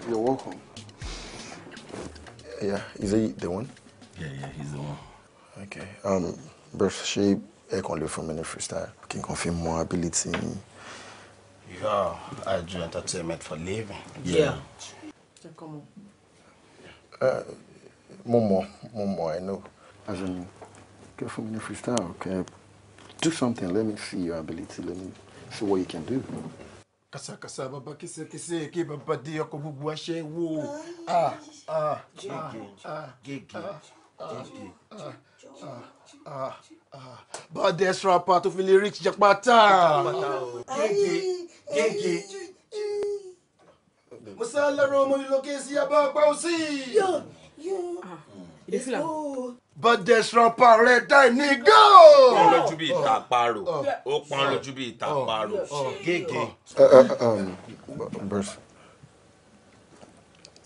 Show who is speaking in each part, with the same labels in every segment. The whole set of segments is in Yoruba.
Speaker 1: You're welcome. Yeah, is he the one?
Speaker 2: Yeah, he's the one.
Speaker 1: Okay. But she can live from any freestyle. Can confirm more ability.
Speaker 3: Yeah, I do entertainment for living.
Speaker 4: Yeah. Come on.
Speaker 1: More, I know. As in, get from any freestyle. Okay. Do something. Let me see your ability. Let me see what you can do.
Speaker 3: Kasakasa baba kise ke baba di oko bubu ase wo. But there's rapper to feel lyrics jakpata. Gege. Musala romo ni lokesi aba pa usi. But there's rapper red die nigga.
Speaker 2: Pọ́n lójú bí ìtàparò. Ó pọ́n lójú bí ìtàparò.
Speaker 3: Gege.
Speaker 1: Bruce.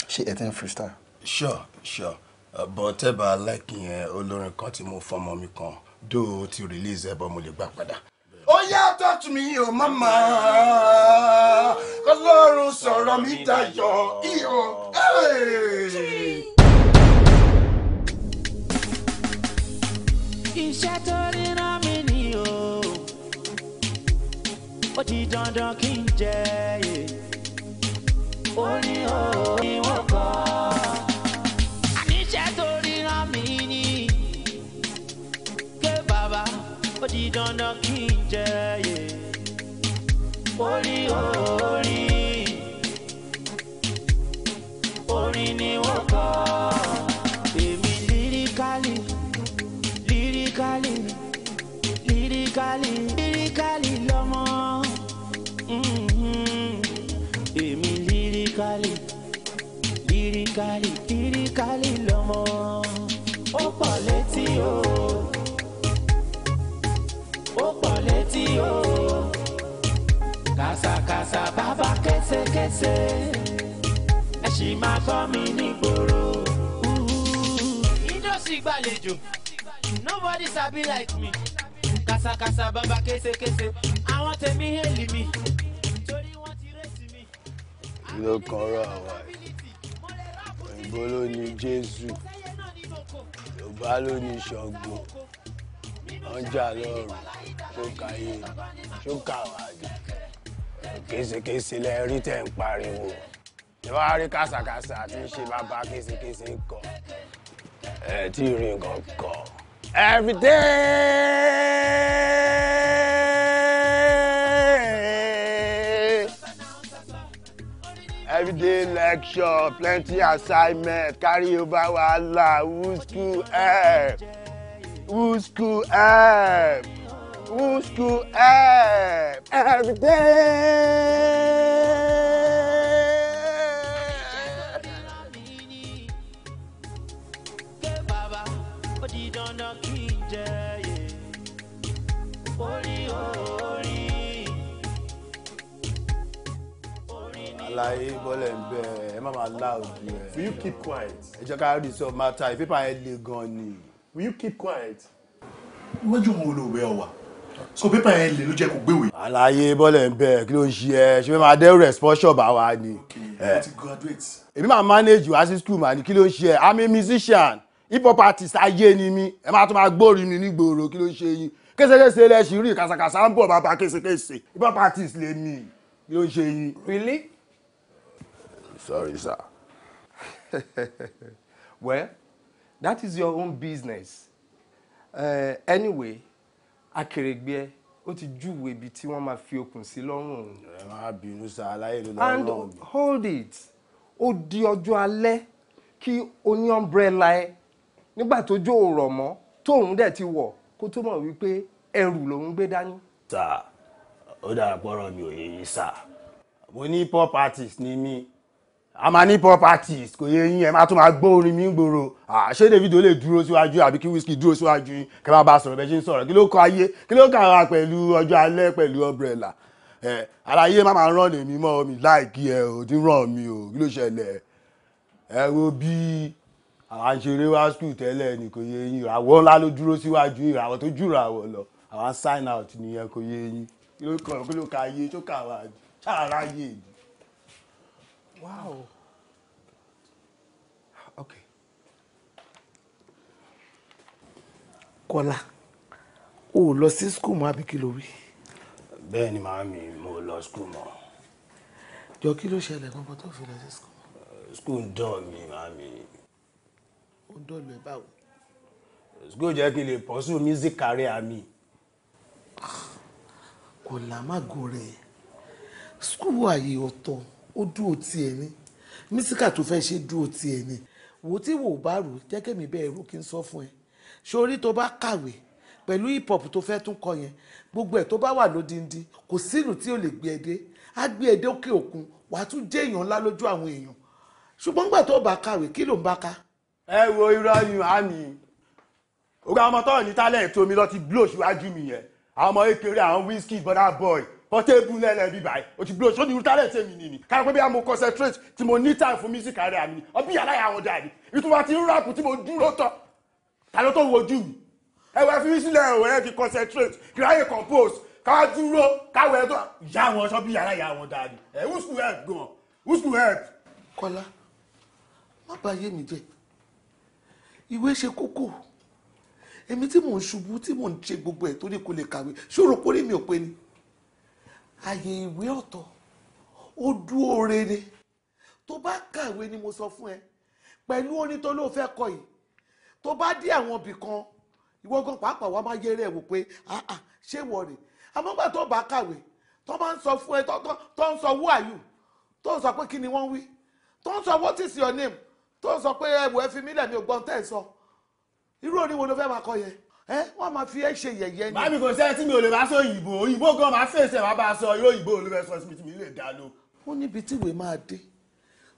Speaker 1: She attend freestyle.
Speaker 3: Sure. But eba like yẹn olórin kan tí mo fọmọ mi kan do ti release ẹ bọ́ mo lè gbà padà. Oh yeah, talk to me, oh mama. Ọlọ́run sọ̀rọ̀ mi dayọ̀. Iyo. Hey.
Speaker 5: Iṣẹ́ tó ríran mi ni o, ó ti dandan kí n jẹ yé. Orin orin wọ́n kọ́. Iṣẹ́ tó ríran mi ni, ké bàbá, ó ti dandan kí n jẹ yé. Orin orin ni wọ́n kọ́. Èmi lyrically lọ́mọ. Èmi lyrically lọ́mọ. Ó pọ̀ létí o. Kàsàkàsà bàbá késekése. Ẹ ṣì máa gbọ́ mi nígboro. Ìjọ́sí gbàlejò. Nobody sabi like me. Kasakasa baba kese. Àwọn tèmi heli mi. Torí wọ́n ti resi mi.
Speaker 3: Ló kan rọ àwa yìí. Òyìnbó ló ní Jésù. Yorùbá ló ní Ṣàngó. Wọ́n jà lọ́rùn. Ṣókàyé. Ṣókàwájú. Késekése lẹ rí tẹ̀ ń pariwo. Ìwà rí kásàkásà tí ń ṣe bàbá késekése kọ. Ẹ tí ì rí nǹkan kọ. Every day lecture, plenty assignment, carry over wahala, who school help? Every day.
Speaker 6: Will you keep quiet? Will you keep quiet? Imagine mo lo we owa. So paper yẹn lè ló jẹ́ kó gbéwèé.
Speaker 3: Àlàyé bọ́lẹ̀ ń bẹ̀ kí ló ń ṣe ẹ́ ṣe fẹ́ máa dẹ́rù responsion bá wa ni.
Speaker 6: Okay, ti graduate.
Speaker 3: Èmi máa manage wá sí school mà ní kí ló ń ṣe ẹ́. I'm a musician, hip hop artist ayé ni mí. Ẹ máa tún máa gbórin mi nígboro kí ló ń ṣe yín. Késekése lẹ ṣì rí kàsàkàsà ń bọ̀ bàbá késekése. Hip hop artist lè mí. Kí ló ń ṣe yín.
Speaker 4: Really?
Speaker 3: Sorry, sir.
Speaker 4: Well, that is your own business. Anyway, Akèrègbè ó ti júwe ibi tí wọ́n máa fi okùn sí lọ́rùn.
Speaker 3: Ẹ má bínú sá aláyé ló
Speaker 4: And
Speaker 3: lọ́rùn.
Speaker 4: hold it. Ó di ọjọ́ alẹ́ kí o ní umbrella ẹ nígbà tó jó rọ̀ mọ́ tóun dẹ̀ ti wọ̀ kó tó mọ̀ wípé ẹrù lòun gbé dání.
Speaker 3: Sá, ó dára pọ́rọ̀ mi ò yé yín sá. Mo ní hip hop artist ni mí. A máa ní hip hop artist kò yé yín ẹ máa tún máa gbọ́ orin mi gbòòrò. Ṣé Davido lè dúró síwájú àbí kí Wizkid dúró síwájú yín kẹ́ bá bá sọ̀rọ̀ bẹ́ẹ̀ ṣe ń sọ̀rọ̀ kí ló kọ ayé kí ló kà wá pẹ̀lú ọjọ́ alẹ́ pẹ̀lú umbrella. Àlàyé má máa rán lèmi mọ́ mi láìkí ẹ ò dín ràn mí o kí ló ṣẹlẹ̀. Ẹ wo bí àwọn àṣeré wá school tẹ́lẹ̀ ni kò yé yín ìràwọ̀ ńlá ló dúró síwájú ìràwọ̀ tó jù ìràwọ̀ lọ àwọn sign out nìyẹn kò yé yín kí ló kà ayé tó kà wá ṣáàrá yé.
Speaker 4: Wow.
Speaker 7: Kọ́lá, o ò lọ sí school mọ́ àbí kí ló wí?
Speaker 3: Bẹ́ẹ̀ ni màámi, mo lọ school mọ́.
Speaker 7: Jọ kí ló ṣẹlẹ̀ gangan tó fi lọ sí school?
Speaker 3: School ń dọ̀ mí màámi.
Speaker 7: Ó ń dọ̀lù ẹ̀ báwo?
Speaker 3: School jẹ́ kí n lè pursue music career mi.
Speaker 7: Kọ́lá má go rẹ̀. School ààyè ọ̀tọ̀, ó dúró tiẹ̀ ni. Mísíkà tó fẹ́ ṣe dúró tiẹ̀ ni. Wo tí wò bá rò jẹ́ kẹ́mi bẹ́ẹ̀ rò kí n sọ fún ẹ. Sórí tó bá kàwé pẹ̀lú hip hop tó fẹ́ tún kọ yẹn, gbogbo ẹ̀ tó bá wà lódindi kò sínú tí ò lè gbé ẹ dé. Á gbé ẹ dé òkè òkun, wàá tún jẹ́ èèyàn ńlá lójú àwọn èèyàn. Ṣùgbọ́n gbà tó bá kàwé kí ló ń bá ká?
Speaker 3: Ẹ wo irọ́ ni màámi. Ogun àwọn ọmọ tọ́ọ̀ ní talent omi lọ ti blow síwájú mi yẹn. Àwọn ọmọ ékeré àwọn Wizkid Burna Boy Portable lẹ́lẹ̀ bí báyìí. O ti blow sóni irú talent èmi nìyí. Kára pé bí a mo concentrate tí mo ní time fún music career mi. Ọbí yàrá yà wọn dàbí. Ìtumọ̀ ti ń rap tí mo dúró tán. Ta ló tó wojú mi? Ẹ wá fi mí sílẹ̀ ẹ̀wọ̀ ẹ̀ fi concentrate. Kìláyè compose. Ká dúró káwé tó. Ìyá wọn sọ bí yàrá yà wọn dàbí. Who school help gan? Who school help?
Speaker 7: Kọ́lá, má bà yé mi jẹ́. Ìwé ṣe kókó. Èmi tí mò ń ṣubú tí mò ń ṣe gbogbo ẹ̀ torí kò lè kàwé. Ṣòro kórè mi ò pé ni. Àyè ìwé ọ̀tọ̀, ó dúró rere. Tó bá kàwé ni mo sọ fún ẹ. Pẹ̀lú orin tó ló fẹ́ kọ yìí. Tó bá dé àwọn ibì kan, ìwọ gan pàápàá wá máa yẹrẹ ẹ̀ wò pé ṣé wọ̀ rè. Àmọ́ gbà tó bá kàwé, tó bá ń sọ fún ẹ tó ń sọ who are you, tó ń sọ pé kí ni wọ́n wí, tó ń sọ what is your name, tó ń sọ pé ẹ̀wọ̀ ẹ fi mílẹ̀ mi ò gbọ́n tẹ́ ẹ sọ. Irú orin wo ló fẹ́ máa kọ yẹn? Wọ́n máa fi ẹ́ ṣe yẹ̀yẹ́ ni.
Speaker 3: Màmí kò sẹ́yìn tí mi ò lè bá sọ òyìnbó gan máa fèsì ẹ̀ máa bá a sọ irú òyìnbó ló fẹ́ sọ sí mi tí mi lè dá ló.
Speaker 7: Ó níbi tí ìwé máa dé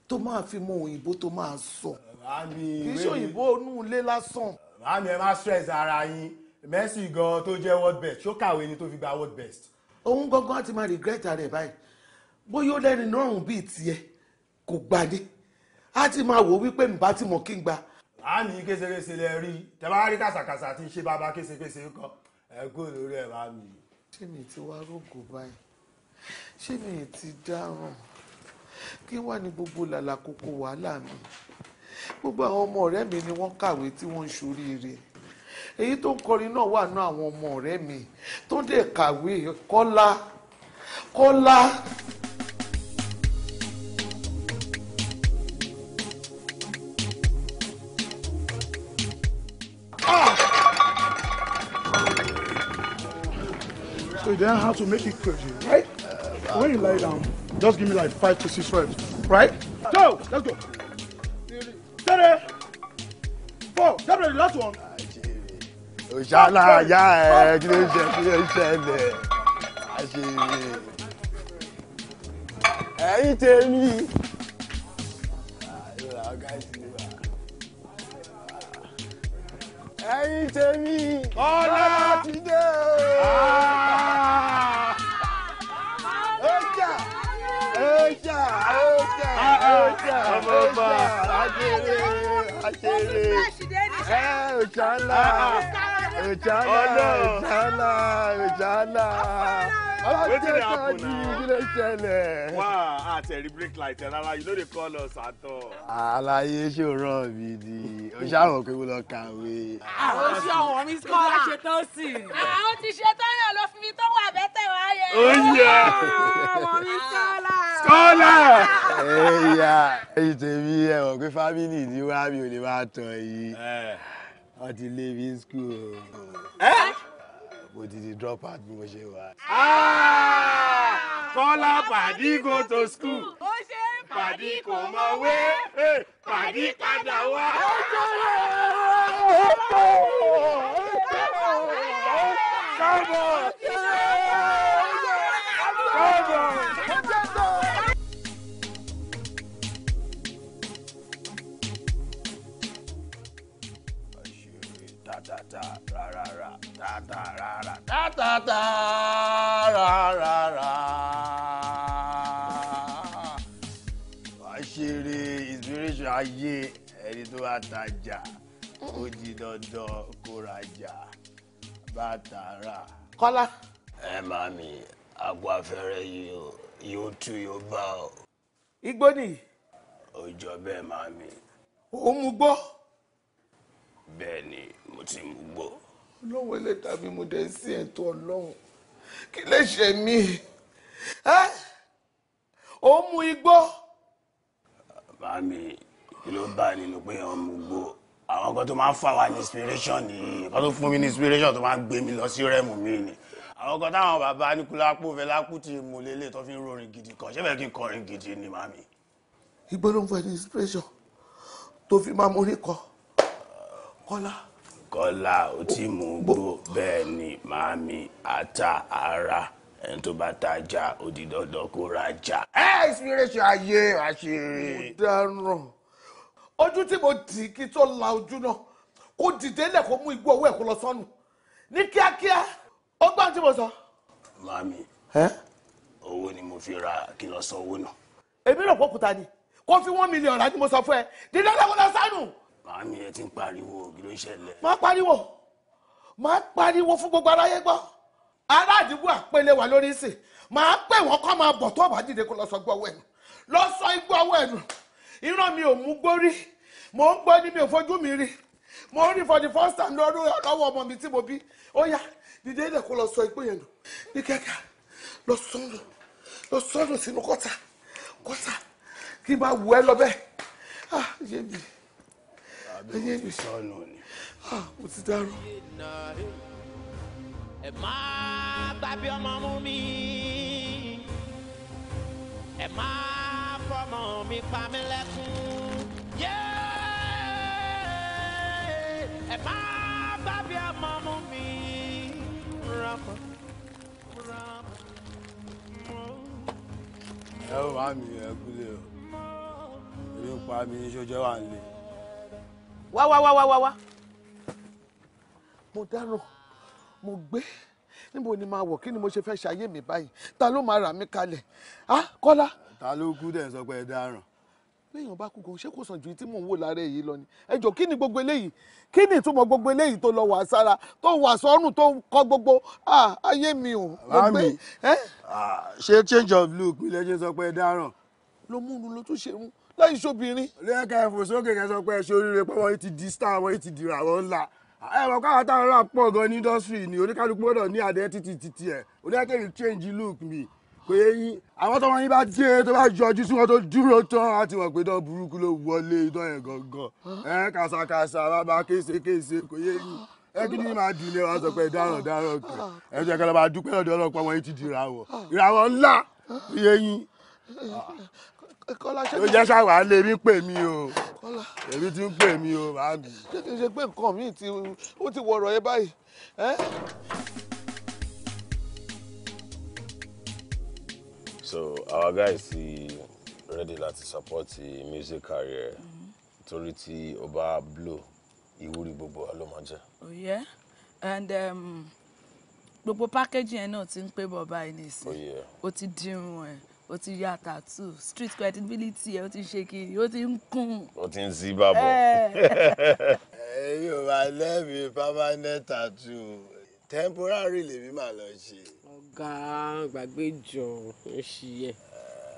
Speaker 7: tó máa fi mọ òyìnbó tó máa sọ. Kì í ṣe òyìnbó inú ilé lásán.
Speaker 3: Màmí ẹ má stress ara yín. Messi gan tó jẹ́ world best ṣó kàwé ni tó fi gba world best.
Speaker 7: Òun gangan á ti máa regret rẹ̀ báyìí. Bóyá ó lẹ́ni lọ́rùn bíi tiẹ̀ kò gbadé. Á ti máa wò wípé mi bá ti mọ̀ kí n gba.
Speaker 3: A ní késekése lẹ rí tẹ bá rí kàsàkàsà tí ń ṣe bàbá késekése kan ẹ kó lórí ẹ bá mi.
Speaker 7: Ṣé mi ti wá rògò báyìí? Ṣé mi ti dáràn? Kí wá ní gbogbo làlà kókó wàhálà mi? Gbogbo àwọn ọmọ ọ̀rẹ́ mi ni wọ́n kàwé tí wọ́n ń ṣoríire. Èyí tó ń kọrin náà wà náà àwọn ọmọ ọ̀rẹ́ mi tó ń dẹ̀ kàwé. Kọ́lá.
Speaker 6: So you then have to make it crazy, right? When you lie down, just give me like 5 to 6 reps, right? So, let's go. 3, 4, the last one.
Speaker 3: Òṣàlà ya ẹ kí ló ń ṣẹlẹ̀ àṣírí. Ẹ̀yin tèmi. Ẹ̀yin tèmi. Ọlá ti dé. Ọmọ àṣírí. Òṣàlà.
Speaker 2: Wetin dey happen now?
Speaker 3: Kí ló ṣẹlẹ̀?
Speaker 2: Wow, àtẹ̀rí break light rárá, you no dey call us at all.
Speaker 3: Àlàyé ṣòro mi ni, o ṣàwọn pé mo lọ kàwé.
Speaker 8: Àwọn ṣé ọmọ mi kọ́lá ṣe tó sì.
Speaker 9: Àwọn ti ṣe tán náà ló fi mi tó wà bẹ́tẹ̀ wáyé.
Speaker 2: Ó yẹ.
Speaker 8: Ọmọ mi kọ́lá.
Speaker 2: Kọ́lá.
Speaker 3: Ẹ̀yin tèmi ẹ mọ̀ pé fámìlì ni wá mi ò lè máa tàn yìí. Wọ́n ti lé mi school. Mo ti di drop out bí mo ṣe wà.
Speaker 2: Kọ́lá pàdí go to school.
Speaker 9: Ó ṣe é
Speaker 2: Pàdí kò mọ̀wé. Pàdí padà wá. Come on.
Speaker 3: Àṣírí inspiration ayé ẹni tó bá tajà ó di dandan kó rajà bàtàrà.
Speaker 7: Kọ́lá.
Speaker 3: Ẹ màmí àgbo afẹ́rẹ́ yóò tú yóò bá ọ.
Speaker 7: Igbó nìyí.
Speaker 3: Ó jọ bẹ́ẹ̀ màmí.
Speaker 7: Ó mú gbó.
Speaker 3: Bẹ́ẹ̀ ni mo ti mú gbó.
Speaker 7: Ọlọ́run ẹlẹ́dàá mi mo dẹ̀ sí ẹ̀tọ́ Ọlọ́run kí lè ṣe mí ó mú igbó.
Speaker 3: Mami kí ló bá nínú pé ọmọ gbó àwọn kan tó máa ń fà wá ní inspiration ni kan tó fún mi ní inspiration tó máa ń gbé mi lọ sí rẹ́mù mi ni àwọn kan táwọn bàbá Aníkúlápó Fẹlákú tí mo lélẹ̀ tó fi ń rorin gidi kan ṣé bẹ́ẹ̀ kí n kọrin gidi ni mami.
Speaker 7: Igbó ló ń fún ẹ ní inspiration tó fi máa mórí kọ
Speaker 3: Kọ́lá ó ti mú gbó bẹ́ẹ̀ ni mami ata ara ẹni tó bá tajà ó di dandan kó rajà. Inspiration ayé àṣírí.
Speaker 7: Mo dáràn ojú tí mo dì kí tó la ojú náà kó dìde lẹ̀ kó mú igbó owó ẹ̀ kó lọ sọ́nù ní kíákíá ó gbọ́n tí mo sọ.
Speaker 3: Mami owó ni mo fi ra kí lọ sọ owó náà.
Speaker 7: Èmi rò pọ́kúta ni kó fi 1 million rà ni mo sọ fún ẹ dídá lẹ́kọ̀ọ́ lọ sánù.
Speaker 3: Mami ẹ ti ń pariwo kí ló ń ṣẹlẹ̀.
Speaker 7: Máa pariwo fún gbogbo aráyé gbọ́. Ará àdúgbò àpẹẹlẹ wà lórí ìsìn máa pè wọ́n kọ́ máa bọ̀ tó bá dìde kó lọ sọ igbó ọwọ́ ẹ̀nu lọ sọ igbó ọwọ́ ẹ̀nu. Ìran mi ò mú gbórí mò ń gbọ́ ní mi ò fojú mi rí mo rí for the first time lọ́wọ́ ọmọ mi tí mo bí ó yá dìde ilẹ̀ kó lọ sọ igbó yẹn nù ní kẹ́kẹ́ lọ sọ́nù sínú kọ́tà kí n bá wù ẹ́ lọ bẹ́ẹ̀ ayé mi
Speaker 3: sọnù ni.
Speaker 7: Mo ti dárò.
Speaker 5: Ẹ má gbàgbé ọmọ mú mi ẹ má fọmọ mi pa mí lẹ́kún ẹ má gbàgbé ọmọ mú mi rámọ.
Speaker 3: Ẹ ó wá mi ẹ kúlẹ̀ o èmi ń pa mi ní sójọ́ wà ń lè.
Speaker 7: Wá. Mo dárò mo gbé níbo ni máa wọ̀ kí ni mo ṣe fẹ́ ṣayé mi báyìí ta ló máa rà mí kalẹ̀ Kọ́lá.
Speaker 3: Ta ló kú dẹ̀ sọ pé ẹ dáràn.
Speaker 7: Léèyàn bá kú gan ṣé kò sàn ju tí mò ń wò lára èyí lọ ni ẹ jọ kí ni gbogbo eléyìí kí ni ìtumọ̀ gbogbo eléyìí tó lọ wà sára tó wà sọ́rùn tó kọ́ gbogbo ayé mi ò.
Speaker 3: Mami ṣé change of look mi lẹ́jẹ̀ sọ pé ẹ dáràn.
Speaker 7: Ló múnu ló tún ṣe mú láì ṣobìnrin.
Speaker 3: lẹ́ẹ̀ka ẹ̀fọ́ sókè kẹ́ sọ pé ẹ ṣe oríire pé wọ́n yìí ti di star wọ́n yìí ti di ìràwọ̀ ńlá. Ẹ̀rọ káwọn táwọn rà pọ̀ gan ní industry ni oníkálukú gbọ́dọ̀ ní identity ẹ̀ oníkálukú change look mi kò yẹ yín àwọn tó wọn yín bá dé tó bá yọjú sí wọn tó dúró tán àti wọn pé dán burúkú ló wọlé idán yẹn gangan kàsàkàsà bàbá késekése kò yẹ yín kí ni máa dùn ní ẹ wá sọ pé dáràn kẹ ẹ jẹ́ kí ló bá dúpẹ́ lọ́dọ̀ ọlọ́pàá wọn yìí ti di ìràwọ̀ ńlá kò yẹ yín. Ó jẹ́ ṣàwà lè mí pè mí o èmi ti ń pè mí o bá mi.
Speaker 7: Ṣé kìí ṣe pé nǹkan míì ó ti wọ̀rọ̀ yẹn báyìí.
Speaker 2: So our guys ready láti support the music career torí tí ó bá blow ìwúrí gbogbo wa ló máa jẹ́.
Speaker 8: Oh yeah, and gbogbo package yẹn náà ti ń pé bọ̀ báyìí nísìnyí ó ti dirun ẹ̀ ó ti ya tattoo street credibility ẹ̀ ó ti ṣe kiri ó ti ń kún.
Speaker 2: ó ti ń zí bàbọ̀.
Speaker 3: Ẹ̀yin ò máa lẹ́bi permanent tattoo temporary lèmi máa lọ ṣe.
Speaker 10: Ọ̀gá gbàgbé jọ ń ṣí ẹ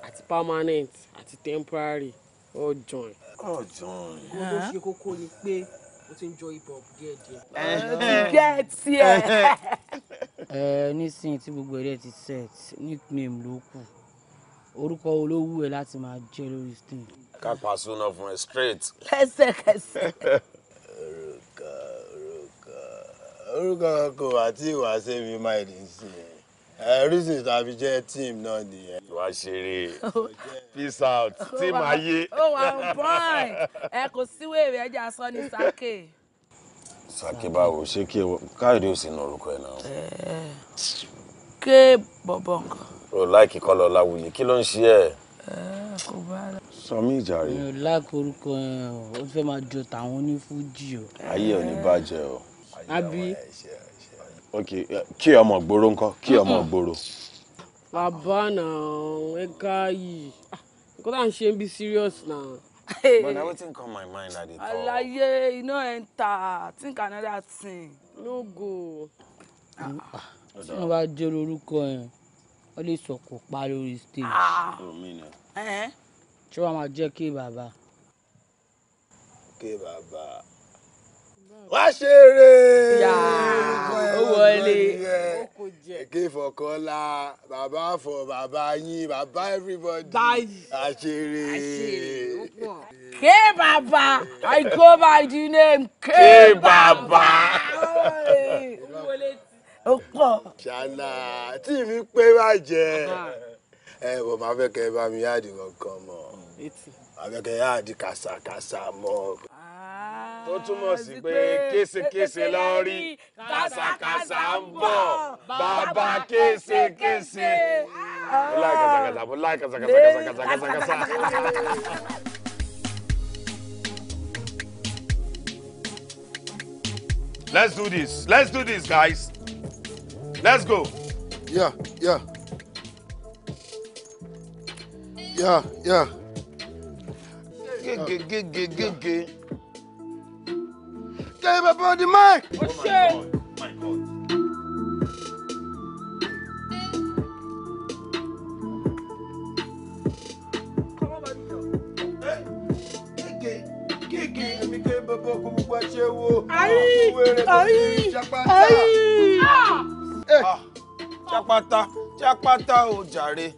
Speaker 10: àti permanent àti temporary all join.
Speaker 2: all join.
Speaker 10: Kó tó ṣe kókó ni pé ó ti ń jọ hip hop díẹ̀díẹ̀.
Speaker 8: Get here.
Speaker 11: Nísìnyí tí gbogbo ẹ̀rẹ́ ti set nickname ló kù orúkọ olówó ẹ láti máa jẹ lórí stage.
Speaker 2: ká pàṣẹ náà fún ẹ straight.
Speaker 8: lẹ́sẹ̀kẹsẹ̀.
Speaker 3: orúkọ kò àti ìwà sẹ́mi máa dì í sí reason tàbí jẹ́ team náà nìyẹn.
Speaker 2: ìwà ṣeré peace out team ayé.
Speaker 8: ó wà ń bọ́n ẹ kò síwèé ẹja sọ ní sake.
Speaker 2: sake báwo ṣé kí káyọ̀dé ò sí ní orúkọ ẹ̀ náà.
Speaker 8: ké bọ̀bọ̀ nǹkan.
Speaker 2: o láìkí kọ́lọ̀ láwùyí kí ló ń ṣe ẹ́.
Speaker 8: kò bá rẹ.
Speaker 2: sọ mí ìjàre.
Speaker 11: mi ò láìkí orúkọ yẹn o ó fẹ́ máa jọ tàwọn onífújì o.
Speaker 2: ayé ò ní bàjẹ́ o.
Speaker 11: àbí.
Speaker 2: ok kí ọmọ gbòòrò ńkọ́ kí ọmọ gbòòrò.
Speaker 10: bàbá náà ẹ ká yìí nǹkan tá à ń ṣe ń bí serious náà.
Speaker 2: but na wetin come my mind at the time.
Speaker 8: àlàyé iná enter think another thing.
Speaker 10: no go.
Speaker 11: tí wọ́n bá jẹ́ orúkọ yẹn wọ́n lè sọ̀kò pa lórí stage. ṣé wàá máa jẹ́ kí bàbá.
Speaker 3: kí bàbá wá ṣeré.
Speaker 12: K for Kola, Baba for Baba Yin, Baba everybody. Àṣírí.
Speaker 8: K Baba, I go by the name
Speaker 12: K Baba. Ṣáná, tí mi pé bàjẹ́. Bọ̀ máa fẹ́ kẹ́ bá mi yáàdì kankan mọ́. Máa fẹ́ kẹ́ yáàdì kàsàkàsà mọ́. Tó túmọ̀ sí pé késekése lọ rí, kàsàkàsà ń bọ̀, bàbá késekése. Mo láì kàsàkàsà, mo láì kàsàkàsà.
Speaker 2: Let's do this. Let's do this, guys. Let's go.
Speaker 12: Yeah. Gege. Get up on the mic.
Speaker 2: Oh my God. Chapata o jàre.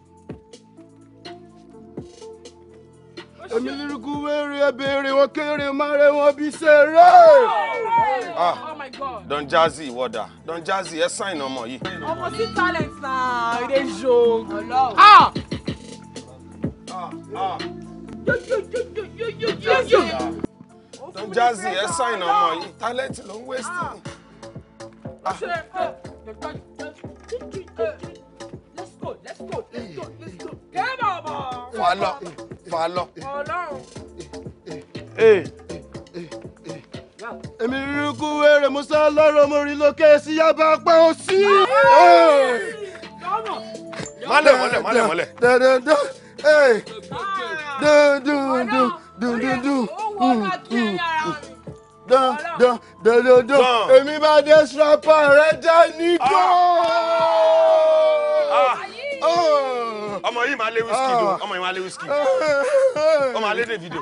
Speaker 12: Èmi líriku wéré ebèrè wọn kéré máré wọn bí ṣeré.
Speaker 2: Oh my God. Don Jazzy wọ́dà. Don Jazzy ẹ sign ọmọ yìí.
Speaker 10: Ọmọ sí talent na e dey joke.
Speaker 2: Don Jazzy ẹ sign ọmọ yìí. Talent ló ń waste.
Speaker 10: Let's go. Come on.
Speaker 2: Follow.
Speaker 12: Èmi líriku wéré mo sá lọ́rọ̀ mo rí lókè sí yaba pẹ́ ó sí.
Speaker 2: Mọ́lẹ̀.
Speaker 12: Èmi bá dé strapper rẹ̀ já ní kó.
Speaker 2: Ọmọ yìí máa lé whisky do. Ọmọ yìí máa lé whisky. Ó máa lé Davido.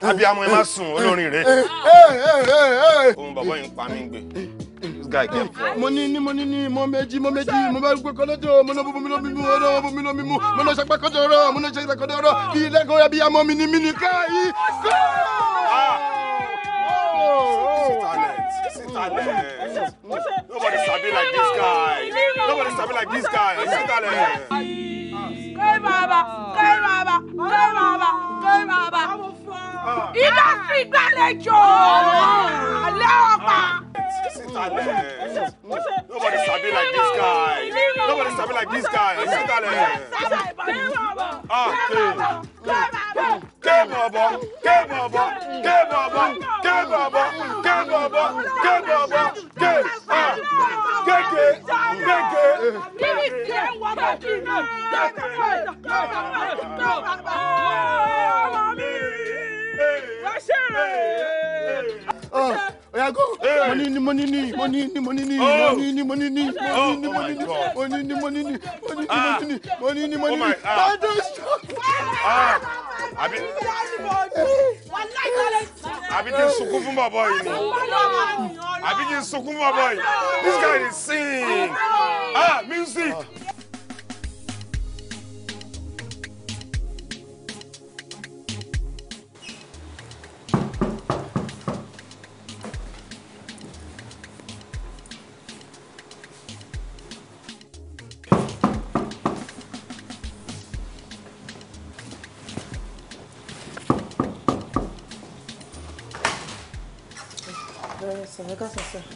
Speaker 2: Àbí àmọ́ ẹ má sùn olórin rẹ̀. Ohun bàbá yìí ń pa mí gbé. This guy get for.
Speaker 12: Mo ní mo méjì mo bá gbé kọ́lọ́jọ́ mo náà bú mi lọ mímú mo náà ṣàpá kọ́jọ́rọ́ mo náà ṣe ìlẹ̀kọ́jọ́rọ́ bí ilẹ̀kọ́ yẹ bí àmọ́ mi ní káyí.
Speaker 2: Talent. Nobody sabi like this guy.
Speaker 8: K Baba. Industry gbàlejò. Alẹ́ ọ̀pá.
Speaker 2: Nobody sabi like this guy.
Speaker 12: Oya go. Money.
Speaker 2: Àbí kí n sunkún fún bàbá yìí ni. This guy dey sing. Music.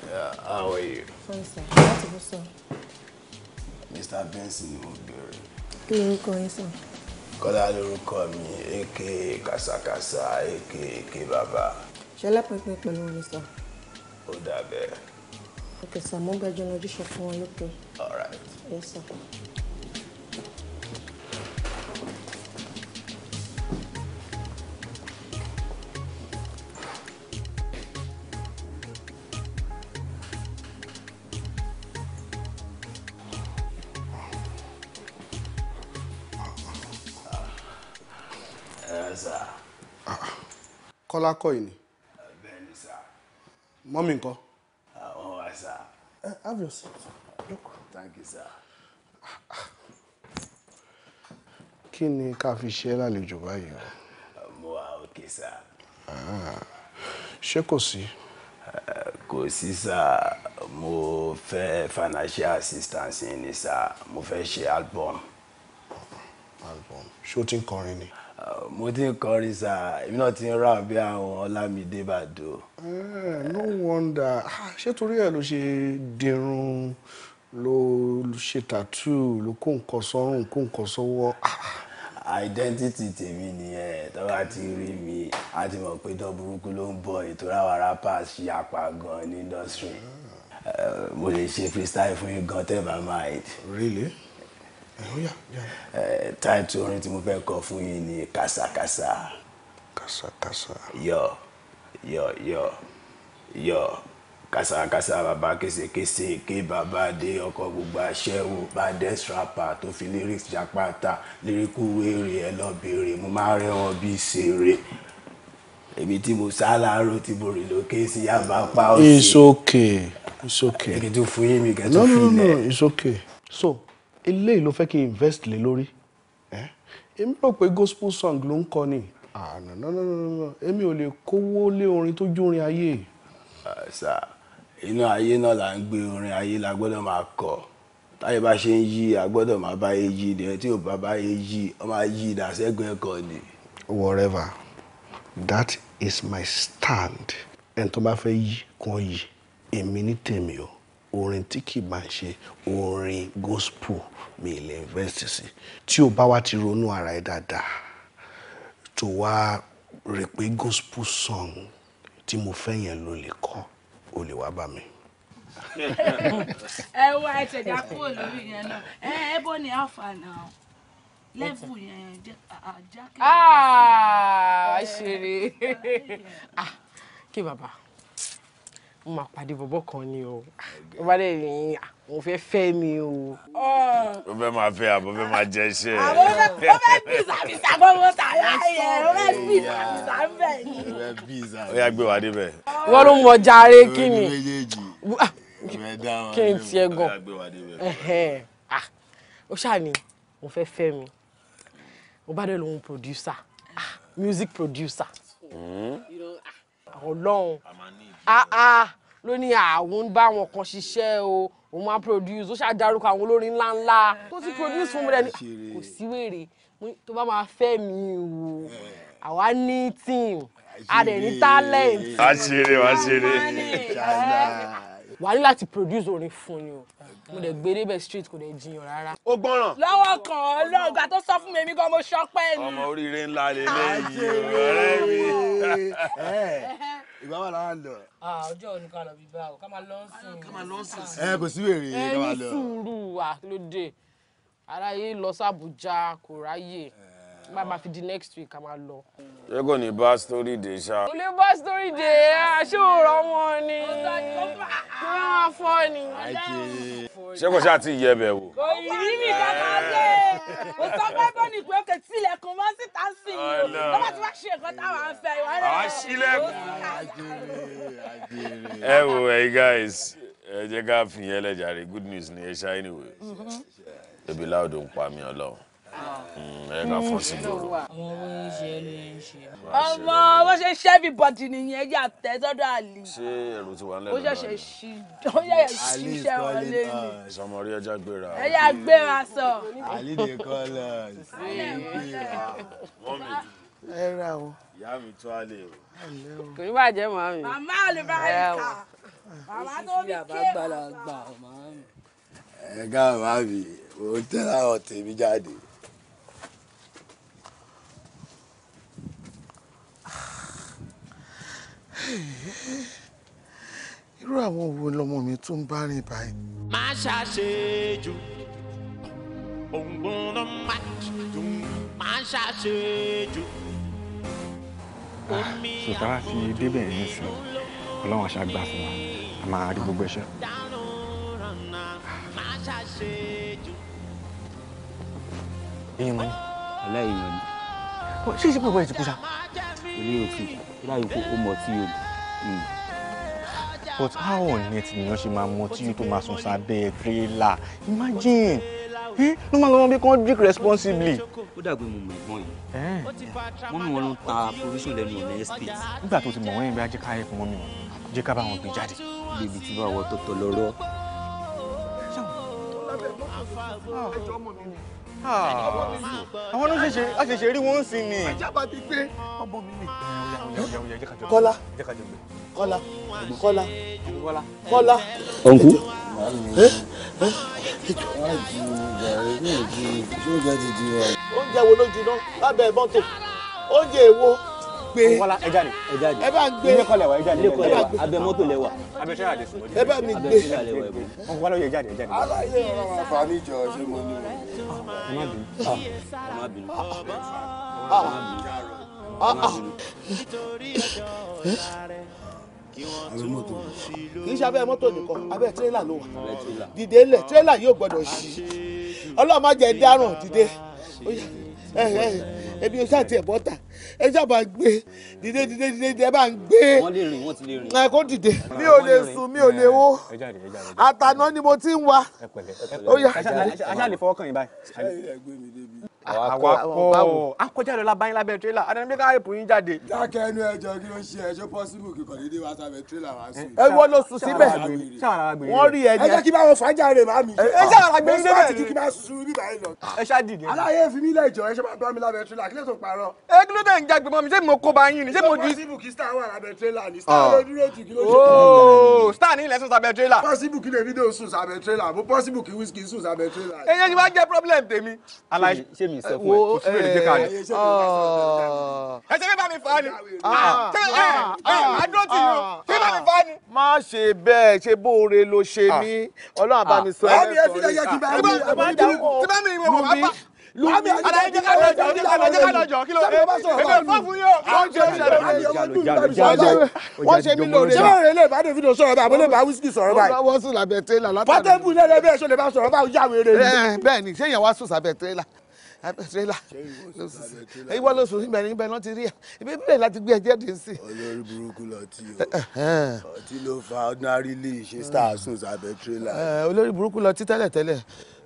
Speaker 12: Yeah, how are you?
Speaker 13: Fine, sir. Láti bó sọ.
Speaker 12: Mr. Apesin ni mo bẹ̀rẹ̀.
Speaker 13: Kí lorúkọ yín sọ?
Speaker 12: Kọ́lá lorúkọ mi, aka KASAKASA, aka Baba.
Speaker 13: Ṣé lápẹ̀pẹ̀ pẹ̀lú wọn ni sọ?
Speaker 12: Ó dà bẹ́ẹ̀.
Speaker 13: Okay, sir. Mo gbẹ́jọ́ lójúṣe fún wọn lókè.
Speaker 12: All right.
Speaker 13: Yes, sir.
Speaker 6: Kọ́lá kọ́ yìí ni.
Speaker 12: Bẹ́ẹ̀ ni sà.
Speaker 6: Mọ́mì ńkọ́?
Speaker 12: Àwọn wà sà.
Speaker 6: Have your seat. Look.
Speaker 2: Thank you, sir.
Speaker 6: Kí ni ká fi ṣe lálejò báyìí o?
Speaker 2: Mo wà okay, sir.
Speaker 6: Ṣé kò sí?
Speaker 2: Kò sí, sir. Mo fẹ́ financial assistance ni, sir. Mo fẹ́ ṣe album.
Speaker 6: Ṣé o ti ń kọrin ni?
Speaker 2: Mo ti ń kọrin, sir. Èmi náà ti ń rà bí àwọn Ọlámídé Bàdó.
Speaker 6: No wonder. Ṣé torí ẹ̀ ló ṣe dirun, ló ṣe tattoo, ló kó nǹkan sọ́rùn, kó nǹkan sọ́wọ́?
Speaker 2: Identity tèmi nìyẹn. Tó bá ti rí mi, a ti mọ̀ pé dán burúkú ló ń bọ̀ ìtura àwọn rappers yapa gan ní industry. Mo lè ṣe freestyle fún yín gan tẹ́ bá mind.
Speaker 6: Really?
Speaker 2: Title orin tí mo fẹ́ kọ fún yín ni KASAKASA.
Speaker 6: KASAKASA.
Speaker 2: Yo. KASAKASA bàbá késekése ké bàbá dé ọkọ̀ gbogbo aṣẹ́wó baddest rapper tó fi lyrics jápáta lyrical wèrè ẹ lọ bèrè mo máa ń rẹ́wọ̀n bí ṣeré. Èmi tí mo sálárò tí mo rìn lókè sí yàbá pa ó sí.
Speaker 6: It's okay. It's okay.
Speaker 2: Kí n tún fún yín mi kẹ́ tún fi
Speaker 6: No,
Speaker 2: ilẹ̀.
Speaker 6: it's okay. So, eléyìí ló fẹ́ kí n invest lé lórí. Èmi rò pé gospel song ló ń kọ ni. No. Èmi ò lè kówó lé orin tó jó orin ayé.
Speaker 2: Sir, inú ayé náà là ń gbé orin ayé la gbọ́dọ̀ máa kọ. Táyé bá ṣe ń yí a gbọ́dọ̀ máa bá yé yí ni tí ò bá bá yé yí ọ máa yí ìdásẹ́gun ẹ̀kọ́ ni.
Speaker 6: Whatever. That is my stand. Ẹni tó bá fẹ́ yí kan yí. Èmi ní tèmi o. Orin tí kì í máa ṣe orin gospel mi lè invest sí. Tí o bá wá ti ronú ara ẹ dáadáa tó wá rè pé gospel song tí mo fẹ́ yẹn ló lè kọ o lè wá bá mi.
Speaker 8: Ẹ wá ẹ tẹ̀dá kúrò lórí yẹn náà. Ẹ bó ni alpha náà. Level yẹn jákè.
Speaker 10: Ṣeré. Kí bàbá. Mo máa pàdé bọ̀bọ̀ kan ni o. Ó bá dẹ̀ ní mo fẹ́ mi o.
Speaker 2: Ó fẹ́ máa fẹ́ àbọ̀ fẹ́ máa jẹ iṣẹ́.
Speaker 8: Ó fẹ́ bísà gbọ́dọ̀ tà láyé. Ó fẹ́ bísà ń bẹ̀ ni.
Speaker 2: Ó yá gbé wa débẹ̀.
Speaker 10: Wọ́n ló mọ jàre kí ni. Kí n tiẹ̀ gan. Ó ṣáà ní mo fẹ́ mi. Ó bá dẹ̀ lóhun producer. Music producer. Ọlọ́run. Ló ní àwọn bá wọn kan ṣiṣẹ́ o òun máa produce ó ṣáà dárúkọ àwọn olórin ńláńlá tó ti produce fún mi rẹ ní kò sí wèrè tó bá máa fẹ́ mi o àwa ní team a dẹ̀ ní talent.
Speaker 2: Wá ṣeré.
Speaker 10: Wà ní láti produce orin fún ni o mo dẹ̀ gbé débẹ̀ street kò dẹ̀ jiyàn rárá.
Speaker 2: Ó gbọ́ràn.
Speaker 8: Lọ́wọ́ kan Ọlọ́run ìgbà tó sọ fún mi èmi gan mo ṣọpẹ́ ni.
Speaker 2: Ọmọ oríire ńlá lélẹ́yìí ọ̀rẹ́ mi.
Speaker 12: Ìgbà wà lára lọ.
Speaker 11: Ọjọ́ òní ká lọ bí bá o ká máa lọ sùn.
Speaker 12: Kò sí wèrè ká máa lọ.
Speaker 10: Ní sùúrù lóde aráyé lọ sí Àbújá kò ráyè bá máa fi di next week ká máa lọ.
Speaker 2: Ṣé kò ní bá story dé ṣá?
Speaker 10: Kò lè bá story dé ṣé ò rọ wọn ni kí wọ́n máa fọ́ ni.
Speaker 2: Ṣé kò ṣáà ti yẹ bẹ̀ wò?
Speaker 8: Kò yí mi kankan lé. Mo sọ pé bó ni pé òkè tilẹ̀kùn mọ́ síta sí i o. Lọ́wọ́ tí wọ́n ṣe nǹkan táwọn ń fẹ́ ìwọ́n náà.
Speaker 2: Àwa sílẹ̀kùn. Ẹ wo ẹ̀yin guys, ẹ jẹ́ ká fi yẹn lẹ́jàre good news ni ẹ ṣá anyway. Ebi láòdù ń pa mí Ọlọ́run. Ẹ ká fọ́n sí lóru.
Speaker 8: Ọmọ bó ṣe ṣe everybody nìyẹn ẹjẹ àtẹ sọ́dọ̀ àlè.
Speaker 2: Ṣé ẹ̀rù ti wà nílẹ̀
Speaker 8: Ó ṣẹ̀ṣẹ̀ ṣiṣẹ́ wọn lé ní.
Speaker 2: Sọmọrí ẹja gbéra.
Speaker 8: Ẹja gbéra sọ.
Speaker 12: Ali dey call us.
Speaker 6: Ẹ ra o.
Speaker 2: Ìyá mi tó á lè o.
Speaker 10: Kò ní bàjẹ́ màmí.
Speaker 8: Màmá àlùbáríkà. Màmá tó ní
Speaker 11: àbágbàlagbà màmí.
Speaker 12: Ẹ ká màmí ò tẹ́lá ọ̀tẹ̀ mi jáde.
Speaker 6: Irú àwọn wo lọmọ mi tún bá rìn báyìí?
Speaker 5: Má ṣàṣejù òǹgbọ́n má dùn má ṣàṣejù.
Speaker 14: Sọ̀tà ti débẹ̀ yẹn sí Ọlọ́run aṣágbá fún wa a máa rí gbogbo iṣẹ́. Èèyàn mọ́ ni.
Speaker 15: Aláìyàn ni.
Speaker 14: Ṣé ìṣe pẹ̀lú ẹ̀ ti kú sa?
Speaker 15: Ilé òtí láyé kó o mọ̀ tí o.
Speaker 14: But how on earth ni wọ́n ṣe máa mọ tí tó máa sùn sábẹ́ trailer? Imagine. No man lọ́wọ́ bí kò drink responsibly.
Speaker 15: Ó dàgbé mo mọ̀ ẹ̀gbọ́n yìí. Wọ́n mi wọn ló ń ta provision lẹ́nu ọ̀nà estate.
Speaker 14: Nígbà tó ti mọ̀ wọ́n yẹn bí ajẹ́ káyé fún mọ́mí wọn, jẹ́ ká bá wọn gbé jáde.
Speaker 15: Bébí tí bá wọ tọ̀tọ̀ lọ́rọ́.
Speaker 14: Àwọn ló ṣẹ̀ṣẹ̀ rí wọ́n sí ni.
Speaker 7: Ajábá ti gbé ọmọ mi ni.
Speaker 14: Kọ́lá.
Speaker 7: Kọ́lá.
Speaker 15: Ọ̀nkú.
Speaker 7: Oúnjẹ wo ló jiná lábẹ́ mọ́tò? Oúnjẹ èwo? Gbé. Ẹ bá ń gbé.
Speaker 15: Ilé kọ́lẹ̀ wà ẹ jáde. Abẹ́ mọ́tò lẹ́wà.
Speaker 7: Ẹ bá mi gbé.
Speaker 12: Aláyé ọ̀rọ̀ máa fà mí jọ ṣé mo ní wọn.
Speaker 7: Kì í ṣe abẹ́ mọ́tò nìkan, abẹ́ tírélà ló wà. Dìde ńlẹ̀, tírélà yóò gbọ́dọ̀ ṣí. Ọlọ́run má jẹ́ dáràn dìde. Ebi o ṣáà tiẹ̀ bọ́tà. Ẹ ṣáà gbé dìde ẹ bá ń gbé.
Speaker 15: Wọ́n lè rìn, wọ́n ti lè rìn.
Speaker 7: Ẹ kó dìde. Mi ò lè sùn, mi ò lè wó. Àtàná ni mo ti ń wá.
Speaker 14: Aṣáà lè fọwọ́ kàn yín báyìí. Àwakọ̀ akọjá lọ lábáyín lábẹ́ tírélà àdánù bí ká èpò yín jáde.
Speaker 12: Dákẹ́ ẹnu ẹjọ́ kí ló ń ṣe ẹjọ́ pọ́sibù kíkọ̀ dédé wá sábẹ́ tírélà wá sí.
Speaker 7: Ẹ wọ́n ló sùn síbẹ̀. Wọ́n rí ẹni.
Speaker 12: Ẹ jẹ́ kí bá wọn fàájà rẹ̀ máa mi.
Speaker 7: Ẹ ṣáà àgbẹ̀ ń débẹ̀
Speaker 12: ni. Kí bá sùn bíbá yìí lọ.
Speaker 14: Ẹ ṣáà dìde.
Speaker 12: Aláyé fi mí lẹ́jọ́ ẹ ṣe máa bá mi lábẹ́ tírélà kí lè tó parọ́.
Speaker 14: Ẹ kí ló dé ń jágbe mọ́ mi ṣé mo kó bá yín ni ṣé mo ju.
Speaker 12: Pọ́sibù kí star wà lábẹ́ tírélà ni star ló dúró jù kí ló ṣe.
Speaker 14: Ooo star ní ilẹ̀ sùn sábẹ́ tírélà.
Speaker 12: Pọ́sibù kí lè fídíò sùn sábẹ́ tírélà mo pọ́sibù kí wíṣkì sùn sábẹ́ tírélà.
Speaker 14: Ẹyẹ ni wàá jẹ́ problem tèmi. Aláì
Speaker 15: ṣé mi sọ fún ẹ?
Speaker 14: ẹ ṣe fẹ́ bá mi fà á ni. Àdó tì yín o ṣé bá mi fà á ni.
Speaker 7: Má ṣe bẹ́ẹ̀ ṣe bóore ló ṣe mí Ọlọ́run bá mi sọ ẹ́
Speaker 12: Bámi ẹ fi lè yẹ kí bá mi.
Speaker 14: Tí bá mi ìwọ̀n wà bá. Lùmí aláì jẹ́ ká lọ́jọ́ kí ló dé? Èmi ò fọ́ fún yín o.
Speaker 7: Wọ́n ṣe mí lóore.
Speaker 12: Ṣé wọ́n rẹ̀ lè bá Davido sọ̀rọ̀ báyìí? Àbọ̀ lè bá Wizkid sọ̀rọ̀ báyìí?
Speaker 7: Wọ́n sùn lábẹ́ tírélà látàrí.
Speaker 12: Pọ́tẹ́bù lẹ́lẹ́ bẹ́ẹ̀ ṣe lè bá sọ̀rọ̀ báyìí yàwé rẹ̀ ni.
Speaker 7: Bẹ́ẹ̀ ni ṣé èèyàn wá sùn sábẹ́ tírélà? Tírélà ìwọ ló sùn níbẹ̀ níbẹ̀ náà ti rí ẹ ibi bílẹ̀ láti gbé ẹjẹ́ dé sí.
Speaker 12: Olórí burúkú lọtí o ọtí ló fa ordinary lè ṣe star sùn sábẹ́ tírélà.
Speaker 7: Olórí burúkú lọtí tẹ́lẹ̀tẹ́lẹ̀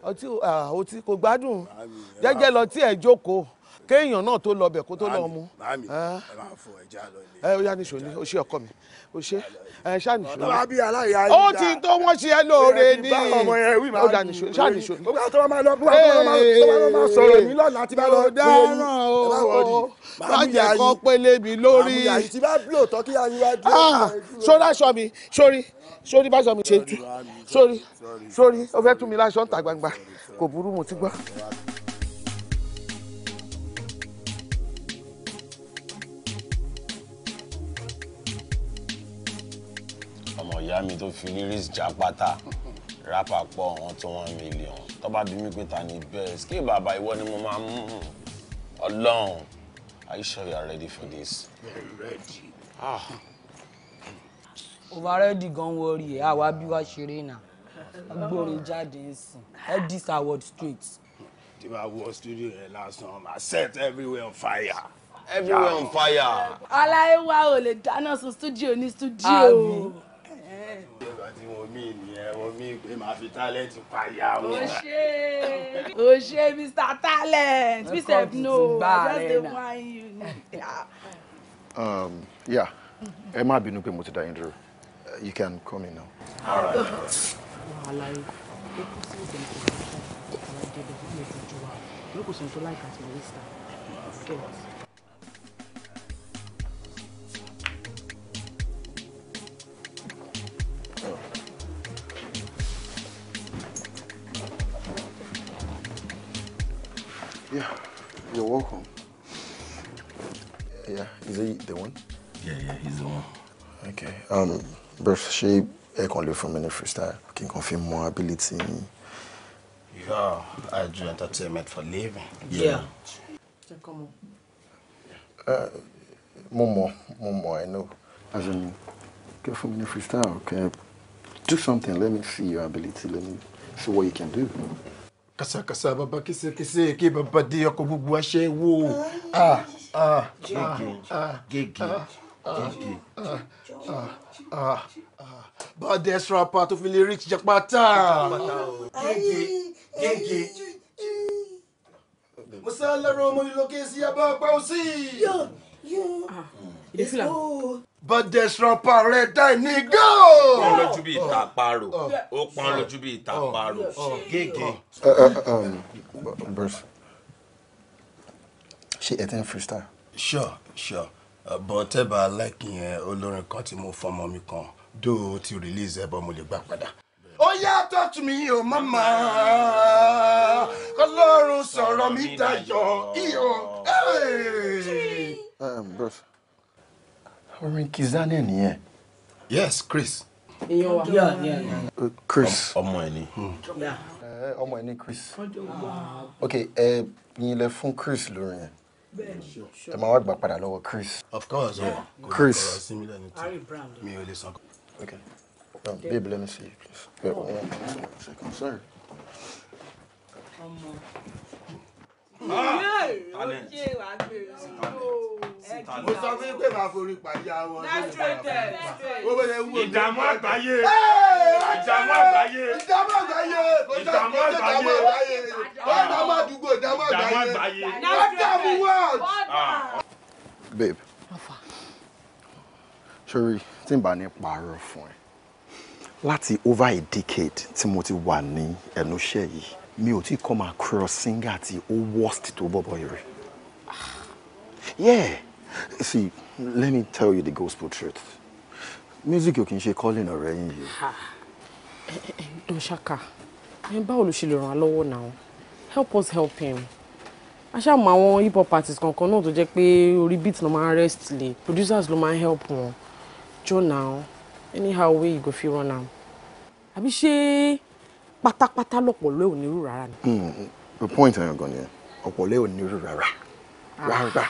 Speaker 7: ọtí kò gbádùn jẹ́jẹ́ lọtí ẹ̀ jókòó kéèyàn náà tó lọ bẹ̀ kó tó lọ mu.
Speaker 12: Màámi ẹ máa fọ ẹja lọ ní.
Speaker 7: Ó yá níṣó ni ó ṣe ọkọ mi ó ṣe ṣáàníṣó ni.
Speaker 12: Ọlọ́wà bí aláìyá yìí.
Speaker 7: Ó ti tó wọ́n ṣe ẹ́ lóore ní. ó dà níṣó ṣáàníṣó ni.
Speaker 12: Gbogbo àtọ́wọ́ máa lọ bí wọ́n máa sọ̀rọ̀ mi lọ́la tí bá lọ
Speaker 7: dáràn o má jẹ́ kó pélé mi lórí.
Speaker 12: àmì àyè tí bá bí òótọ́ kí ayé wá dúró.
Speaker 7: sórí aṣọ mi sórí bá aṣọ mi ṣe tú sórí ó fẹ́ tú mi láṣọ ń ta gbangba kò burú mo ti gbọ́.
Speaker 2: ọmọ ìyá mi tó fi lyrics já pátá rápà pọ̀ wọ́n tó 1 million tó bá bí mi pé ta ni best kí bàbá ìwọ ni mo máa mú Ọlọ́run. Are you sure you are ready for this?
Speaker 12: Very ready.
Speaker 11: Over ready gan worry ẹ àwa bí wá ṣeré náà agbórin jáde ń sìn head this award straight.
Speaker 12: Tí bá wọ studio yẹn lásán máa set everywhere on fire.
Speaker 2: Everywhere on fire.
Speaker 8: Aláìwá ò lè dáná sun studio ní studio.
Speaker 12: Tí mo mí nìyẹn mo mí pé màá fi talent pàyà wọn.
Speaker 8: O ṣe Mr. Talent we sef know I just dey whine you.
Speaker 1: Yeah, ẹ má bínú pé mo ti dá yín dúró. You can come in now.
Speaker 12: All right.
Speaker 1: Yeah, you're welcome. Yeah, is he the one?
Speaker 12: Yeah, he's the one.
Speaker 1: Okay. Bro, ṣé ẹ kàn lè fún mi ní freestyle kí n kàn fi mọ ability mi.
Speaker 12: Yeah, I do entertainment for living.
Speaker 11: Yeah.
Speaker 13: Come on.
Speaker 1: Mo, I know. As in, get for me ní freestyle, okay? Do something, let me see your ability, let me see what you can do.
Speaker 12: Kasakasa baba kise ke baba di ọkọ gbogbo àṣẹ wo. baddest rapper tó fi lyrics Japata. Gege. Musalaro mo iloke si aba pa osi. Yo. Baddest rapper red die nigga.
Speaker 16: Pọ́n lójú bí ìtàparò. Ó pọ́n lójú bí ìtàparò.
Speaker 12: Gege.
Speaker 1: Bruce. Ṣé ẹ ti ń freestyle?
Speaker 12: Sure. But ẹ bá like yẹn olórin kan tí mo fọmọ mi kan do ti release ẹ bọ́ mo lè gbà padà. Ó yá talk to me o mama k'Ọlọ́run sọ̀rọ̀ mi dayọ̀ iyo.
Speaker 1: Bruce. Orin Kizane nìyẹn.
Speaker 12: Yes, Chris.
Speaker 11: Yeah.
Speaker 1: Chris.
Speaker 12: Ọmọ ẹ ni.
Speaker 1: Ọmọ ẹ ni Chris. Okay, yín lẹ fún Chris lórin yẹn. Ẹ máa wá gbà padà lọ́wọ́ Chris.
Speaker 12: Of course.
Speaker 1: Chris.
Speaker 12: Mi ò lè sọ.
Speaker 1: Okay. Babe, let me see, please. Wait, 1 second. Sorry.
Speaker 12: Mo sọ fún yín pé màá forí pàyà wọn.
Speaker 16: Ìdààmú àgbáyé.
Speaker 12: Ìdààmú àgbáyé. Ìdààmú àgbáyé. Ìdààmú àdúgbò. Ìdààmú àgbáyé. Ìdààmú world.
Speaker 1: Babe. Sorry, tí n bá ní pààrọ̀ fún ẹ. Láti over a decade tí mo ti wà ní ẹnu iṣẹ́ yìí, mi ò tí come across singer tí ó worst tó bọ́bọ́ yìí. Yeah. See, let me tell you the gospel truth. Music you can ṣe calling ọ̀rẹ́ yín yìí.
Speaker 10: Don Shaka, báwo ló ṣe lè ràn án lọ́wọ́ náà? Help us help him. Aṣá mọ àwọn hip hop artists kankan náà tó jẹ́ pé orí beat ló máa ń rest lé. Producers ló máa ń help wọn. Joe now, anyhow way you go fit run am. Àbí ṣé pátápátá lọ́pọ̀lọ́ ò ní rú rárá ni?
Speaker 1: The point ẹ̀yàn gan ni ọ̀pọ̀lọ́ ò ní rú rárá. Rárá.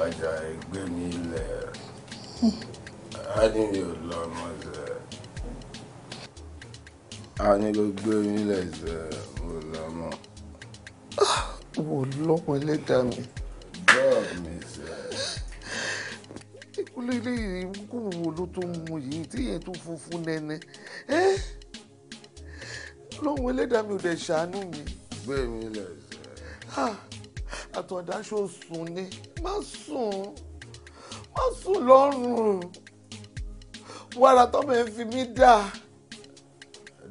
Speaker 2: Ọjà ìgbé mi ilẹ̀ a ní mi ò lọ ọmọ ṣe a ní kó gbé mi ilẹ̀ ṣe mo lọ mọ́.
Speaker 7: Wò lọ́mọ ẹlẹ́dàá mi.
Speaker 2: Bọ́ọ̀ mi ṣe.
Speaker 7: Ìkúlé ilé ìkú wo ló tó mú yìí tí yẹn tó funfun nẹ́nẹ́. Lọ́mọ ẹlẹ́dàá mi ò dẹ̀ ṣàánú mi.
Speaker 2: Gbé mi ilẹ̀ ṣe.
Speaker 7: Àtọ̀dáṣọ sùn ni má sùn lọ́rùn wàrà tọ́mọ ẹ̀ fi mí dà.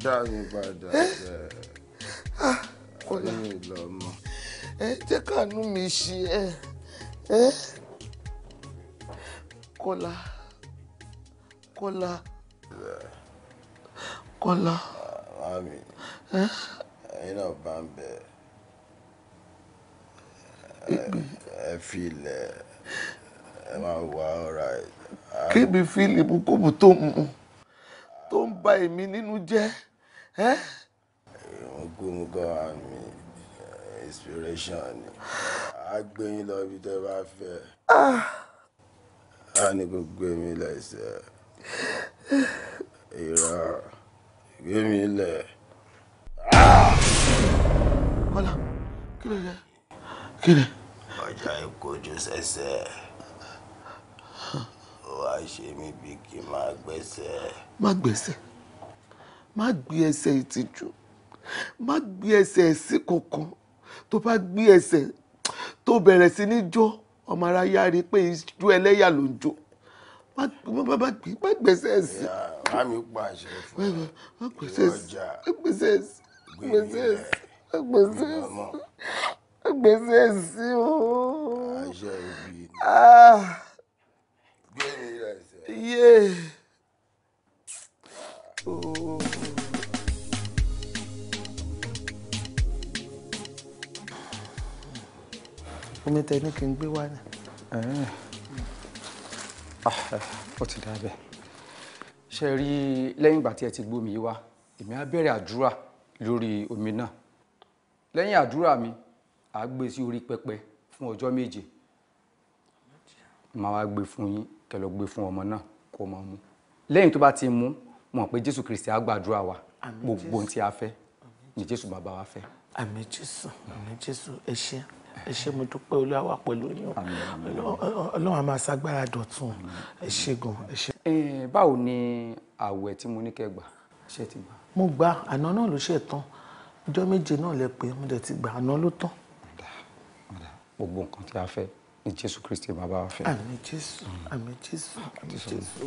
Speaker 2: Dá mi padà ṣe ọdún ìlọmọ.
Speaker 7: Jẹ́ kàánú mi ṣe Kọ́lá.
Speaker 2: Mami, ẹ̀yin náà bá ń bẹ̀ ẹ fi ilẹ̀ ẹ máa wà alright.
Speaker 7: Kébì fílìmù kóbù tó ń ba èmi nínú jẹ́.
Speaker 2: Ògùngàn àmì inspiration ni a gbé yín lọ bí tẹ́ bá fẹ́. A ní kó gbé mi lẹ́sẹ̀. Ìrọ̀ gbé mi lẹ̀.
Speaker 7: Kọ́lá, kí ló yẹ? Kí ni?
Speaker 2: Ọjà ìkojú sẹ́sẹ̀. Wá ṣe mí bí kí n máa gbẹ́sẹ̀.
Speaker 7: Má gbẹ́sẹ̀. Má gbé ẹsẹ̀ ìtìjú. Má gbé ẹsẹ̀ ẹ̀sìn kankan. Tó bá gbé ẹsẹ̀ tó bẹ̀rẹ̀ sí ní jó, ọmọ aráyá rí pé ijó ẹlẹ́yà ló ń jó. Má gbẹ́sẹ̀ ẹ̀sìn.
Speaker 2: Má mi pàṣẹ fún
Speaker 7: mi. Má gbẹ́sẹ̀ ẹ̀sìn. Má gbẹ́sẹ̀ ẹ̀sìn. Má gbẹ́sẹ̀ ẹ̀sìn. Gbèsè sí o.
Speaker 2: Àṣẹ ibi. Gbé mi lẹ́sẹ̀.
Speaker 7: Yé. Omi tẹ ní kí n gbé wá ní.
Speaker 17: Ó ti dà bẹ́ẹ̀. Ṣé rí lẹ́yìn ìgbà tí ẹ ti gbómi wá, èmi á bẹ̀rẹ̀ àdúrà lórí omi náà. Lẹ́yìn àdúrà mi, a gbé sí orí pẹpẹ fún ọjọ́ 7. Màá wá gbé fún yín, kẹ́ lọ gbé fún ọmọ náà kó máa mú. Lẹ́yìn tó bá ti mú, mọ̀ pé Jésù Kristi á gbàdúrà wa. Gbogbo ohun tí a fẹ́ ni Jésù bàbá wa fẹ́.
Speaker 7: Àmín Jésù, àmín Jésù, ẹ ṣé. ẹ ṣé mo dúpẹ́ Olúwa wà pẹ̀lú yín Ọlọ́run á máa ṣagbára dọ̀tun ẹ ṣé gan ẹ ṣé.
Speaker 17: Báwo ni àwẹ̀ tí mo ní kẹ́ gbà ṣe ti gbà?
Speaker 7: mo gbà àná náà ló ṣe tán ọjọ́ méje náà lẹ pé mo dẹ̀ ti gbà àná ló tán.
Speaker 17: Gbogbo nǹkan tí a fẹ́ ní Jésù Kristi bàbá wa fẹ́.
Speaker 7: Àmín Jésù àmín Jésù àmín Jésù.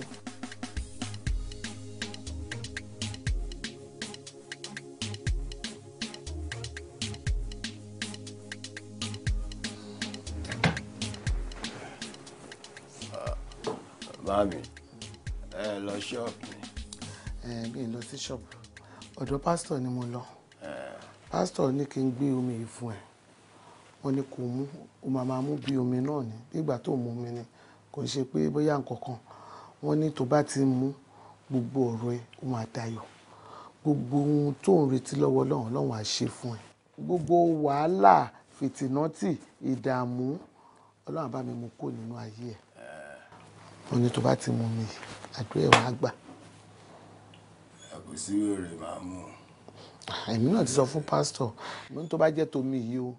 Speaker 2: Mami, lọ ṣọ́ọ̀bù ni.
Speaker 7: Bí n lọ sí ṣọ́ọ̀bù ọ̀dọ̀ pásítọ̀ ni mo lọ pásítọ̀ ní kí n gbé omi yìí fún ẹ wọ́n ní kò mú o máa mú bí omi náà ni nígbà tó mú omi ni kò ṣe pé bóyá nǹkankan wọ́n ní tó bá ti mú gbogbo ọ̀rọ̀ ẹ ó máa dayọ̀ gbogbo ohun tó ń retí lọ́wọ́ Ọlọ́run á ṣe fún ẹ gbogbo wàhálà fìtìnátì ìdààmú Ọlọ́run bá mi mú kó nínú ayé ẹ wọ́n ní tó bá ti mú mi àdúrà ẹ̀ wá gbà.
Speaker 2: Kò sí wèrè máa mú.
Speaker 7: Èmi náà ti sọ fún pásítọ̀ mo ní tó bá jẹ́ tomi yìí o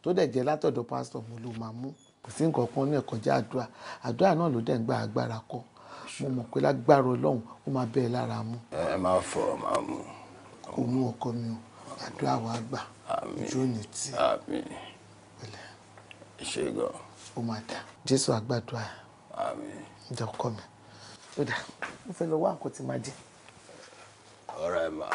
Speaker 7: tó dẹ̀ jẹ́ látọ̀dọ̀ pásítọ̀ mo ló máa mú kò sí nǹkan kan ní ẹ̀kọ́já àdúrà náà ló dẹ̀ ń gba agbára kọ́ mo mọ̀ pé lágbára Ọlọ́run ó máa bẹ́ẹ̀ lára mú.
Speaker 2: Ẹ máa fọ máa mú.
Speaker 7: Kò mú ọkọ mi o àdúrà wa gbà ojú ò ní tì.
Speaker 2: Àmín. Ṣé gan.
Speaker 7: Ó máa dà Jésù àgbàdua.
Speaker 2: Àmín.
Speaker 7: Ǹjẹ́ ọkọ mi ó dà mo fẹ́ lọ wá nǹkan tí máa jẹ.
Speaker 2: Ọ̀rẹ́ mà.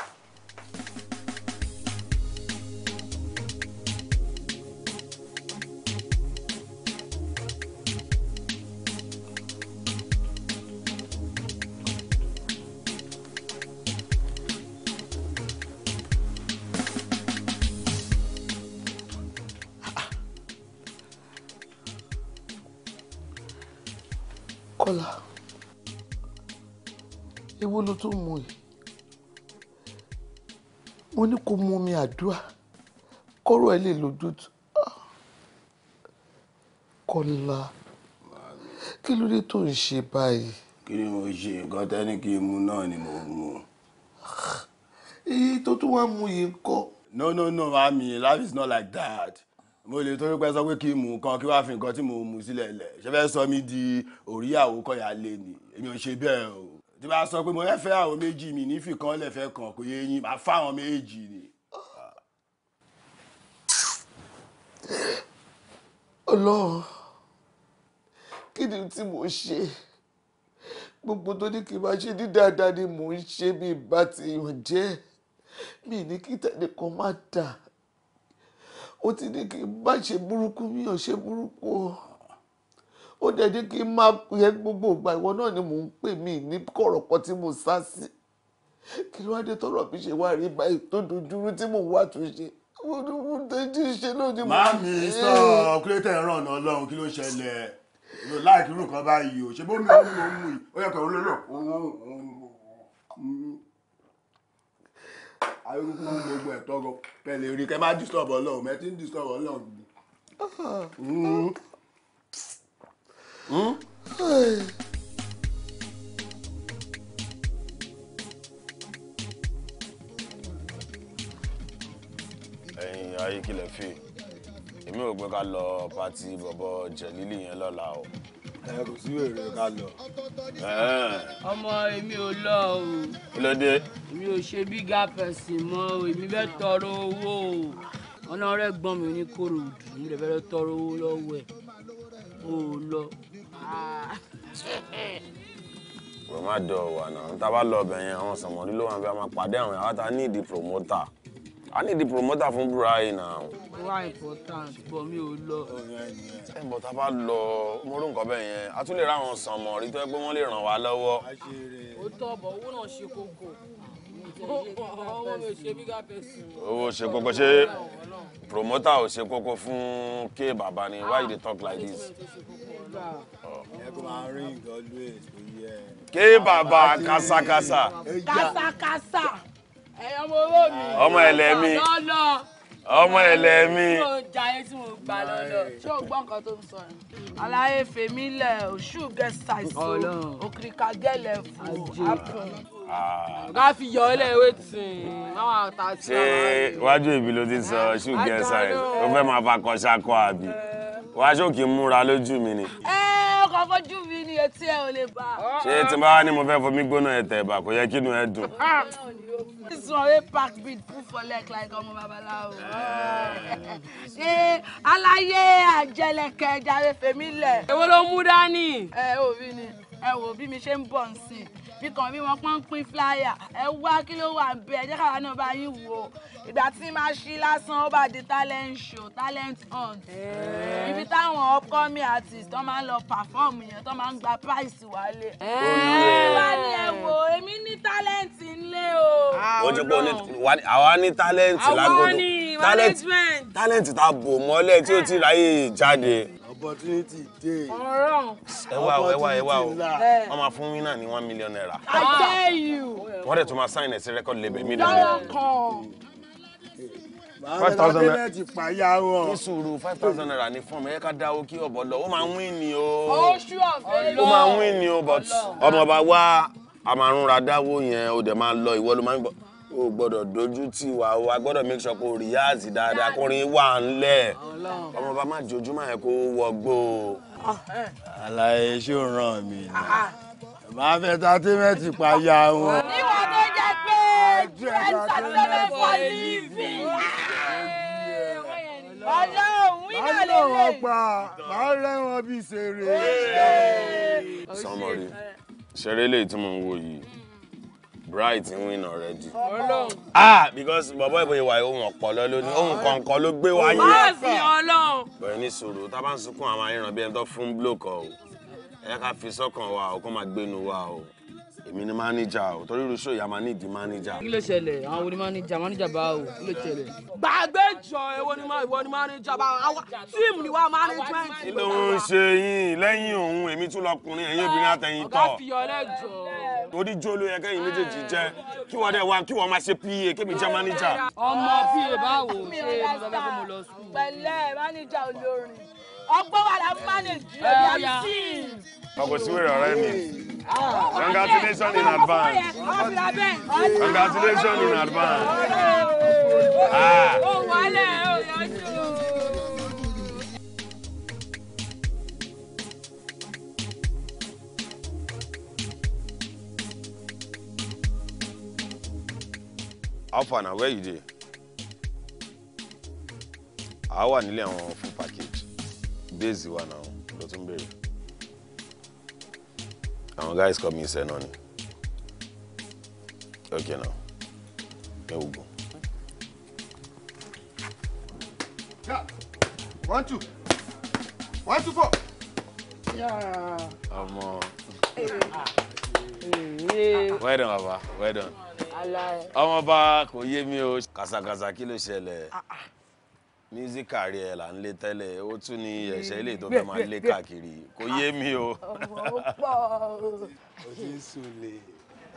Speaker 7: Kọ́lá ewo ló tún mú yìí mo ní kó mú omi àdúrà kọ́rọ̀ ẹ lè lójútùú. Kọ́lá kí ló dé tó ń ṣe báyìí.
Speaker 2: Kí ni mo ṣe nǹkan tẹ́ni kí n mu náà ni mo mu.
Speaker 7: èyí tó tún wá mú yìí ń kọ́.
Speaker 2: No, mami, life is not like that. Mo lè torí pé sọ pé kí n mu nǹkan kí wàá fi nǹkan tí mo mu sílẹ̀ lẹ̀ ṣe fẹ́ sọ mí di òríyàwó kọ́yà lé ni èmi ò ṣe bẹ́ẹ̀ o tí bá sọ pé mo fẹ́ àwọn méjì mi ní fìkan lẹ́fẹ̀ẹ́ kan kò yé yín máa fáwọn méjì ni.
Speaker 7: Ọlọ́run kí ni tí mo ṣe gbogbo tó ní kí n máa ṣe ní dáadáa ni mò ń ṣe bí ìbá ti yàn jẹ́ mi ní kí tẹnìkan má dà ó ti ní kí n má ṣe burúkú mi ò ṣe burúkú o ó dẹ̀ ní kí n má yẹ gbogbo ìgbà ìwọ náà ni mò ń pè mí ní kọ̀rọ̀kọ̀ tí mo sá sí kí ló wá dé tọ́rọ̀ mi ṣe wá rí báyìí tó dojúrú tí mò ń wá tún ṣe mo tẹ́jú ṣe náà ni mo ṣe.
Speaker 3: Mami sọ kí ló tẹ̀ ń ràn ọ̀nà Ọlọ́run kí ló ṣẹlẹ̀ ló láìkí irú nǹkan báyìí o ṣe bó mi ò mú yìí ó yẹ kàn ó lélọ. ayélujára fún gbogbo ẹ̀ tọ́gọ pẹ̀lẹ́ rí kẹ́ má disturb Ọlọ́run mẹ́ tí ń disturb Ọlọ́run.
Speaker 2: Ẹ̀yin ayé kílẹ̀ fi èmi ò gbé ká lọ pátì bọ̀bọ̀ jẹ̀lílì yẹn lọ́la o.
Speaker 3: Kò sí wèrè ká lọ.
Speaker 11: Ọmọ èmi ò lọ o.
Speaker 2: Kí ló dé?
Speaker 11: Èmi ò ṣe big Apesin mọ́ o èmi fẹ́ tọrọ owó o ọ̀nà rẹ̀ gbọ́n mi ní Kòròdú èmi lè fẹ́ tọrọ owó lọ́wọ́ ẹ̀ o ò lọ.
Speaker 2: Bọ̀ má dọ̀ wà náà tá a bá lọ ọbẹ̀ yẹn àwọn sọ̀mọ́dí ló wà bí a máa pàdé àwọn yàrá tá a ní ìdí promoter. I need the promoter from Ibrahim now.
Speaker 11: Why important but mi ò lọ.
Speaker 2: Ẹ bọ̀ tá a bá lọ mo rò nǹkan bẹ́ẹ̀ yẹn a tún lè ráwọn sànmọ̀ rí tó yẹ pé wọ́n lè ràn wá lọ́wọ́.
Speaker 11: Ó tọ́ bọ̀ owó náà ṣe kókó. Owó mi ò ṣe big Apesin.
Speaker 2: Owó ṣe kókó ṣé promoter ò ṣe kókó fún K bàbá ni why you dey talk like this? K bàbá KASAKASA.
Speaker 9: KASAKASA. Ẹ̀yin ọmọ owó mi.
Speaker 2: Ọmọ ẹlẹ́mí.
Speaker 11: Lọ́lọ́.
Speaker 12: ọmọ ẹlẹ́mí.
Speaker 8: Tí mo jayé tí mo gbà lọ́dọ̀. Ṣé o gbọ́ nǹkan tó ń sọ yẹn? Aláyé fèmí lẹ̀ òṣù gẹ̀ẹ́sà ìṣó òkìrìkà gẹ́lẹ̀ fún àpùn.
Speaker 10: Ká fi yọ ilé ìwé tì máa ta sí.
Speaker 12: Ṣé iwájú ìbí ló ti sọ ṣù gẹ̀ẹ́sà ẹ̀ ó fẹ́ máa fa kọ́ṣákọ́ àbí? Wàá ṣòkì múra lójú mi ni.
Speaker 8: Ọkọ̀ fojú mi ni etí ẹ ò lè bá.
Speaker 12: Ṣé tí bá wá ní mo fẹ́ fomi gbóná ẹ̀tẹ̀ ẹ̀bà kò yẹ kí inú ẹ dùn?
Speaker 8: This one wey pack beat full for leg like ọmọ babaláwo. Ṣé aláyé àjẹlẹ̀kẹ̀ jàre fèmí lẹ̀?
Speaker 10: Èwo ló mú dání?
Speaker 8: Òbí ni ẹ wò bí mi ṣe ń bọ̀ nsìn bí kan bí wọ́n pọ́n ń pín flyer ẹ wá kí ló wà bẹ́ẹ̀ jẹ́ káwa náà bá yín wò ó ìgbà tí máa ṣí lásán ó bá di talent show talent hunt ibi táwọn upcoming artists tó máa ń lọ perform yẹn tó máa ń gba prize wálé. Wá ní ẹ wò èmi ní talent ńlẹ̀ o.
Speaker 12: Ó ti pọ̀ àwa ní talent lágbódò.
Speaker 10: Àwọn ní management.
Speaker 12: Talent tá a bò mọ́lẹ̀ tí ó ti ráyè jáde.
Speaker 6: Opportunity day.
Speaker 12: Ẹ wá o. Wọ́n máa fún winner ní $1 million.
Speaker 8: I tell you.
Speaker 12: Wọ́n dẹ̀ tún máa sign ẹ̀ sí record label mi
Speaker 8: lọ́wọ́ kan.
Speaker 12: 5,000 naira.
Speaker 6: Ti pàyà wọn.
Speaker 12: Ní sùúrù 5,000 naira ní fọ́ọ̀mù ẹ̀ka dáwó kí ọ̀bọ̀ lọ. Ó máa ń win ni o.
Speaker 8: Oṣù ọ̀fẹ́.
Speaker 12: Ó máa ń win ni o but ọmọ ọba wa a máa ń ra dáwó yẹn o dẹ̀ máa lọ ìwọ ló máa ń gbọ́. O gbọ́dọ̀ dojú tì wá o a gbọ́dọ̀ make sure kó ríyáàsì dáadáa kórin wà ńlẹ̀. Ọmọ ọba má jojú máa yẹ kó wọgbó.
Speaker 3: Àlàyé ṣé ò ràn mí ni. Màá fẹ́ entertainment pàyà wọn.
Speaker 8: Níwọ̀n tó jẹ́ pé entertainment for living. Ọlọ́run wíńdà lè lè.
Speaker 6: Màá rẹ́wọ̀n bí ṣeré.
Speaker 12: Sọmọrí ṣeré lè tí mo ń wò yìí Bright win already. Because bàbá ìbòye wà ohun ọ̀pọ̀lọ́ lónìí ohun kọ̀ọ̀kan ló gbé wáyé.
Speaker 10: Báàsì Ọlọ́run.
Speaker 12: Bẹ̀rẹ̀ ní sùúrù tá a bá ń sunkún àwọn aríran bí ẹni tó fún blókọ̀ o ẹ ká fi sọ́kàn wa o kó máa gbénu wa o èmi ni máníjà o torí irúṣọ ìyá máa nídìí máníjà.
Speaker 11: Kí ló ṣẹlẹ̀ àwọn wo ni máníjà bá o kí ló ṣẹlẹ̀.
Speaker 10: Gbàgbé jọ ìwọ ni máníjà bá àwọn tíìmù ni wà management.
Speaker 12: Kí ló ń ṣe yín lẹ́yìn òun èmi tún lọkùnrin ẹ̀yin obìnrin àtẹ̀yìn tọ̀.
Speaker 10: Ọ̀gá fi ọlẹ́ jọ.
Speaker 12: Torí jó ló yẹ kẹ́yìn méjèèjì jẹ́ kí wọ́n dẹ̀ wá kí wọ́n máa ṣe PA kémi jẹ́ máníjà.
Speaker 11: Ọmọ PA báwo ṣe ní bàbá kó mo lọ sùn.
Speaker 8: Pẹ̀lẹ́ máníjà olórin ọgbọ́n wà lá manage ẹ̀yà sí.
Speaker 12: Ọkọ̀ síwèrè ọ̀rẹ́ mi. Congratulations in advance. Congratulations in advance.
Speaker 10: Ó wálé ó yọjú.
Speaker 12: How far now? Where you dey? I wà nílé àwọn full package. Base wa now. Ló tún bẹ̀rẹ̀. Àwọn guys come in say no ni. Okay now. Here we go.
Speaker 6: Yeah. 1, 2. 1, 2, 4.
Speaker 12: Yeah. Well done, Baba. Well done. Ọmọ bá kò yé mi o. Kàsàkàsà kí ló ṣẹlẹ̀? Music career là ń lé tẹ́lẹ̀ ó tún ní ẹ̀ṣẹ̀ ilé tó fẹ́ máa lé káàkiri kò yé mi o.
Speaker 6: Ó ti ń sunlé.